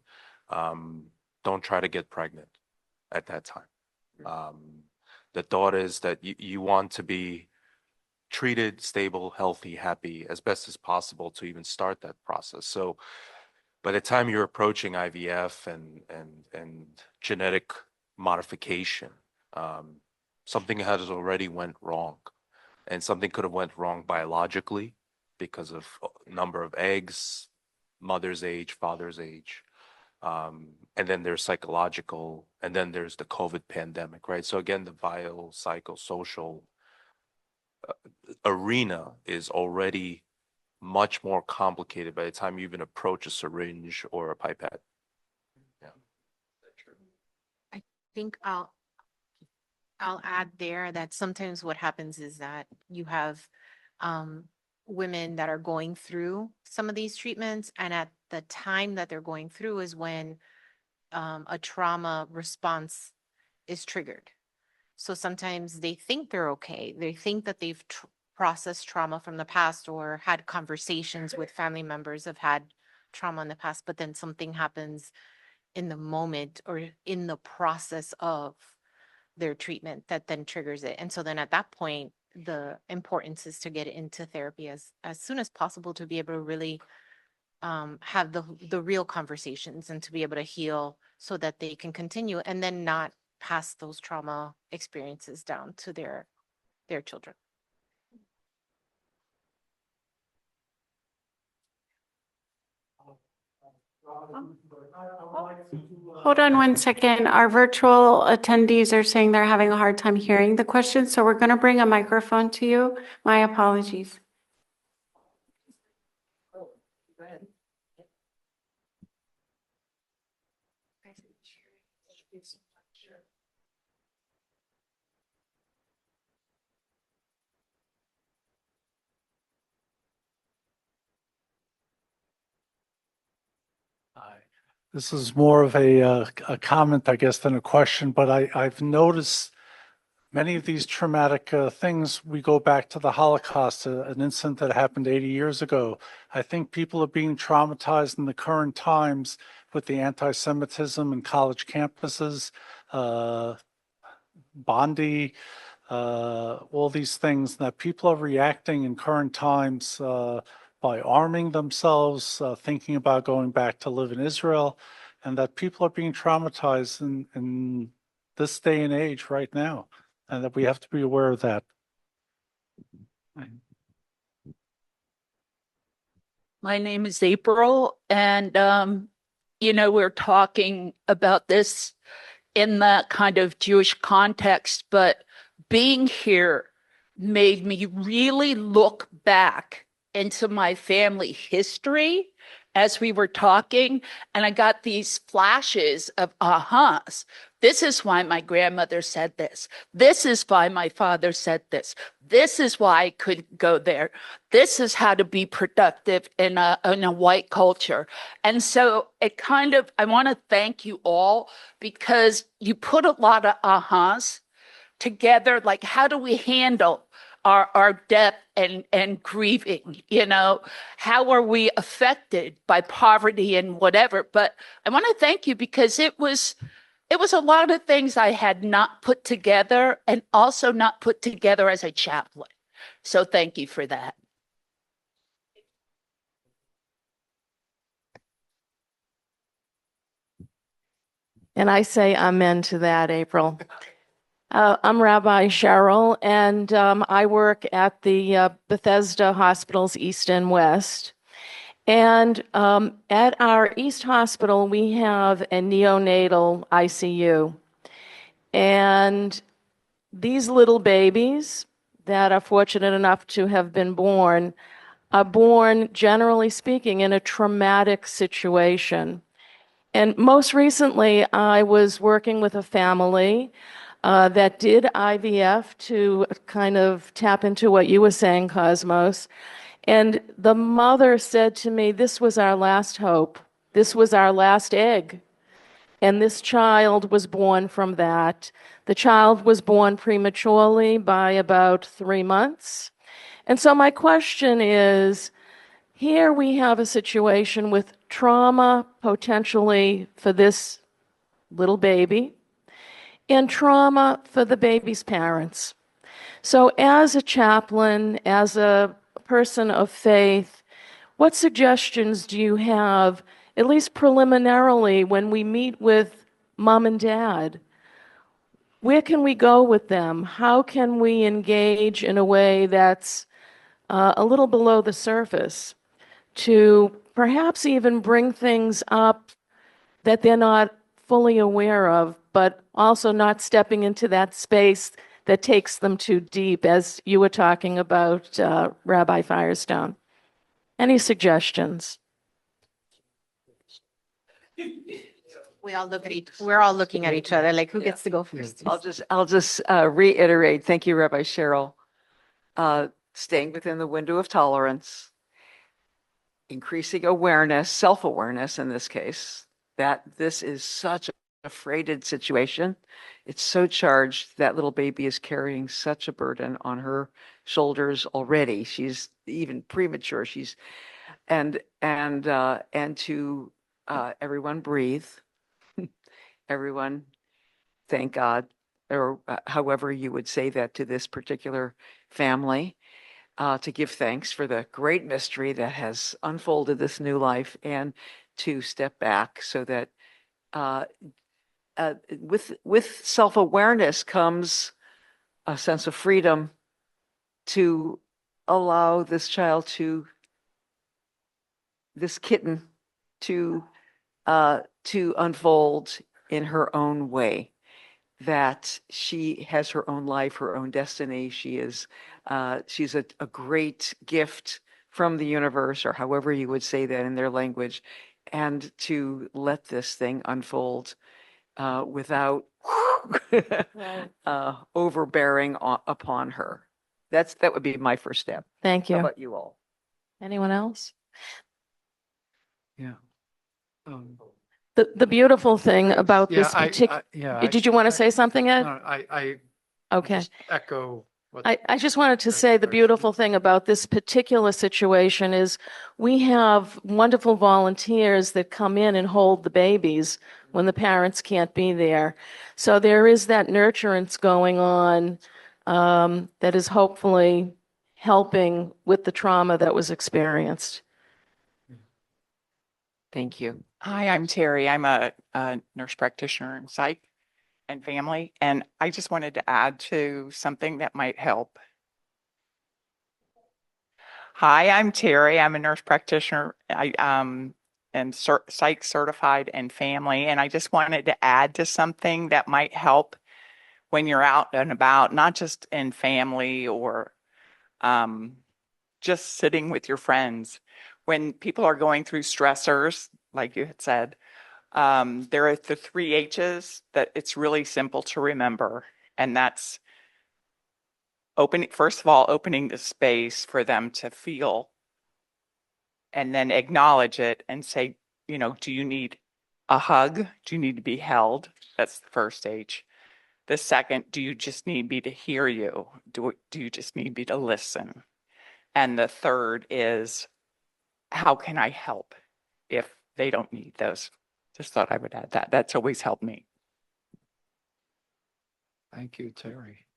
don't try to get pregnant at that time. The thought is that you want to be treated, stable, healthy, happy as best as possible to even start that process. So by the time you're approaching IVF and genetic modification, something has already went wrong, and something could have went wrong biologically because of number of eggs, mother's age, father's age. And then there's psychological, and then there's the COVID pandemic, right? So again, the biopsychosocial arena is already much more complicated by the time you even approach a syringe or a pipette. Yeah. I think I'll add there that sometimes what happens is that you have women that are going through some of these treatments, and at the time that they're going through is when a trauma response is triggered. So sometimes they think they're okay. They think that they've processed trauma from the past or had conversations with family members have had trauma in the past, but then something happens in the moment or in the process of their treatment that then triggers it. And so then at that point, the importance is to get into therapy as soon as possible to be able to really have the real conversations and to be able to heal so that they can continue and then not pass those trauma experiences down to their children. Hold on one second. Our virtual attendees are saying they're having a hard time hearing the question, so we're going to bring a microphone to you. My apologies. This is more of a comment, I guess, than a question, but I've noticed many of these traumatic things, we go back to the Holocaust, an incident that happened 80 years ago. I think people are being traumatized in the current times with the anti-Semitism in college campuses, Bondi, all these things that people are reacting in current times by arming themselves, thinking about going back to live in Israel, and that people are being traumatized in this day and age right now, and that we have to be aware of that. My name is April, and we're talking about this in that kind of Jewish context, but being here made me really look back into my family history as we were talking, and I got these flashes of ahas. This is why my grandmother said this. This is why my father said this. This is why I couldn't go there. This is how to be productive in a white culture. And so I want to thank you all because you put a lot of ahas together, like how do we handle our death and grieving, how are we affected by poverty and whatever. But I want to thank you because it was a lot of things I had not put together and also not put together as a chaplain. So thank you for that. And I say amen to that, April. I'm Rabbi Cheryl, and I work at the Bethesda Hospitals East and West. And at our East Hospital, we have a neonatal ICU. And these little babies that are fortunate enough to have been born are born, generally speaking, in a traumatic situation. And most recently, I was working with a family that did IVF to kind of tap into what you were saying, Cosmos. And the mother said to me, this was our last hope. This was our last egg. And this child was born from that. The child was born prematurely by about 3 months. And so my question is, here we have a situation with trauma potentially for this little baby and trauma for the baby's parents. So as a chaplain, as a person of faith, what suggestions do you have, at least preliminarily, when we meet with mom and dad? Where can we go with them? How can we engage in a way that's a little below the surface to perhaps even bring things up that they're not fully aware of, but also not stepping into that space that takes them too deep, as you were talking about, Rabbi Firestone? Any suggestions? We're all looking at each other, like, who gets to go first? I'll just reiterate, thank you, Rabbi Cheryl. Staying within the window of tolerance, increasing awareness, self-awareness in this case, that this is such a freighted situation. It's so charged. That little baby is carrying such a burden on her shoulders already. She's even premature. And to everyone breathe. Everyone, thank God, or however you would say that to this particular family, to give thanks for the great mystery that has unfolded this new life, and to step back so that with self-awareness comes a sense of freedom to allow this kitten to unfold in her own way, that she has her own life, her own destiny. She's a great gift from the universe, or however you would say that in their language, and to let this thing unfold without overbearing upon her. That would be my first step. Thank How you. about you all? Anyone else? Yeah. The beautiful thing about Yeah, this particular, did you want to say something, Ed? No, I Okay. just echo what. I just wanted to say the beautiful thing about this particular situation is we have wonderful volunteers that come in and hold the babies when the parents can't be there. So there is that nurturance going on that is hopefully helping with the trauma that was experienced. Thank you. Hi, I'm Terry. I'm a nurse practitioner in psych and family, and I just wanted to add to something that might help. Hi, I'm Terry. I'm a nurse practitioner. I am psych certified and family, and I just wanted to add to something that might help when you're out and about, not just in family or just sitting with your friends. When people are going through stressors, like you had said, there are the 3 H's that it's really simple to remember. And that's first of all, opening the space for them to feel, and then acknowledge it and say, do you need a hug? Do you need to be held? That's the first H. The second, do you just need me to hear you? Do you just need me to listen? And the third is, how can I help if they don't need those? Just thought I would add that. That's always helped me. Thank you, Terry.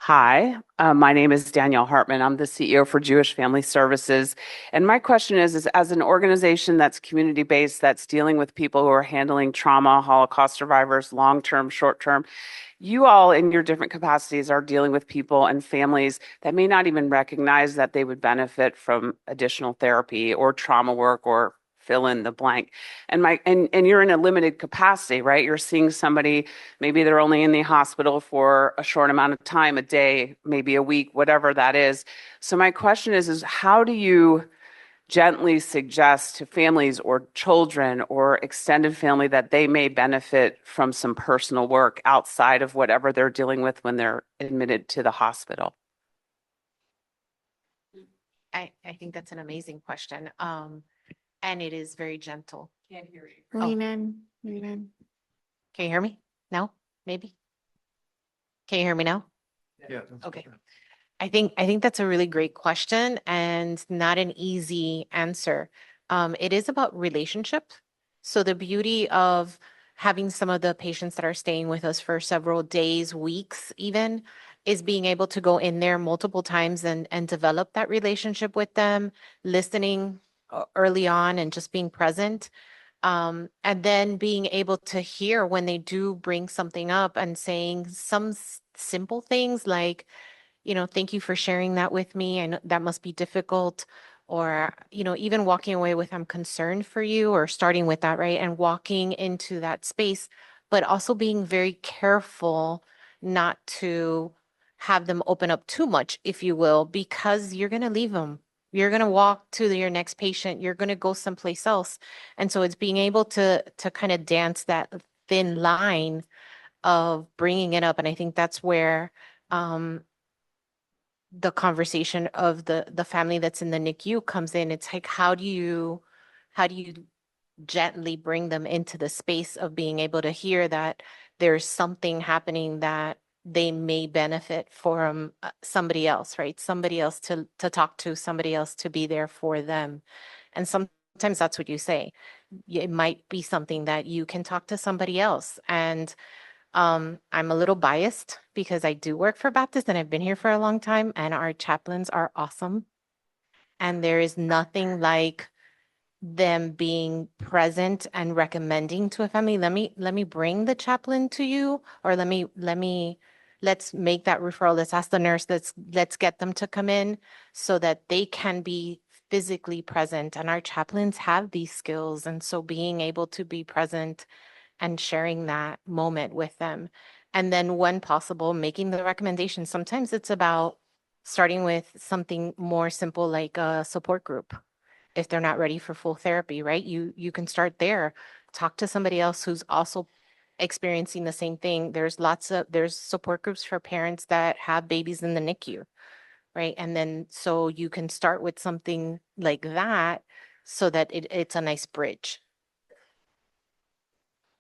Hi, my name is Danielle Hartman. I'm the CEO for Jewish Family Services. And my question is as an organization that's community-based, that's dealing with people who are handling trauma, Holocaust survivors, long-term, short-term, you all in your different capacities are dealing with people and families that may not even recognize that they would benefit from additional therapy or trauma work or fill in the blank. And you're in a limited capacity, right? You're seeing somebody, maybe they're only in the hospital for a short amount of time, a day, maybe a week, whatever that is. So my question is how do you gently suggest to families or children or extended family that they may benefit from some personal work outside of whatever they're dealing with when they're admitted to the hospital? I think that's an amazing question. And it is very gentle. Can't hear you. Lean in, lean in. Can you hear me? No? Maybe? Can you hear me now? Yeah. Okay. I think that's a really great question and not an easy answer. It is about relationship. So the beauty of having some of the patients that are staying with us for several days, weeks even, is being able to go in there multiple times and develop that relationship with them, listening early on and just being present. And then being able to hear when they do bring something up and saying some simple things like, thank you for sharing that with me. I know that must be difficult. Or, even walking away with, I'm concerned for you, or starting with that, right? And walking into that space, but also being very careful not to have them open up too much, if you will, because you're going to leave them. You're going to walk to your next patient. You're going to go someplace else. And so it's being able to kind of dance that thin line of bringing it up. And I think that's where, the conversation of the family that's in the NICU comes in. It's like, how do you gently bring them into the space of being able to hear that there's something happening that they may benefit from somebody else, right? Somebody else to talk to, somebody else to be there for them. And sometimes that's what you say. It might be something that you can talk to somebody else. And I'm a little biased because I do work for Baptist and I've been here for a long time, and our chaplains are awesome. And there is nothing like them being present and recommending to a family, let me bring the chaplain to you, or let's make that referral. Let's ask the nurse, let's get them to come in so that they can be physically present. And our chaplains have these skills. And so being able to be present and sharing that moment with them. And then when possible, making the recommendation. Sometimes it's about starting with something more simple like a support group. If they're not ready for full therapy, right? You can start there. Talk to somebody else who's also experiencing the same thing. There's support groups for parents that have babies in the NICU, right? And then so you can start with something like that so that it's a nice bridge.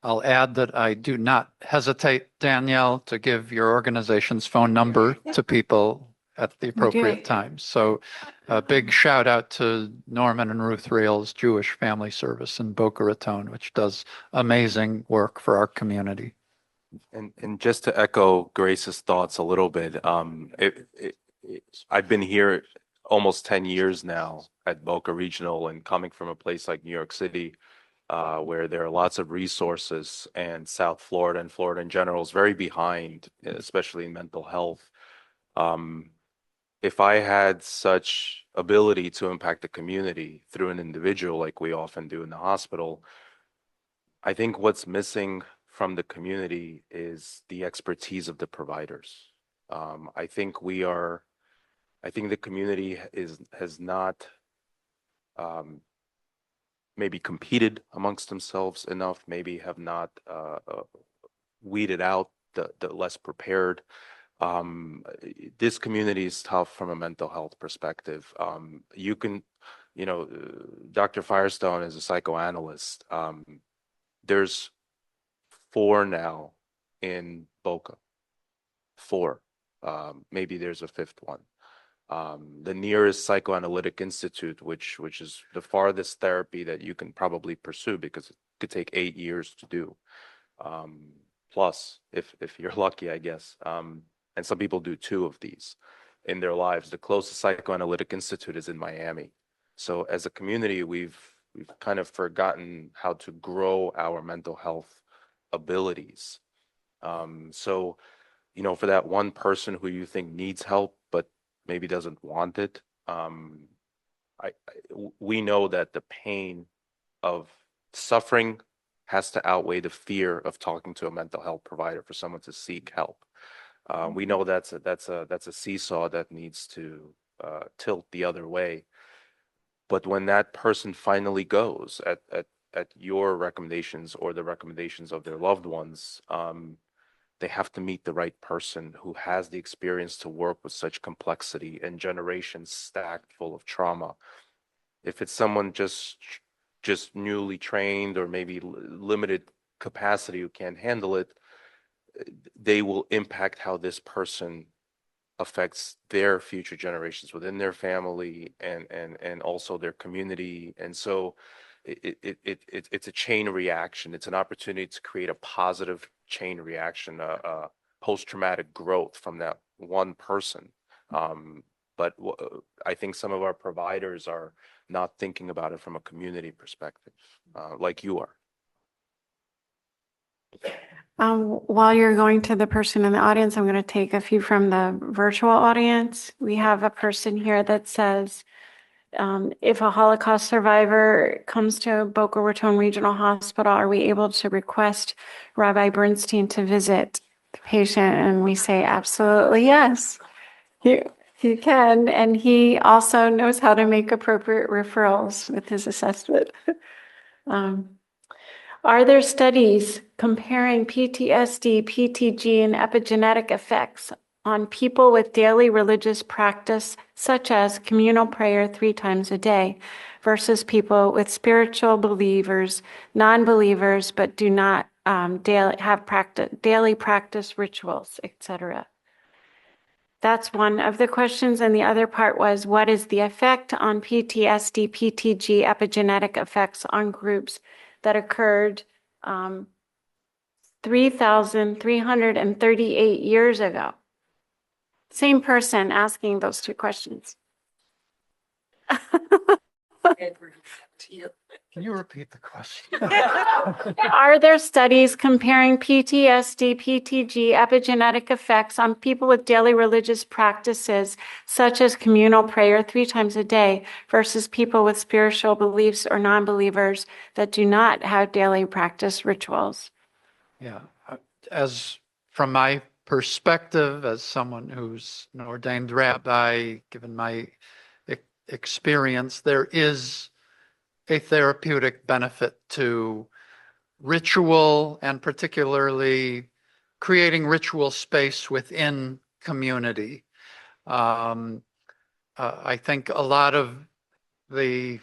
I'll add that I do not hesitate, Danielle, to give your organization's phone number to people at the appropriate times. So a big shout out to Norman and Ruth Reel's Jewish Family Service in Boca Raton, which does amazing work for our community. And just to echo Grace's thoughts a little bit, I've been here almost 10 years now at Boca Regional, and coming from a place like New York City, where there are lots of resources, and South Florida and Florida in general is very behind, especially in mental health. If I had such ability to impact the community through an individual like we often do in the hospital, I think what's missing from the community is the expertise of the providers. I think the community has not maybe competed amongst themselves enough, maybe have not weeded out the less prepared. This community is tough from a mental health perspective. Dr. Firestone is a psychoanalyst. There's 4 now in Boca. 4. Maybe there's a 5th one. The nearest psychoanalytic institute, which is the farthest therapy that you can probably pursue, because it could take 8 years to do, plus if you're lucky, I guess. And some people do 2 of these in their lives. The closest psychoanalytic institute is in Miami. So as a community, we've kind of forgotten how to grow our mental health abilities. So, for that one person who you think needs help but maybe doesn't want it, we know that the pain of suffering has to outweigh the fear of talking to a mental health provider for someone to seek help. We know that's a seesaw that needs to tilt the other way. But when that person finally goes at your recommendations or the recommendations of their loved ones, they have to meet the right person who has the experience to work with such complexity and generations stacked full of trauma. If it's someone just newly trained or maybe limited capacity who can't handle it, they will impact how this person affects their future generations within their family and also their community. And so, it's a chain reaction. It's an opportunity to create a positive chain reaction, a post-traumatic growth from that one person. But I think some of our providers are not thinking about it from a community perspective, like you are. While you're going to the person in the audience, I'm going to take a few from the virtual audience. We have a person here that says, if a Holocaust survivor comes to Boca Raton Regional Hospital, are we able to request Rabbi Bernstein to visit the patient? And we say, absolutely, yes. You can. And he also knows how to make appropriate referrals with his assessment. Are there studies comparing PTSD, PTG, and epigenetic effects on people with daily religious practice, such as communal prayer 3 times a day, versus people with spiritual believers, non-believers, but do not daily practice rituals, etc.? That's one of the questions. And the other part was, what is the effect on PTSD, PTG, epigenetic effects on groups that occurred 3,338 years ago? Same person asking those 2 questions. Can you repeat the question? Are there studies comparing PTSD, PTG, epigenetic effects on people with daily religious practices, such as communal prayer 3 times a day, versus people with spiritual beliefs or non-believers that do not have daily practice rituals? Yeah, as from my perspective, as someone who's an ordained rabbi, given my experience, there is a therapeutic benefit to ritual, and particularly creating ritual space within community. I think a lot of the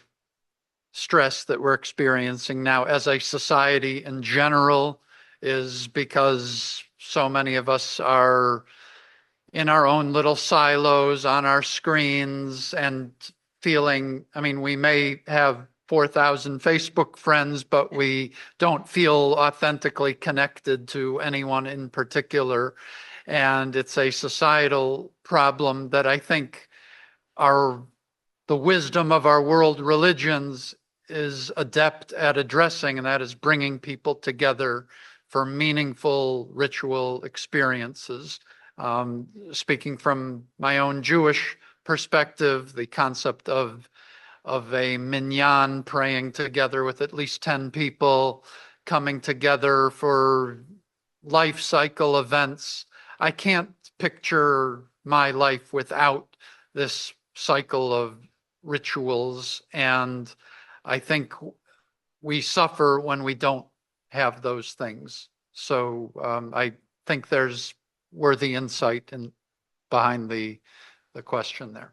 stress that we're experiencing now as a society in general is because so many of us are in our own little silos on our screens and feeling, I mean, we may have 4,000 Facebook friends, but we don't feel authentically connected to anyone in particular. And it's a societal problem that I think the wisdom of our world religions is adept at addressing, and that is bringing people together for meaningful ritual experiences. Speaking from my own Jewish perspective, the concept of a minyan, praying together with at least 10 people, coming together for life cycle events. I can't picture my life without this cycle of rituals, and I think we suffer when we don't have those things. So I think there's worthy insight behind the question there.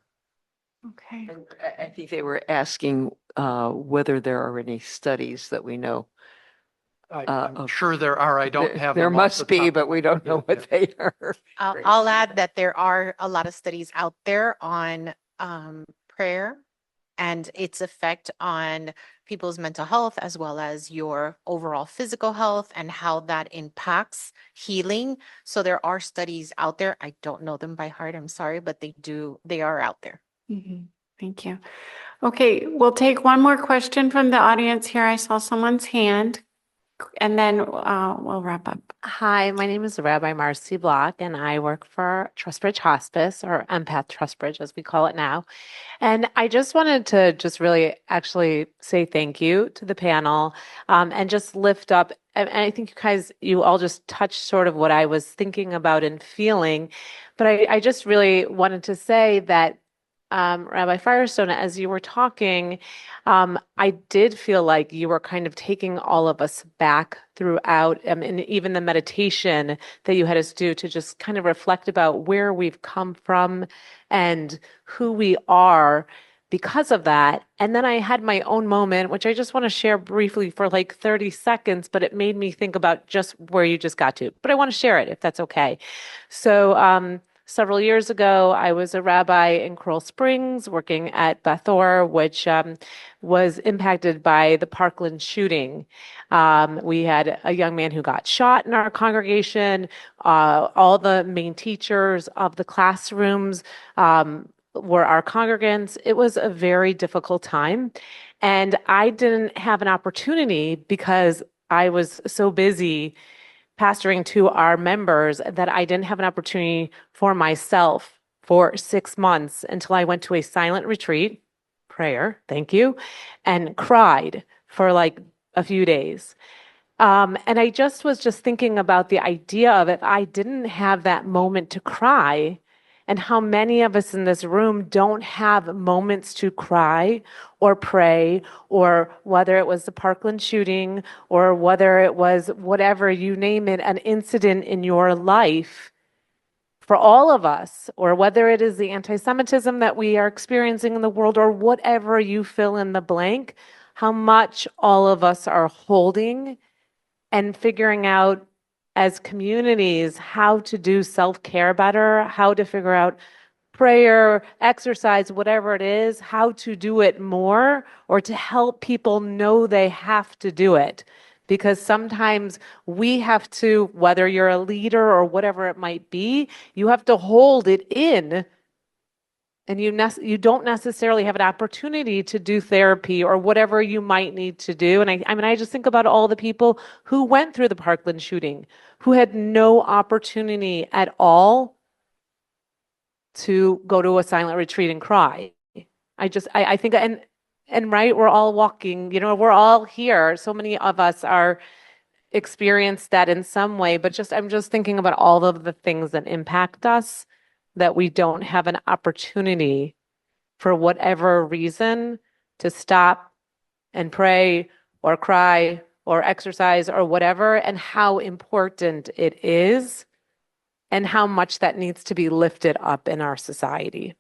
Okay. And I think they were asking whether there are any studies that we know. I'm sure there are. I don't have There them off the must be, top. but we don't know what they are. I'll add that there are a lot of studies out there on prayer and its effect on people's mental health, as well as your overall physical health and how that impacts healing. So there are studies out there. I don't know them by heart, I'm sorry, but they are out there. Thank you. Okay, we'll take one more question from the audience here. I saw someone's hand, and then we'll wrap up. Hi, my name is Rabbi Marcy Block, and I work for Trustbridge Hospice, or Empath Trustbridge, as we call it now. And I just wanted to just really actually say thank you to the panel and just lift up. And I think you all just touched sort of what I was thinking about and feeling. But I just really wanted to say that Rabbi Firestone, as you were talking, I did feel like you were kind of taking all of us back throughout, and even the meditation that you had us do to just kind of reflect about where we've come from and who we are because of that. And then I had my own moment, which I just want to share briefly for like 30 seconds, but it made me think about just where you just got to. But I want to share it if that's okay. So several years ago, I was a rabbi in Coral Springs working at Bethor, which was impacted by the Parkland shooting. We had a young man who got shot in our congregation. All the main teachers of the classrooms were our congregants. It was a very difficult time. And I didn't have an opportunity because I was so busy pastoring to our members that I didn't have an opportunity for myself for 6 months until I went to a silent retreat, prayer, thank you, and cried for like a few days. And I was just thinking about the idea of if I didn't have that moment to cry, and how many of us in this room don't have moments to cry or pray, or whether it was the Parkland shooting, or whether it was whatever, you name it, an incident in your life for all of us, or whether it is the anti-Semitism that we are experiencing in the world, or whatever you fill in the blank, how much all of us are holding and figuring out as communities how to do self-care better, how to figure out prayer, exercise, whatever it is, how to do it more, or to help people know they have to do it. Because sometimes we have to, whether you're a leader or whatever it might be, you have to hold it in, and you don't necessarily have an opportunity to do therapy or whatever you might need to do. And I mean, I just think about all the people who went through the Parkland shooting, who had no opportunity at all to go to a silent retreat and cry. I think, and right, we're all walking, we're all here. So many of us are experienced that in some way, but I'm just thinking about all of the things that impact us, that we don't have an opportunity for whatever reason to stop and pray or cry or exercise or whatever, and how important it is and how much that needs to be lifted up in our society.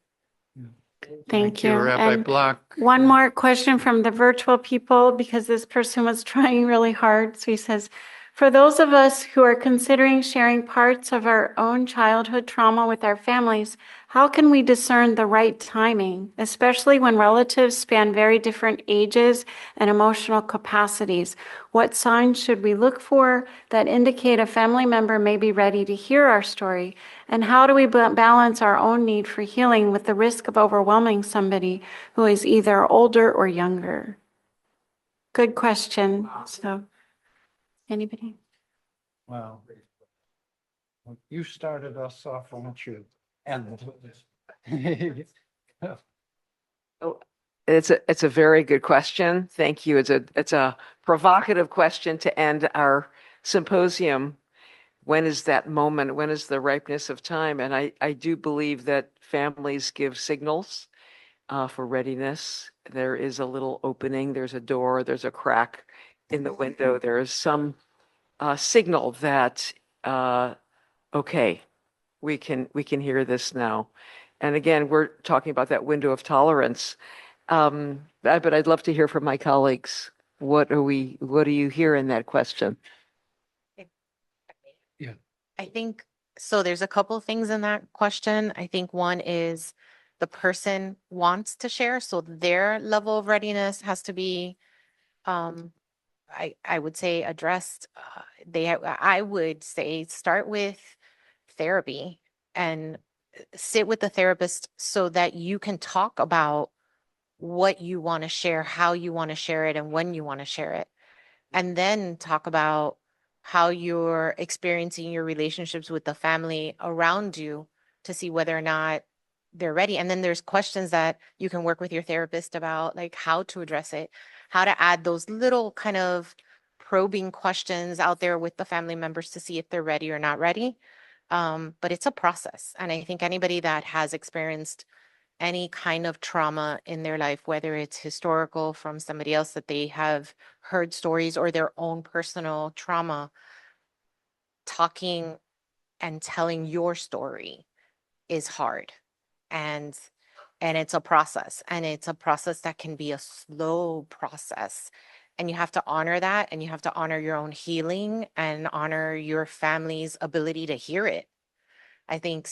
Thank you. Rabbi And Block. one more question from the virtual people, because this person was trying really hard. So he says, for those of us who are considering sharing parts of our own childhood trauma with our families, how can we discern the right timing, especially when relatives span very different ages and emotional capacities? What signs should we look for that indicate a family member may be ready to hear our story? And how do we balance our own need for healing with the risk of overwhelming somebody who is either older or younger? Good question. So, anybody? Wow. You started us off, why don't you end with this? Oh, it's a very good question. Thank you. It's a provocative question to end our symposium. When is that moment? When is the ripeness of time? And I do believe that families give signals for readiness. There is a little opening, there's a door, there's a crack in the window. There is some signal that okay, we can hear this now. And again, we're talking about that window of tolerance. But I'd love to hear from my colleagues. What do you hear in that question? Yeah. I think, so there's a couple things in that question. I think one is the person wants to share, so their level of readiness has to be, I would say, addressed. I would say start with therapy and sit with the therapist so that you can talk about what you want to share, how you want to share it, and when you want to share it. And then talk about how you're experiencing your relationships with the family around you to see whether or not they're ready. And then there's questions that you can work with your therapist about, like how to address it, how to add those little kind of probing questions out there with the family members to see if they're ready or not ready. But it's a process. And I think anybody that has experienced any kind of trauma in their life, whether it's historical from somebody else that they have heard stories or their own personal trauma, talking and telling your story is hard. And it's a process, and it's a process that can be a slow process. And you have to honor that, and you have to honor your own healing and honor your family's ability to hear it. I think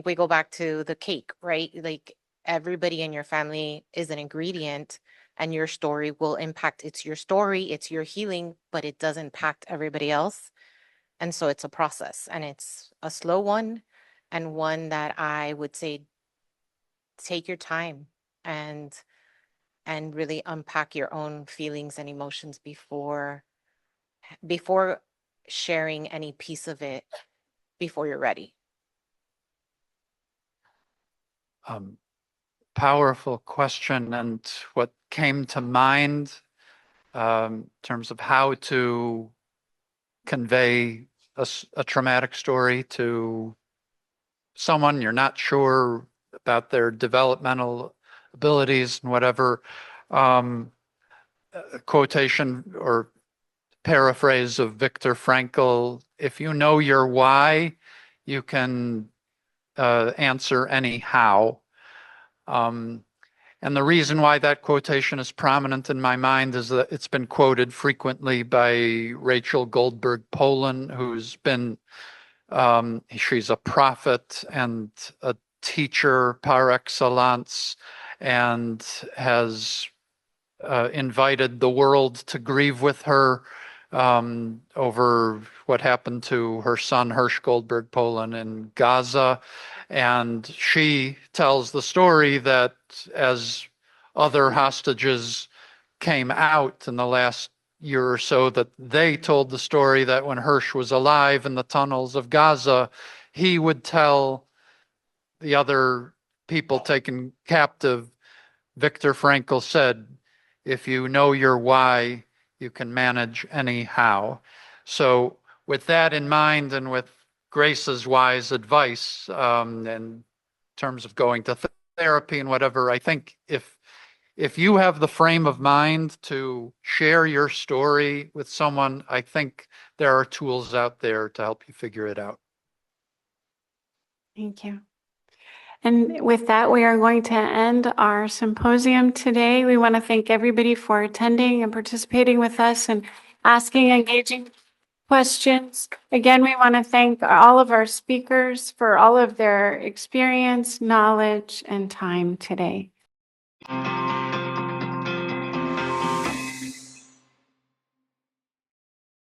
we go back to the cake, right? Like everybody in your family is an ingredient and your story will impact, it's your story, it's your healing, but it does impact everybody else. And so it's a process and it's a slow one and one that I would say take your time and really unpack your own feelings and emotions before sharing any piece of it before you're ready. Powerful question. And what came to mind in terms of how to convey a traumatic story to someone you're not sure about their developmental abilities and whatever. A quotation or paraphrase of Viktor Frankl: if you know your why, you can answer any how. And the reason why that quotation is prominent in my mind is that it's been quoted frequently by Rachel Goldberg Polin, who's been, she's a prophet and a teacher par excellence, and has invited the world to grieve with her over what happened to her son, Hirsch Goldberg Polin, in Gaza. And she tells the story that as other hostages came out in the last year or so, that they told the story that when Hirsch was alive in the tunnels of Gaza, he would tell the other people taken captive, Viktor Frankl said, if you know your why, you can manage any how. So with that in mind, and with Grace's wise advice in terms of going to therapy and whatever, I think if you have the frame of mind to share your story with someone, I think there are tools out there to help you figure it out. Thank you. And with that, we are going to end our symposium today. We want to thank everybody for attending and participating with us and asking engaging questions. Again, we want to thank all of our speakers for all of their experience, knowledge, and time today.